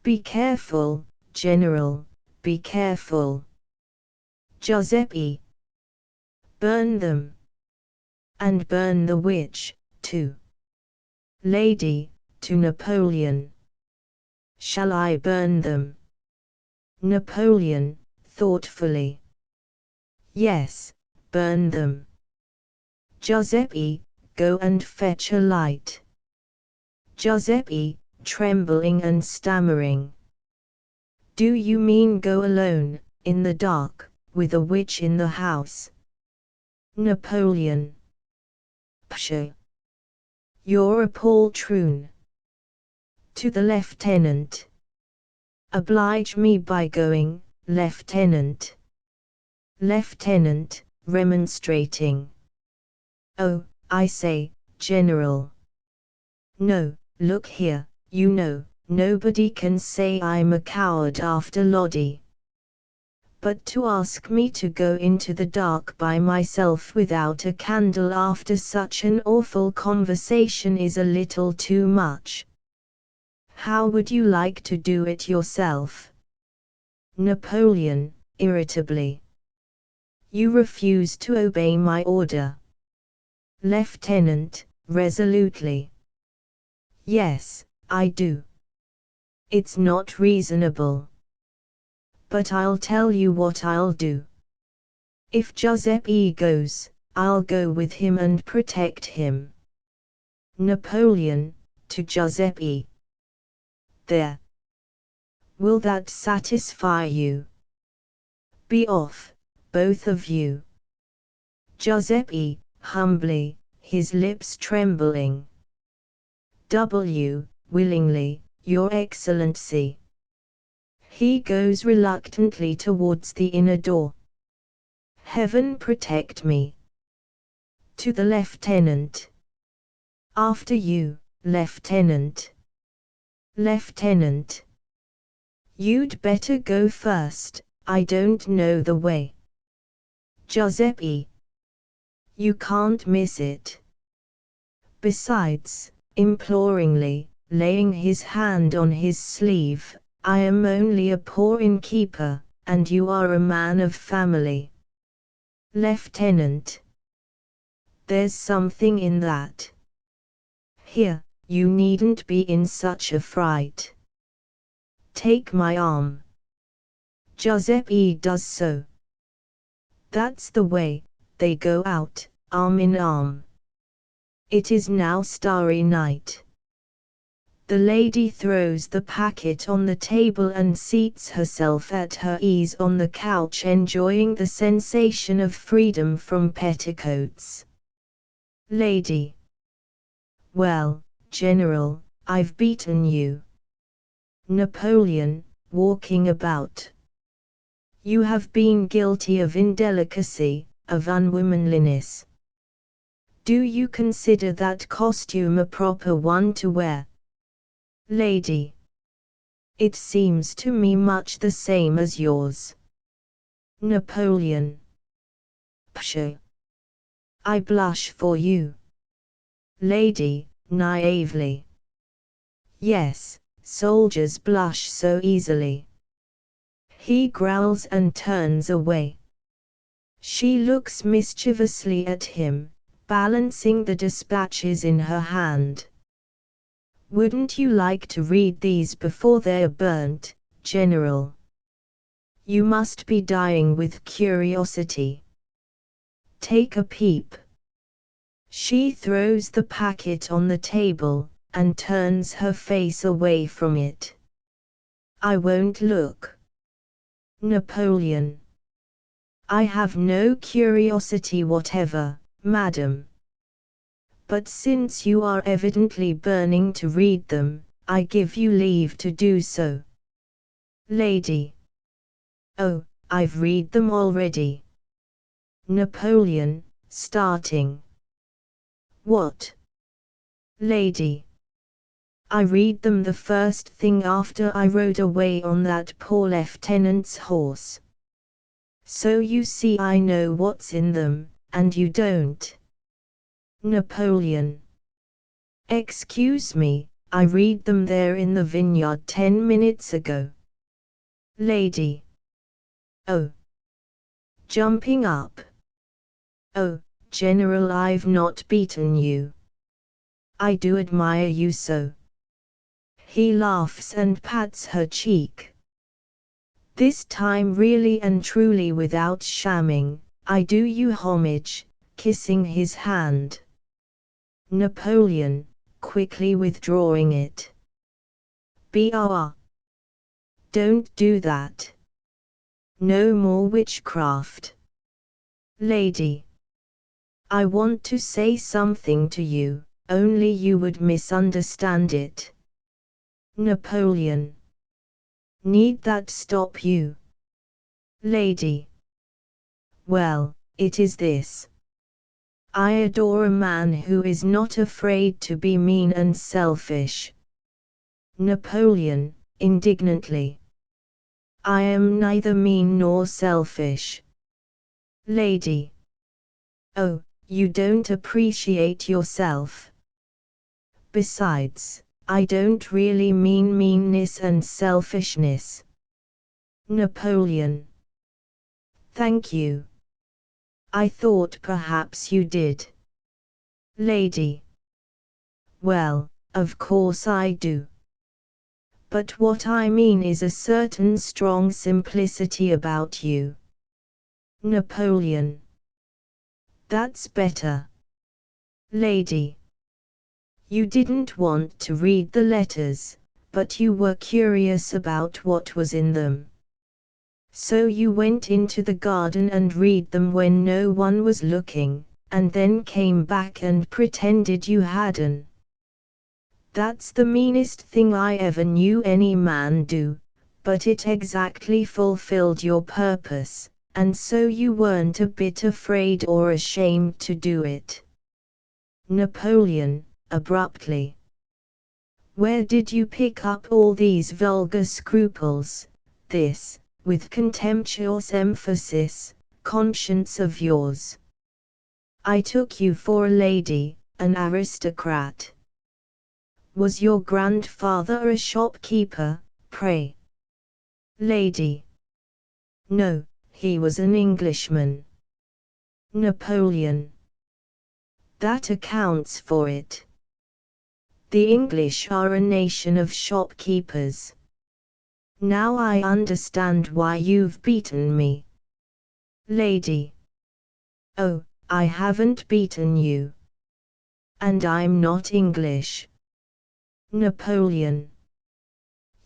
Be careful, General, be careful. Giuseppe. Burn them. And burn the witch, too. Lady, to Napoleon. Shall I burn them? Napoleon, thoughtfully. Yes, burn them. Giuseppe, go and fetch a light. Giuseppe, trembling and stammering. Do you mean go alone, in the dark, with a witch in the house? Napoleon. Pshaw. You're a poltroon. To the lieutenant. Oblige me by going, Lieutenant. Lieutenant, remonstrating. Oh, I say, General. No, look here, you know, nobody can say I'm a coward after Lodi. But to ask me to go into the dark by myself without a candle after such an awful conversation is a little too much. How would you like to do it yourself? Napoleon, irritably. You refuse to obey my order. Lieutenant, resolutely. Yes, I do. It's not reasonable. But I'll tell you what I'll do. If Giuseppe goes, I'll go with him and protect him. Napoleon, to Giuseppe. There. Will that satisfy you? Be off, both of you. Giuseppe, humbly, his lips trembling. Willingly, Your Excellency. He goes reluctantly towards the inner door. Heaven protect me. To the lieutenant. After you, Lieutenant. Lieutenant. You'd better go first, I don't know the way. Giuseppe. You can't miss it. Besides, imploringly, laying his hand on his sleeve, I am only a poor innkeeper, and you are a man of family. Lieutenant. There's something in that. Here, you needn't be in such a fright. Take my arm. Giuseppe does so. That's the way, they go out, arm in arm. It is now starry night. The lady throws the packet on the table and seats herself at her ease on the couch, enjoying the sensation of freedom from petticoats. Lady. Well, General, I've beaten you. Napoleon, walking about. You have been guilty of indelicacy, of unwomanliness. Do you consider that costume a proper one to wear? Lady. It seems to me much the same as yours. Napoleon. Pshaw. I blush for you. Lady, naively. Yes, soldiers blush so easily. He growls and turns away. She looks mischievously at him, balancing the dispatches in her hand. Wouldn't you like to read these before they're burnt, General? You must be dying with curiosity. Take a peep. She throws the packet on the table, and turns her face away from it. I won't look. Napoleon. I have no curiosity whatever, madam. But since you are evidently burning to read them, I give you leave to do so. Lady. Oh, I've read them already. Napoleon, starting. What? Lady. I read them the first thing after I rode away on that poor lieutenant's horse. So you see I know what's in them, and you don't. Napoleon. Excuse me, I read them there in the vineyard 10 minutes ago. Lady. Oh. Jumping up. Oh, General, I've not beaten you. I do admire you so. He laughs and pats her cheek. This time really and truly without shamming, I do you homage, kissing his hand. Napoleon, quickly withdrawing it. Brr. Don't do that. No more witchcraft. Lady. I want to say something to you, only you would misunderstand it. Napoleon. Need that stop you? Lady. Well, it is this. I adore a man who is not afraid to be mean and selfish. Napoleon, indignantly. I am neither mean nor selfish. Lady. Oh, you don't appreciate yourself. Besides, I don't really mean meanness and selfishness. Napoleon. Thank you. I thought perhaps you did. Lady. Well, of course I do. But what I mean is a certain strong simplicity about you. Napoleon. That's better. Lady. You didn't want to read the letters, but you were curious about what was in them. So you went into the garden and read them when no one was looking, and then came back and pretended you hadn't. That's the meanest thing I ever knew any man do, but it exactly fulfilled your purpose, and so you weren't a bit afraid or ashamed to do it. Napoleon, abruptly. Where did you pick up all these vulgar scruples, this, with contemptuous emphasis, conscience of yours? I took you for a lady, an aristocrat. Was your grandfather a shopkeeper, pray? Lady. No, he was an Englishman. Napoleon. That accounts for it. The English are a nation of shopkeepers. Now I understand why you've beaten me. Lady. Oh, I haven't beaten you. And I'm not English. Napoleon.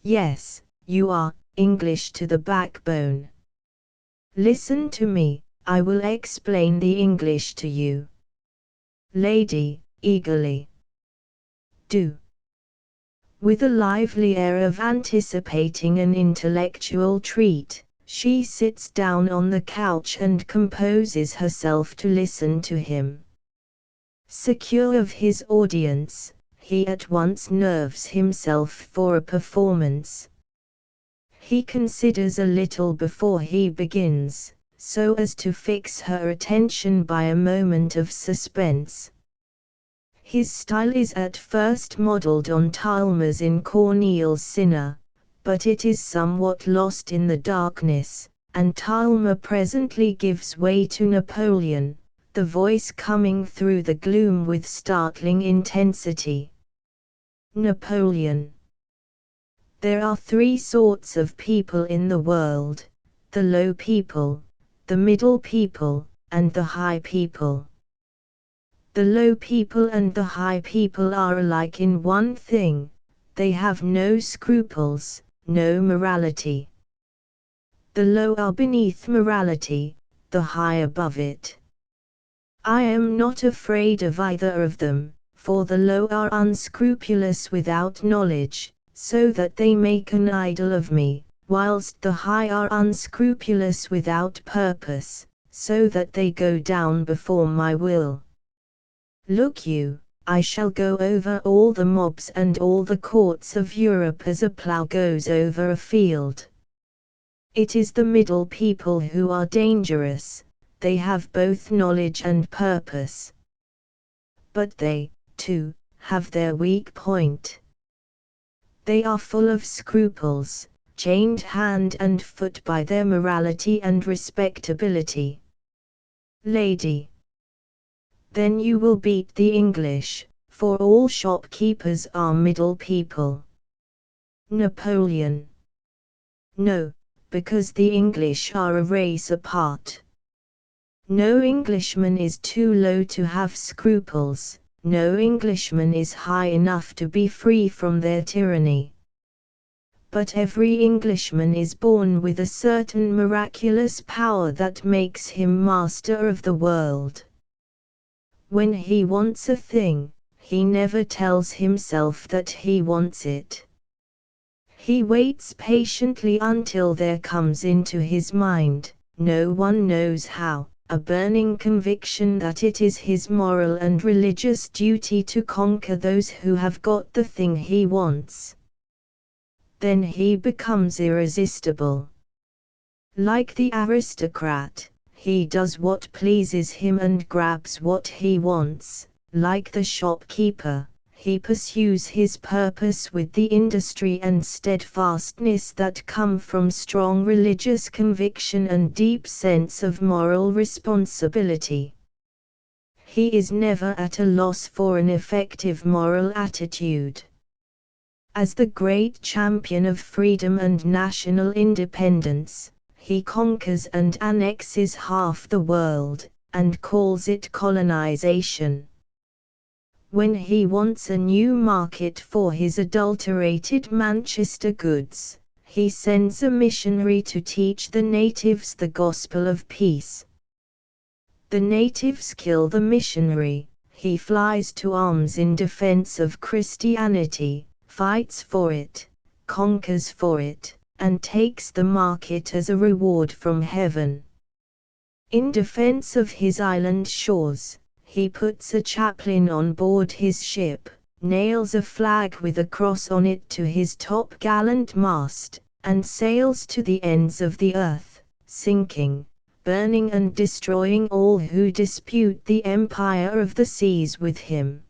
Yes, you are, English to the backbone. Listen to me, I will explain the English to you. Lady, eagerly. Do. With a lively air of anticipating an intellectual treat, she sits down on the couch and composes herself to listen to him. Secure of his audience, he at once nerves himself for a performance. He considers a little before he begins, so as to fix her attention by a moment of suspense. His style is at first modeled on Talma's in Corneille's Cinna, but it is somewhat lost in the darkness, and Talma presently gives way to Napoleon, the voice coming through the gloom with startling intensity. Napoleon. There are 3 sorts of people in the world: the low people, the middle people, and the high people. The low people and the high people are alike in one thing: they have no scruples, no morality. The low are beneath morality, the high above it. I am not afraid of either of them, for the low are unscrupulous without knowledge, so that they make an idol of me, whilst the high are unscrupulous without purpose, so that they go down before my will. Look you, I shall go over all the mobs and all the courts of Europe as a plough goes over a field. It is the middle people who are dangerous. They have both knowledge and purpose. But they, too, have their weak point. They are full of scruples, chained hand and foot by their morality and respectability. Lady. Then you will beat the English, for all shopkeepers are middle people. Napoleon. No, because the English are a race apart. No Englishman is too low to have scruples, no Englishman is high enough to be free from their tyranny. But every Englishman is born with a certain miraculous power that makes him master of the world. When he wants a thing, he never tells himself that he wants it. He waits patiently until there comes into his mind, no one knows how, a burning conviction that it is his moral and religious duty to conquer those who have got the thing he wants. Then he becomes irresistible. Like the aristocrat, he does what pleases him and grabs what he wants. Like the shopkeeper, he pursues his purpose with the industry and steadfastness that come from strong religious conviction and deep sense of moral responsibility. He is never at a loss for an effective moral attitude. As the great champion of freedom and national independence, he conquers and annexes half the world, and calls it colonization. When he wants a new market for his adulterated Manchester goods, he sends a missionary to teach the natives the gospel of peace. The natives kill the missionary, he flies to arms in defense of Christianity, fights for it, conquers for it, and takes the market as a reward from heaven. In defense of his island shores, he puts a chaplain on board his ship, nails a flag with a cross on it to his top-gallant mast, and sails to the ends of the earth, sinking, burning and destroying all who dispute the empire of the seas with him.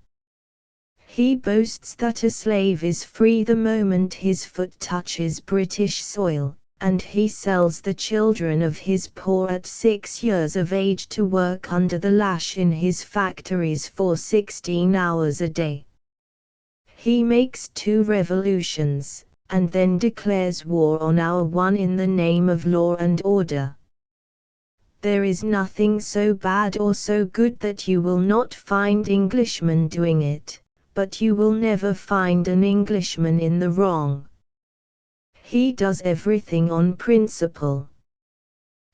He boasts that a slave is free the moment his foot touches British soil, and he sells the children of his poor at 6 years of age to work under the lash in his factories for 16 hours a day. He makes 2 revolutions, and then declares war on our one in the name of law and order. There is nothing so bad or so good that you will not find Englishmen doing it, but you will never find an Englishman in the wrong. He does everything on principle.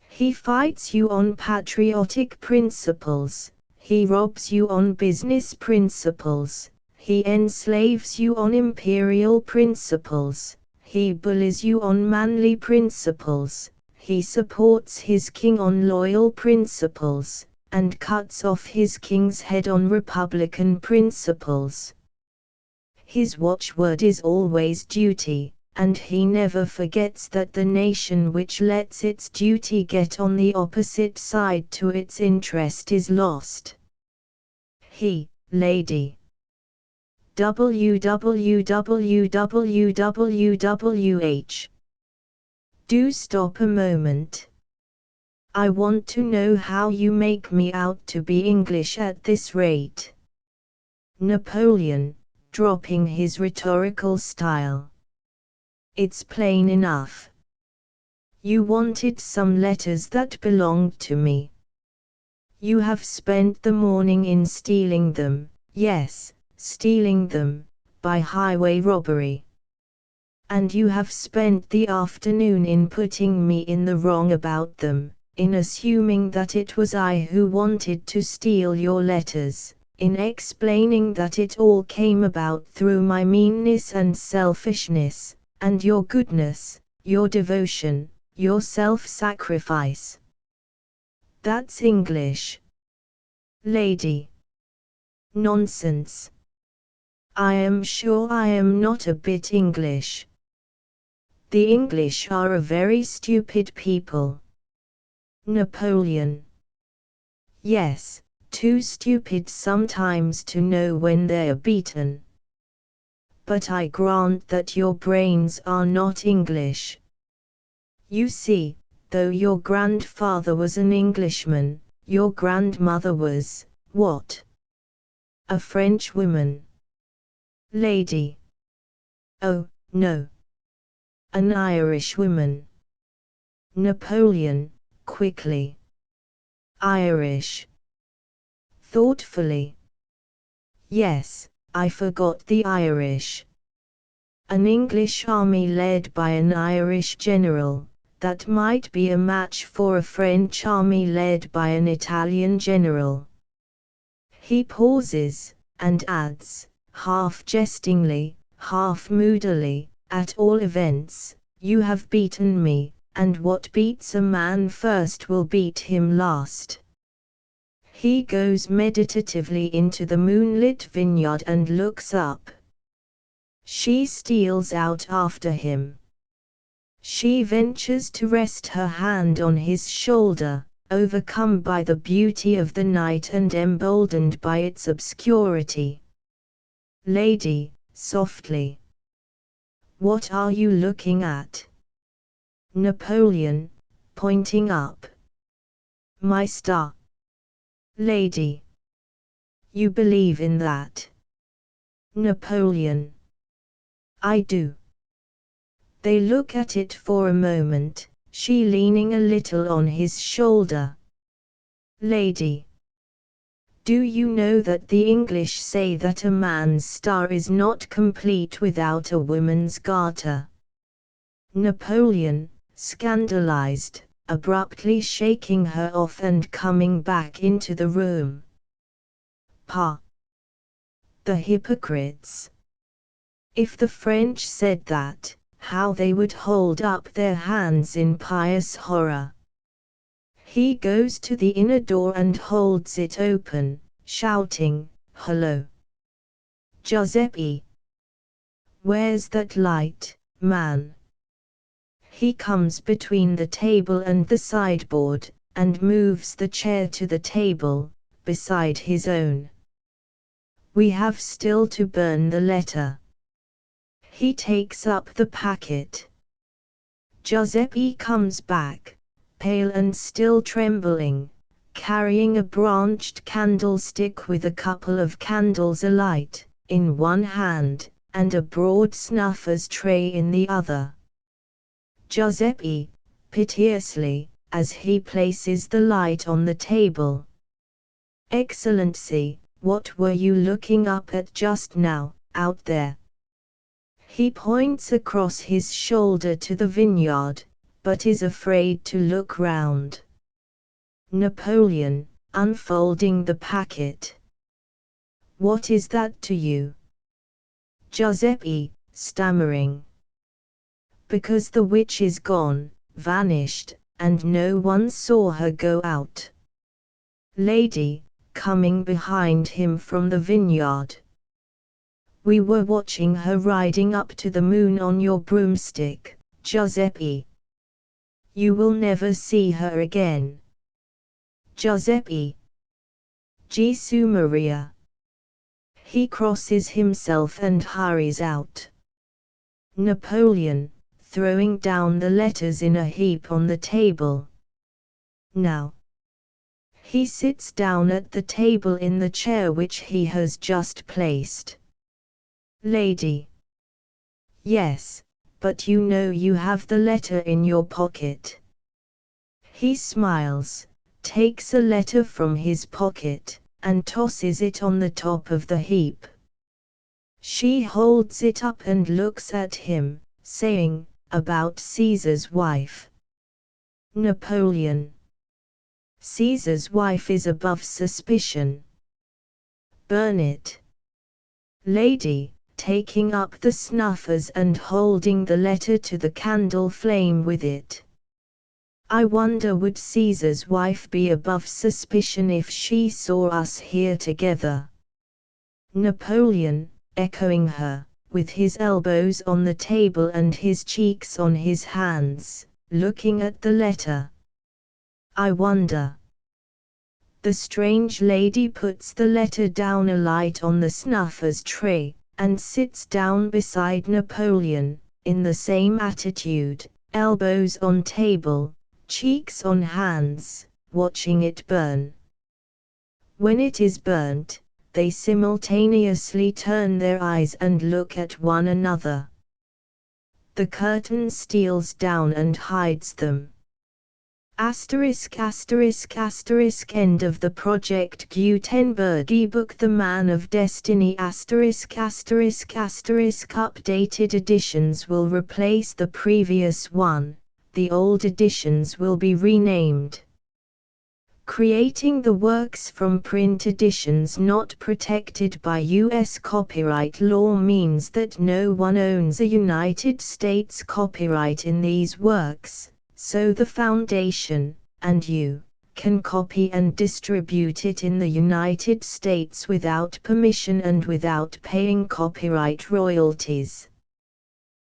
He fights you on patriotic principles, he robs you on business principles, he enslaves you on imperial principles, he bullies you on manly principles, he supports his king on loyal principles, and cuts off his king's head on republican principles. His watchword is always duty, and he never forgets that the nation which lets its duty get on the opposite side to its interest is lost. He, lady. www. Do stop a moment. I want to know how you make me out to be English at this rate. Napoleon, dropping his rhetorical style. It's plain enough. You wanted some letters that belonged to me. You have spent the morning in stealing them, yes, stealing them, by highway robbery. And you have spent the afternoon in putting me in the wrong about them, in assuming that it was I who wanted to steal your letters, in explaining that it all came about through my meanness and selfishness, and your goodness, your devotion, your self-sacrifice. That's English. Lady. Nonsense. I am sure I am not a bit English. The English are a very stupid people. Napoleon. Yes, too stupid sometimes to know when they're beaten. But I grant that your brains are not English. You see, though your grandfather was an Englishman, your grandmother was, what? A French woman. Lady. Oh, no. An Irish woman. Napoleon, quickly. Irish. Thoughtfully. Yes, I forgot the Irish. An English army led by an Irish general, that might be a match for a French army led by an Italian general. He pauses, and adds, half jestingly, half moodily, at all events, you have beaten me, and what beats a man first will beat him last. He goes meditatively into the moonlit vineyard and looks up. She steals out after him. She ventures to rest her hand on his shoulder, overcome by the beauty of the night and emboldened by its obscurity. Lady, softly. What are you looking at? Napoleon, pointing up. My star. Lady. You believe in that? Napoleon. I do. They look at it for a moment, she leaning a little on his shoulder. Lady. Do you know that the English say that a man's star is not complete without a woman's garter? Napoleon, scandalized, abruptly shaking her off and coming back into the room. Pa! The hypocrites! If the French said that, how they would hold up their hands in pious horror. He goes to the inner door and holds it open, shouting, "Hello! Giuseppe! Where's that light, man?" He comes between the table and the sideboard, and moves the chair to the table, beside his own. We have still to burn the letter. He takes up the packet. Giuseppe comes back, pale and still trembling, carrying a branched candlestick with a couple of candles alight, in one hand, and a broad snuffers tray in the other. Giuseppe, piteously, as he places the light on the table. Excellency, what were you looking up at just now, out there? He points across his shoulder to the vineyard, but is afraid to look round. Napoleon, unfolding the packet. What is that to you? Giuseppe, stammering. Because the witch is gone, vanished, and no one saw her go out. Lady, coming behind him from the vineyard. We were watching her riding up to the moon on your broomstick, Giuseppe. You will never see her again. Giuseppe. Gesù Maria. He crosses himself and hurries out. Napoleon, throwing down the letters in a heap on the table. Now. He sits down at the table in the chair which he has just placed. Lady. Yes, but you know you have the letter in your pocket. He smiles, takes a letter from his pocket, and tosses it on the top of the heap. She holds it up and looks at him, saying, "About Caesar's wife." Napoleon. Caesar's wife is above suspicion. Burn it. Lady, taking up the snuffers and holding the letter to the candle flame with it. I wonder, would Caesar's wife be above suspicion if she saw us here together? Napoleon, echoing her, with his elbows on the table and his cheeks on his hands, looking at the letter. I wonder. The strange lady puts the letter down a light on the snuffers tray, and sits down beside Napoleon, in the same attitude, elbows on table, cheeks on hands, watching it burn. When it is burnt, they simultaneously turn their eyes and look at one another. The curtain steals down and hides them. Asterisk asterisk asterisk end of the Project Gutenberg ebook The Man of Destiny asterisk asterisk asterisk updated editions will replace the previous one, the old editions will be renamed. Creating the works from print editions not protected by U.S. copyright law means that no one owns a United States copyright in these works, so the Foundation, and you, can copy and distribute it in the United States without permission and without paying copyright royalties.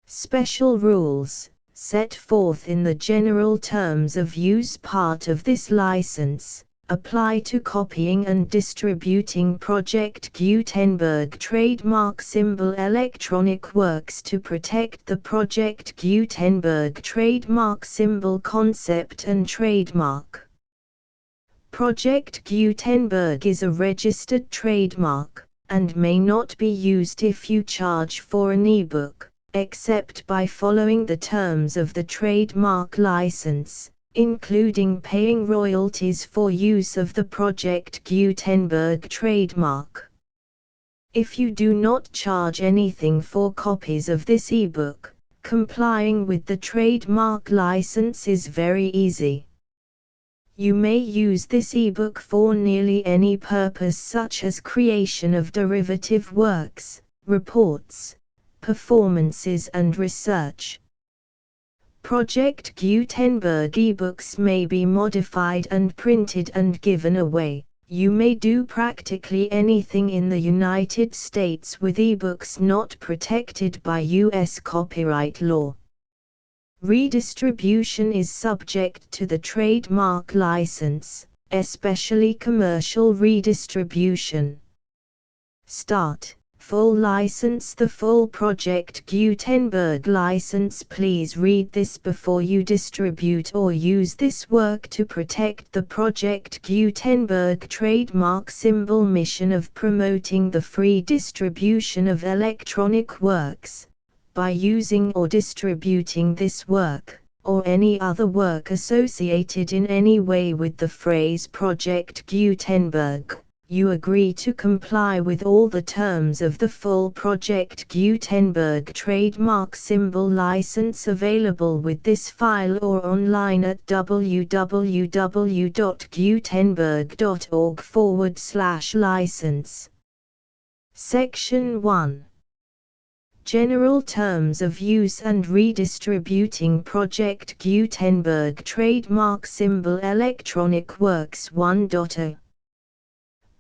Special rules, set forth in the general terms of use part of this license, apply to copying and distributing Project Gutenberg trademark symbol electronic works to protect the Project Gutenberg trademark symbol concept and trademark. Project Gutenberg is a registered trademark, and may not be used if you charge for an ebook, except by following the terms of the trademark license, including paying royalties for use of the Project Gutenberg trademark. If you do not charge anything for copies of this ebook, complying with the trademark license is very easy. You may use this ebook for nearly any purpose, such as creation of derivative works, reports, performances and research. Project Gutenberg ebooks may be modified and printed and given away. You may do practically anything in the United States with ebooks not protected by U.S. copyright law. Redistribution is subject to the trademark license, especially commercial redistribution. Start. Full license. The full Project Gutenberg license. Please read this before you distribute or use this work to protect the Project Gutenberg trademark symbol mission of promoting the free distribution of electronic works. By using or distributing this work, or any other work associated in any way with the phrase Project Gutenberg, you agree to comply with all the terms of the full Project Gutenberg trademark symbol license available with this file or online at www.gutenberg.org/license. Section 1. General Terms of Use and Redistributing Project Gutenberg Trademark Symbol Electronic Works 1.0.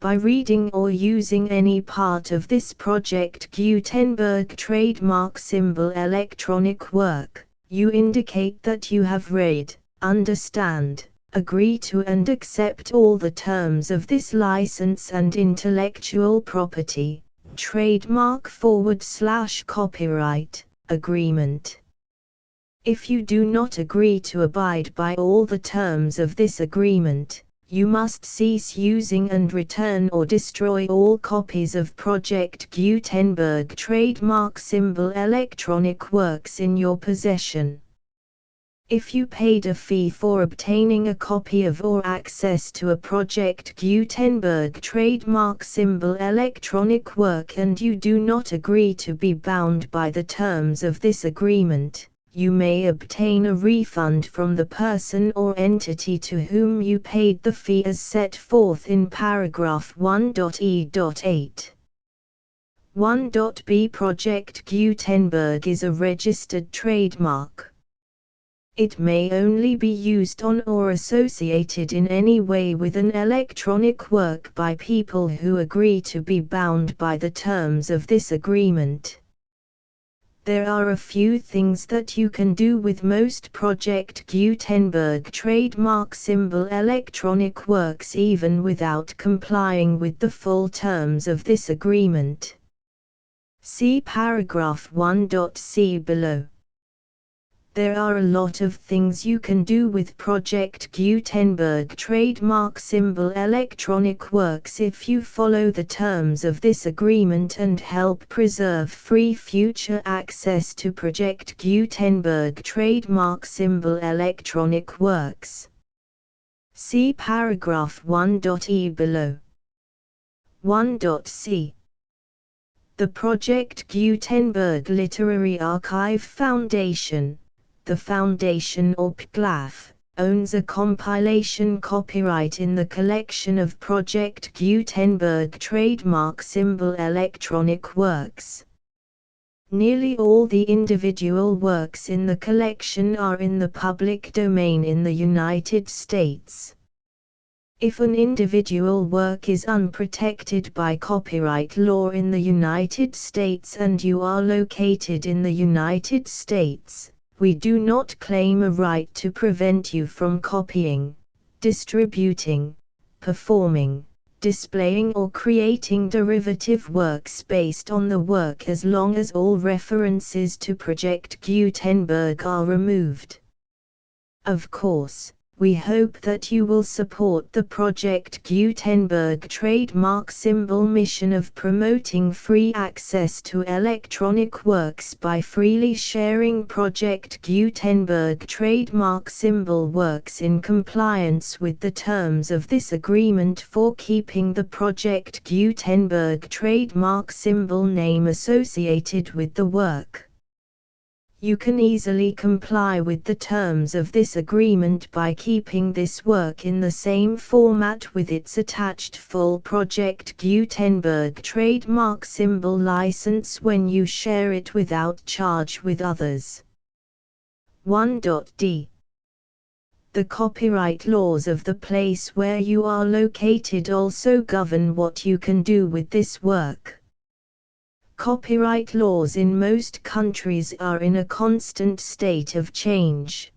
By reading or using any part of this Project Gutenberg trademark symbol electronic work, you indicate that you have read, understand, agree to and accept all the terms of this license and intellectual property, trademark/copyright, agreement. If you do not agree to abide by all the terms of this agreement, you must cease using and return or destroy all copies of Project Gutenberg trademark symbol electronic works in your possession. If you paid a fee for obtaining a copy of or access to a Project Gutenberg trademark symbol electronic work and you do not agree to be bound by the terms of this agreement, you may obtain a refund from the person or entity to whom you paid the fee as set forth in paragraph 1.e.8. 1.b Project Gutenberg is a registered trademark. It may only be used on or associated in any way with an electronic work by people who agree to be bound by the terms of this agreement. There are a few things that you can do with most Project Gutenberg trademark symbol electronic works even without complying with the full terms of this agreement. See paragraph 1.c below. There are a lot of things you can do with Project Gutenberg trademark symbol electronic works if you follow the terms of this agreement and help preserve free future access to Project Gutenberg trademark symbol electronic works. See paragraph 1.e below. 1.c The Project Gutenberg Literary Archive Foundation, the Foundation or PGLAF, owns a compilation copyright in the collection of Project Gutenberg trademark symbol electronic works. Nearly all the individual works in the collection are in the public domain in the United States. If an individual work is unprotected by copyright law in the United States and you are located in the United States, we do not claim a right to prevent you from copying, distributing, performing, displaying or creating derivative works based on the work as long as all references to Project Gutenberg are removed. Of course, we hope that you will support the Project Gutenberg trademark symbol mission of promoting free access to electronic works by freely sharing Project Gutenberg trademark symbol works in compliance with the terms of this agreement for keeping the Project Gutenberg trademark symbol name associated with the work. You can easily comply with the terms of this agreement by keeping this work in the same format with its attached full Project Gutenberg trademark symbol license when you share it without charge with others. 1.d The copyright laws of the place where you are located also govern what you can do with this work. Copyright laws in most countries are in a constant state of change.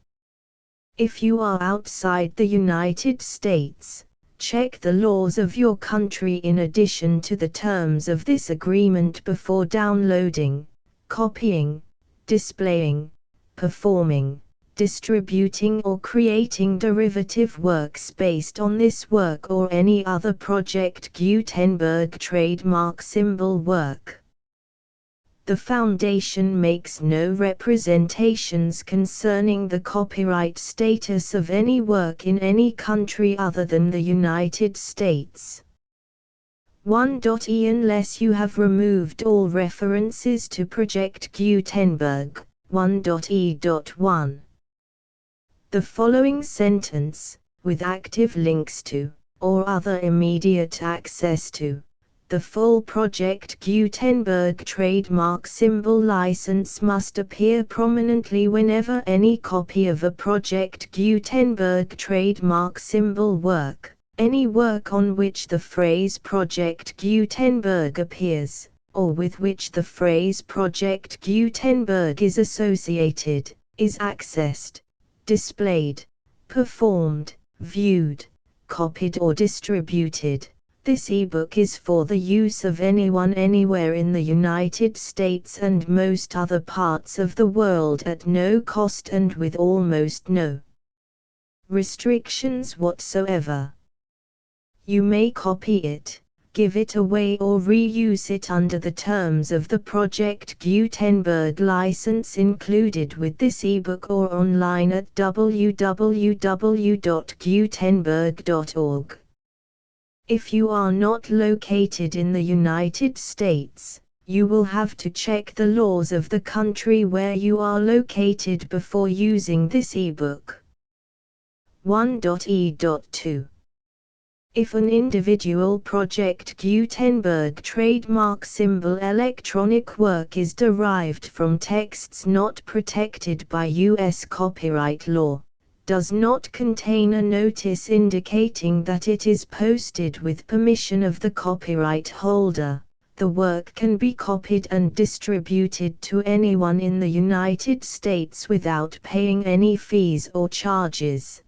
If you are outside the United States, check the laws of your country in addition to the terms of this agreement before downloading, copying, displaying, performing, distributing or creating derivative works based on this work or any other Project Gutenberg trademark symbol work. The Foundation makes no representations concerning the copyright status of any work in any country other than the United States. 1.e Unless you have removed all references to Project Gutenberg. 1.e.1 The following sentence, with active links to, or other immediate access to, the full Project Gutenberg trademark symbol license must appear prominently whenever any copy of a Project Gutenberg trademark symbol work, any work on which the phrase Project Gutenberg appears, or with which the phrase Project Gutenberg is associated, is accessed, displayed, performed, viewed, copied or distributed. This ebook is for the use of anyone anywhere in the United States and most other parts of the world at no cost and with almost no restrictions whatsoever. You may copy it, give it away or reuse it under the terms of the Project Gutenberg license included with this ebook or online at www.gutenberg.org. If you are not located in the United States, you will have to check the laws of the country where you are located before using this ebook. 1.e.2 If an individual Project Gutenberg trademark symbol electronic work is derived from texts not protected by U.S. copyright law, does not contain a notice indicating that it is posted with permission of the copyright holder, the work can be copied and distributed to anyone in the United States without paying any fees or charges.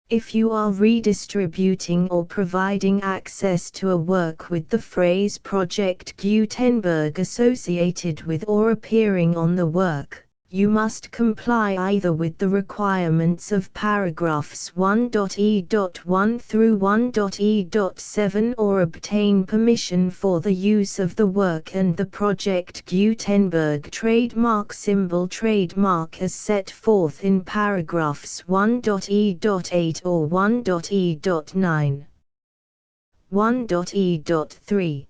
If you are redistributing or providing access to a work with the phrase Project Gutenberg associated with or appearing on the work, you must comply either with the requirements of paragraphs 1.e.1 through 1.e.7 or obtain permission for the use of the work and the Project Gutenberg trademark symbol trademark as set forth in paragraphs 1.e.8 or 1.e.9. 1.e.3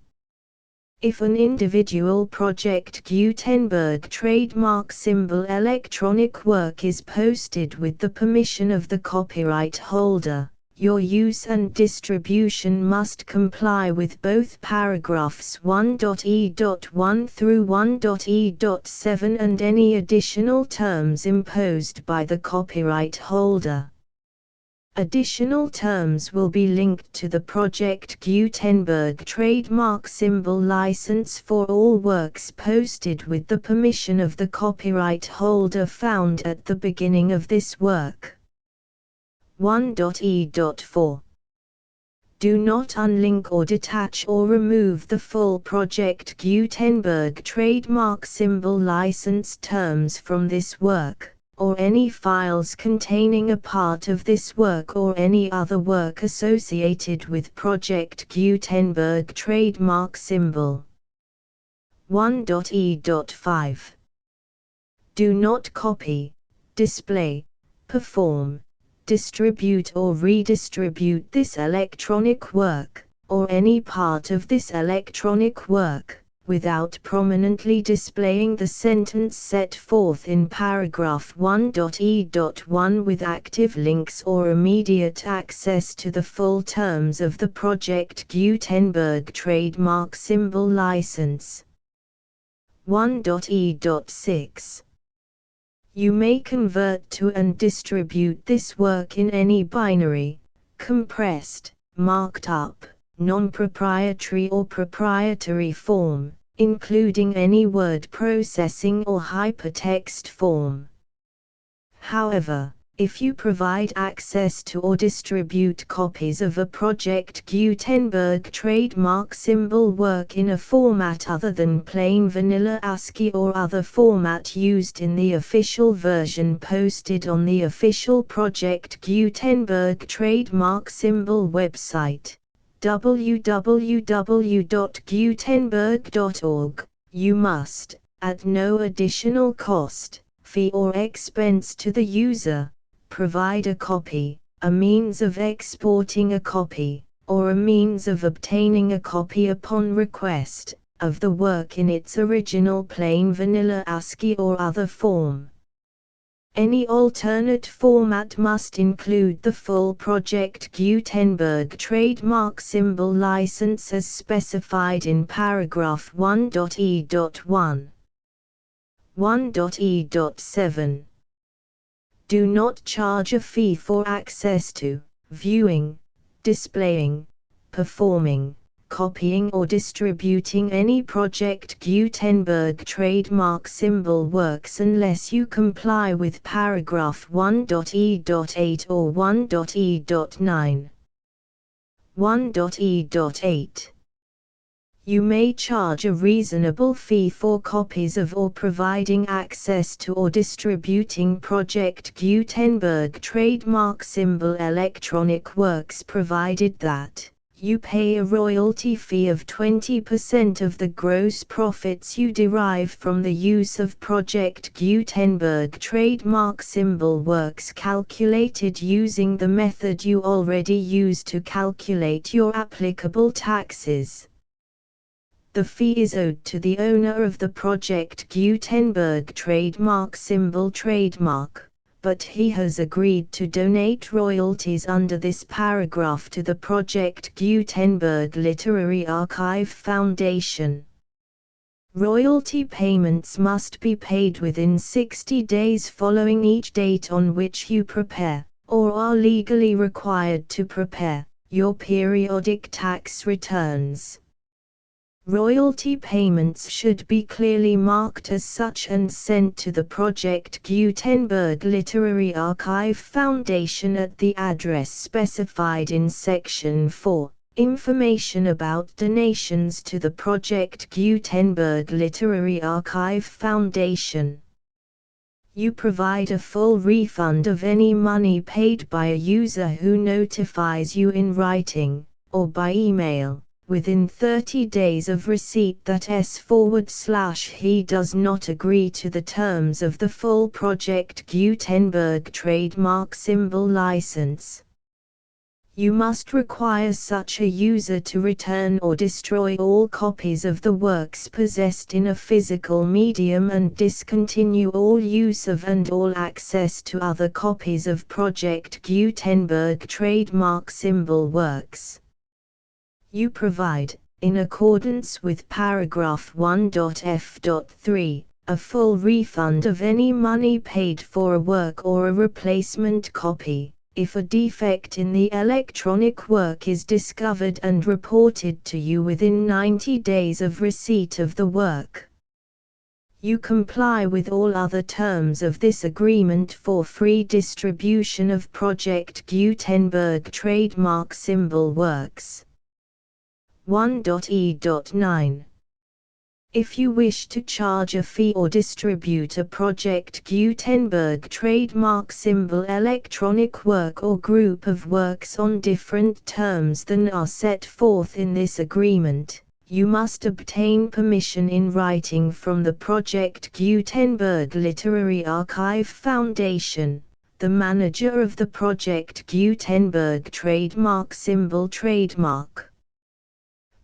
If an individual Project Gutenberg trademark symbol electronic work is posted with the permission of the copyright holder, your use and distribution must comply with both paragraphs 1.e.1 through 1.e.7 and any additional terms imposed by the copyright holder. Additional terms will be linked to the Project Gutenberg trademark symbol license for all works posted with the permission of the copyright holder found at the beginning of this work. 1.e.4 Do not unlink or detach or remove the full Project Gutenberg trademark symbol license terms from this work, or any files containing a part of this work or any other work associated with Project Gutenberg trademark symbol. 1.e.5 Do not copy, display, perform, distribute or redistribute this electronic work, or any part of this electronic work, without prominently displaying the sentence set forth in paragraph 1.e.1 with active links or immediate access to the full terms of the Project Gutenberg trademark symbol license. 1.e.6 You may convert to and distribute this work in any binary, compressed, marked up, non-proprietary or proprietary form, including any word processing or hypertext form. However, if you provide access to or distribute copies of a Project Gutenberg trademark symbol work in a format other than plain vanilla ASCII or other format used in the official version posted on the official Project Gutenberg trademark symbol website, www.gutenberg.org, you must, at no additional cost, fee or expense to the user, provide a copy, a means of exporting a copy, or a means of obtaining a copy upon request, of the work in its original plain vanilla ASCII or other form. Any alternate format must include the full Project Gutenberg trademark symbol license as specified in paragraph 1.e.1. 1.e.7 Do not charge a fee for access to, viewing, displaying, performing, copying or distributing any Project Gutenberg trademark symbol works unless you comply with paragraph 1.e.8 or 1.e.9. 1.e.8 You may charge a reasonable fee for copies of or providing access to or distributing Project Gutenberg trademark symbol electronic works, provided that you pay a royalty fee of 20% of the gross profits you derive from the use of Project Gutenberg trademark symbol works calculated using the method you already use to calculate your applicable taxes. The fee is owed to the owner of the Project Gutenberg trademark symbol trademark, but he has agreed to donate royalties under this paragraph to the Project Gutenberg Literary Archive Foundation. Royalty payments must be paid within 60 days following each date on which you prepare, or are legally required to prepare, your periodic tax returns. Royalty payments should be clearly marked as such and sent to the Project Gutenberg Literary Archive Foundation at the address specified in Section 4. Information about donations to the Project Gutenberg Literary Archive Foundation. You provide a full refund of any money paid by a user who notifies you in writing, or by email, within 30 days of receipt that he does not agree to the terms of the full Project Gutenberg trademark symbol license. You must require such a user to return or destroy all copies of the works possessed in a physical medium and discontinue all use of and all access to other copies of Project Gutenberg trademark symbol works. You provide, in accordance with paragraph 1.f.3, a full refund of any money paid for a work or a replacement copy, if a defect in the electronic work is discovered and reported to you within 90 days of receipt of the work. You comply with all other terms of this agreement for free distribution of Project Gutenberg trademark symbol works. 1.e.9. If you wish to charge a fee or distribute a Project Gutenberg trademark symbol electronic work or group of works on different terms than are set forth in this agreement, you must obtain permission in writing from the Project Gutenberg Literary Archive Foundation, the manager of the Project Gutenberg trademark symbol trademark.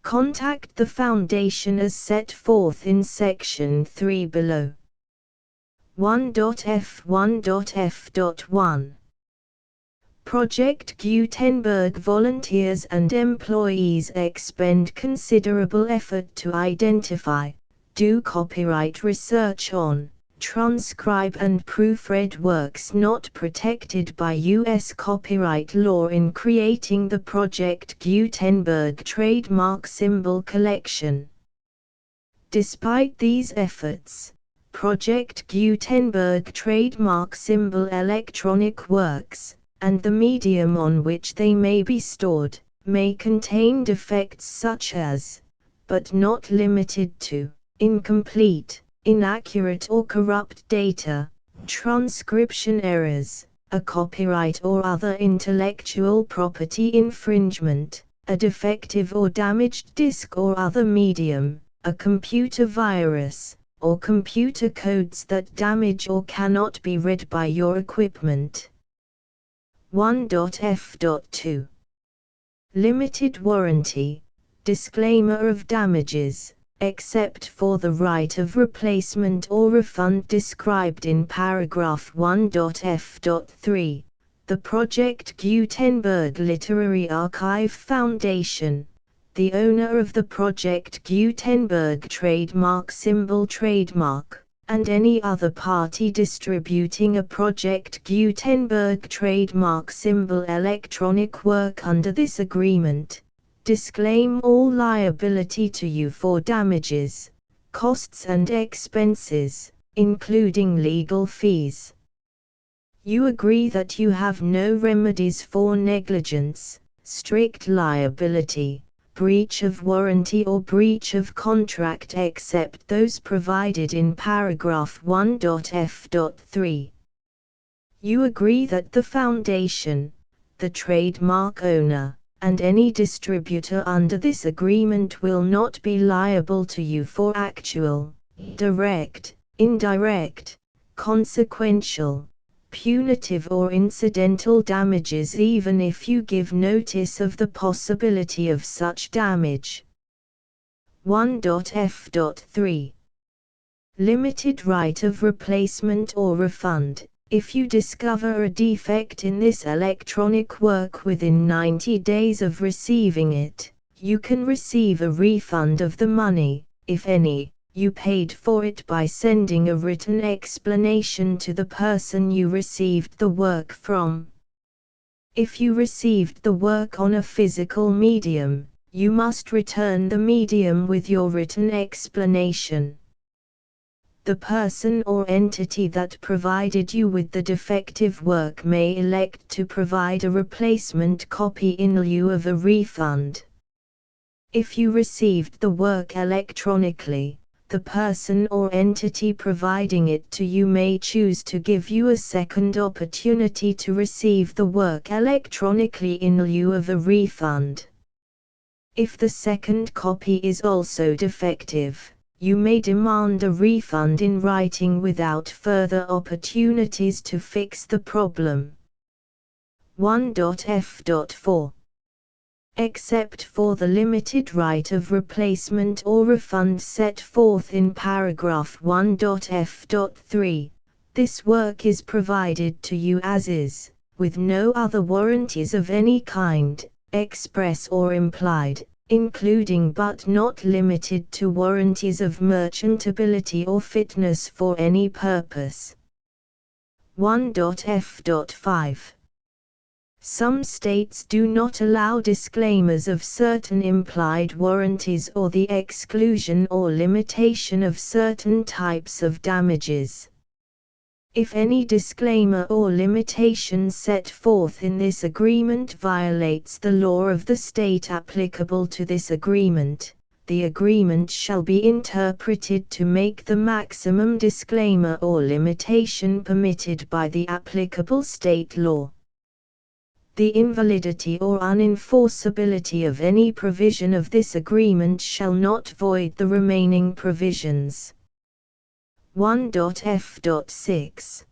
Contact the Foundation as set forth in Section 3 below. 1.f1.f.1. Project Gutenberg volunteers and employees expend considerable effort to identify, do copyright research on, transcribe and proofread works not protected by U.S. copyright law in creating the Project Gutenberg trademark symbol collection. Despite these efforts, Project Gutenberg trademark symbol electronic works, and the medium on which they may be stored, may contain defects such as, but not limited to, incomplete, inaccurate or corrupt data, transcription errors, a copyright or other intellectual property infringement, a defective or damaged disk or other medium, a computer virus, or computer codes that damage or cannot be read by your equipment. 1.f.2. Limited warranty, disclaimer of damages, except for the right of replacement or refund described in paragraph 1.f.3, the Project Gutenberg Literary Archive Foundation, the owner of the Project Gutenberg trademark symbol trademark, and any other party distributing a Project Gutenberg trademark symbol electronic work under this agreement, disclaim all liability to you for damages, costs and expenses, including legal fees. You agree that you have no remedies for negligence, strict liability, breach of warranty or breach of contract except those provided in paragraph 1.f.3. You agree that the foundation, the trademark owner, and any distributor under this agreement will not be liable to you for actual, direct, indirect, consequential, punitive or incidental damages even if you give notice of the possibility of such damage. 1.f.3. Limited right of replacement or refund. If you discover a defect in this electronic work within 90 days of receiving it, you can receive a refund of the money, if any, you paid for it by sending a written explanation to the person you received the work from. If you received the work on a physical medium, you must return the medium with your written explanation. The person or entity that provided you with the defective work may elect to provide a replacement copy in lieu of a refund. If you received the work electronically, the person or entity providing it to you may choose to give you a second opportunity to receive the work electronically in lieu of a refund. If the second copy is also defective, you may demand a refund in writing without further opportunities to fix the problem. 1.f.4. Except for the limited right of replacement or refund set forth in paragraph 1.f.3, this work is provided to you as is, with no other warranties of any kind, express or implied, including but not limited to warranties of merchantability or fitness for any purpose. 1.f.5. Some states do not allow disclaimers of certain implied warranties or the exclusion or limitation of certain types of damages. If any disclaimer or limitation set forth in this agreement violates the law of the state applicable to this agreement, the agreement shall be interpreted to make the maximum disclaimer or limitation permitted by the applicable state law. The invalidity or unenforceability of any provision of this agreement shall not void the remaining provisions. 1.f.6.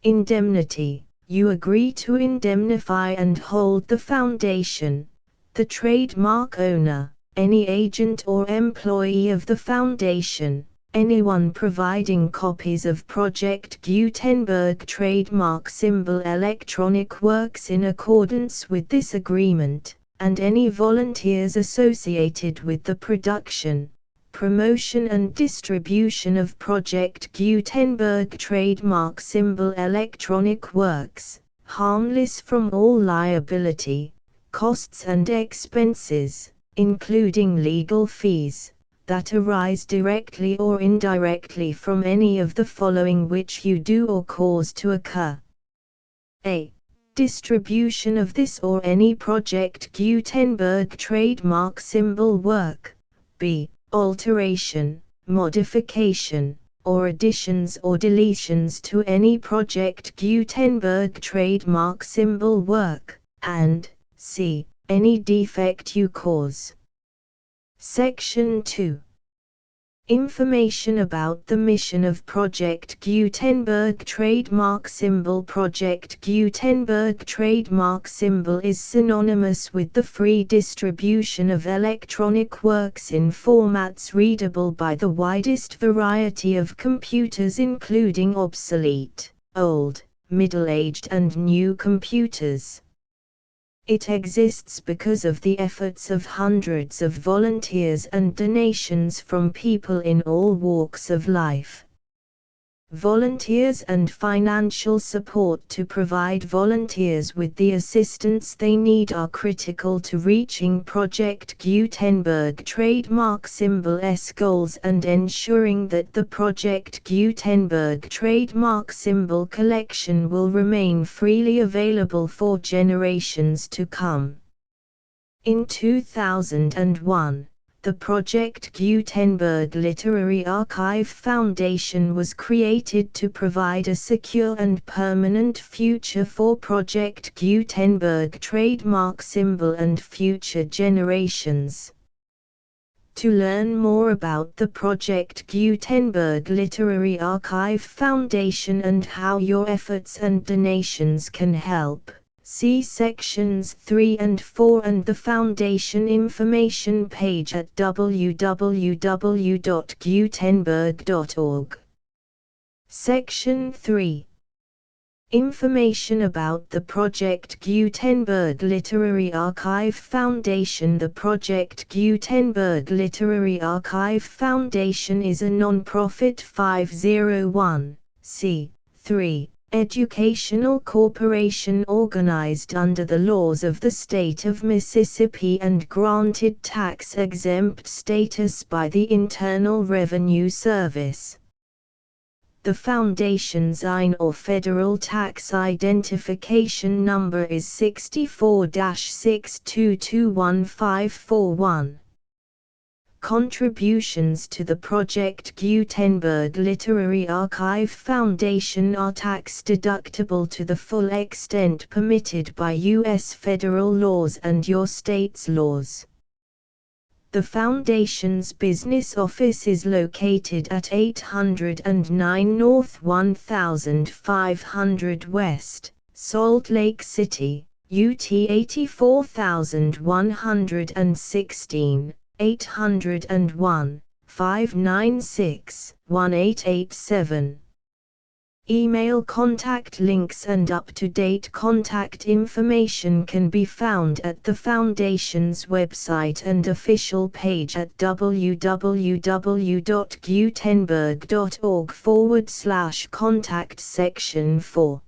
Indemnity. You agree to indemnify and hold the foundation, the trademark owner, any agent or employee of the foundation, anyone providing copies of Project Gutenberg trademark symbol electronic works in accordance with this agreement, and any volunteers associated with the production, promotion and distribution of Project Gutenberg trademark symbol electronic works, harmless from all liability, costs and expenses, including legal fees, that arise directly or indirectly from any of the following which you do or cause to occur. A. Distribution of this or any Project Gutenberg trademark symbol work. B. Alteration, modification, or additions or deletions to any Project Gutenberg trademark symbol work, and C. Any defect you cause. Section 2. Information about the mission of Project Gutenberg trademark symbol. Project Gutenberg trademark symbol is synonymous with the free distribution of electronic works in formats readable by the widest variety of computers, including obsolete, old, middle-aged and new computers. It exists because of the efforts of hundreds of volunteers and donations from people in all walks of life. Volunteers and financial support to provide volunteers with the assistance they need are critical to reaching Project Gutenberg trademark symbol's goals and ensuring that the Project Gutenberg trademark symbol collection will remain freely available for generations to come. In 2001, the Project Gutenberg Literary Archive Foundation was created to provide a secure and permanent future for Project Gutenberg trademark symbol and future generations. To learn more about the Project Gutenberg Literary Archive Foundation and how your efforts and donations can help, see sections 3 and 4 and the Foundation information page at www.gutenberg.org. Section 3. Information about the Project Gutenberg Literary Archive Foundation. The Project Gutenberg Literary Archive Foundation is a non-profit 501(c)(3) educational corporation organized under the laws of the state of Mississippi and granted tax-exempt status by the Internal Revenue Service. The Foundation's IN or Federal Tax Identification Number is 64-6221541. Contributions to the Project Gutenberg Literary Archive Foundation are tax-deductible to the full extent permitted by U.S. federal laws and your state's laws. The Foundation's business office is located at 809 North 1500 West, Salt Lake City, UT 84116, 801-596-1887. Email contact links and up-to-date contact information can be found at the Foundation's website and official page at www.gutenberg.org/contact section 4.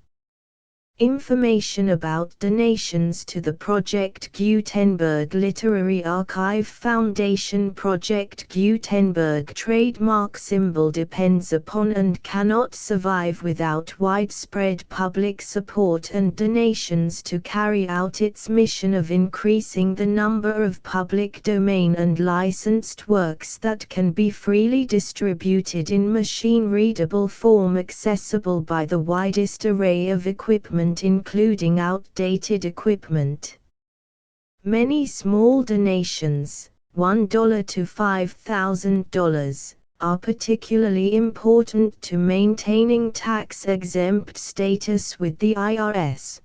Information about donations to the Project Gutenberg Literary Archive Foundation. Project Gutenberg trademark symbol depends upon and cannot survive without widespread public support and donations to carry out its mission of increasing the number of public domain and licensed works that can be freely distributed in machine-readable form accessible by the widest array of equipment including outdated equipment. Many small donations, $1 to $5,000, are particularly important to maintaining tax-exempt status with the IRS.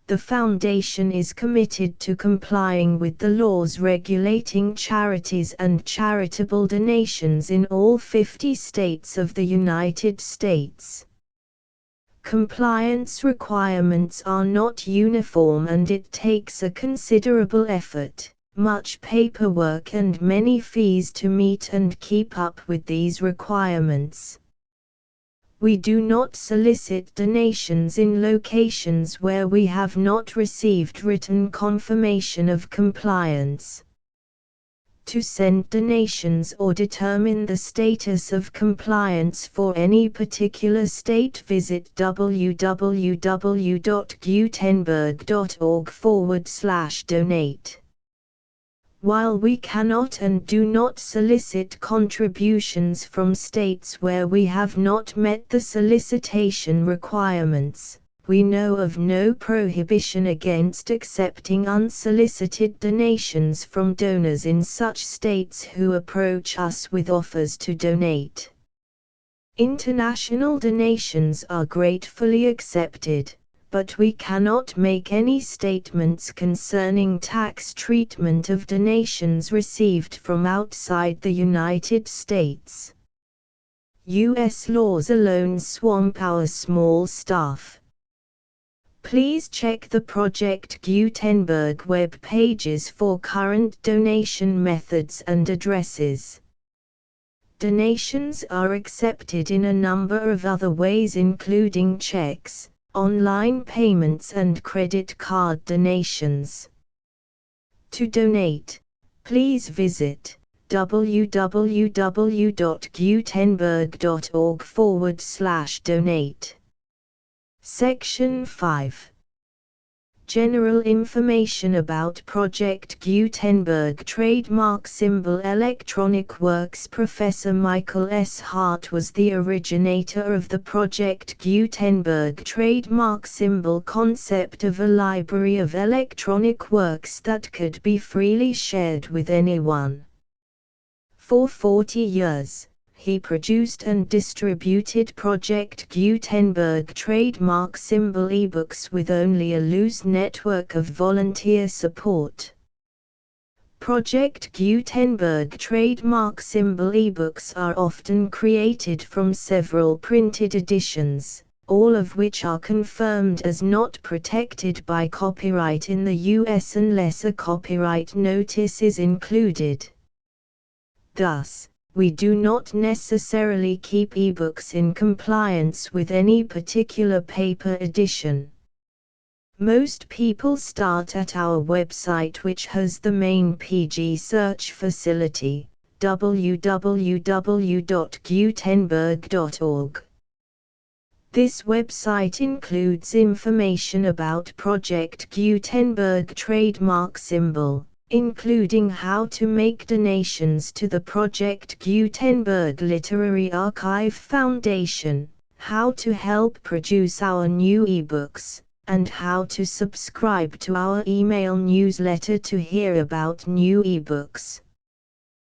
The Foundation is committed to complying with the laws regulating charities and charitable donations in all 50 states of the United States. Compliance requirements are not uniform and it takes a considerable effort, much paperwork and many fees to meet and keep up with these requirements. We do not solicit donations in locations where we have not received written confirmation of compliance. To send donations or determine the status of compliance for any particular state, visit www.gutenberg.org/donate. While we cannot and do not solicit contributions from states where we have not met the solicitation requirements, we know of no prohibition against accepting unsolicited donations from donors in such states who approach us with offers to donate. International donations are gratefully accepted, but we cannot make any statements concerning tax treatment of donations received from outside the United States. U.S. laws alone swamp our small staff. Please check the Project Gutenberg web pages for current donation methods and addresses. Donations are accepted in a number of other ways including checks, online payments and credit card donations. To donate, please visit www.gutenberg.org/donate. Section 5. General information about Project Gutenberg trademark symbol electronic works. Professor Michael S. Hart was the originator of the Project Gutenberg trademark symbol concept of a library of electronic works that could be freely shared with anyone. For 40 years, he produced and distributed Project Gutenberg trademark symbol ebooks with only a loose network of volunteer support. Project Gutenberg trademark symbol ebooks are often created from several printed editions, all of which are confirmed as not protected by copyright in the US unless a copyright notice is included. Thus, we do not necessarily keep ebooks in compliance with any particular paper edition. Most people start at our website, which has the main PG search facility, www.gutenberg.org. This website includes information about Project Gutenberg trademark symbol, including how to make donations to the Project Gutenberg Literary Archive Foundation, how to help produce our new ebooks, and how to subscribe to our email newsletter to hear about new ebooks.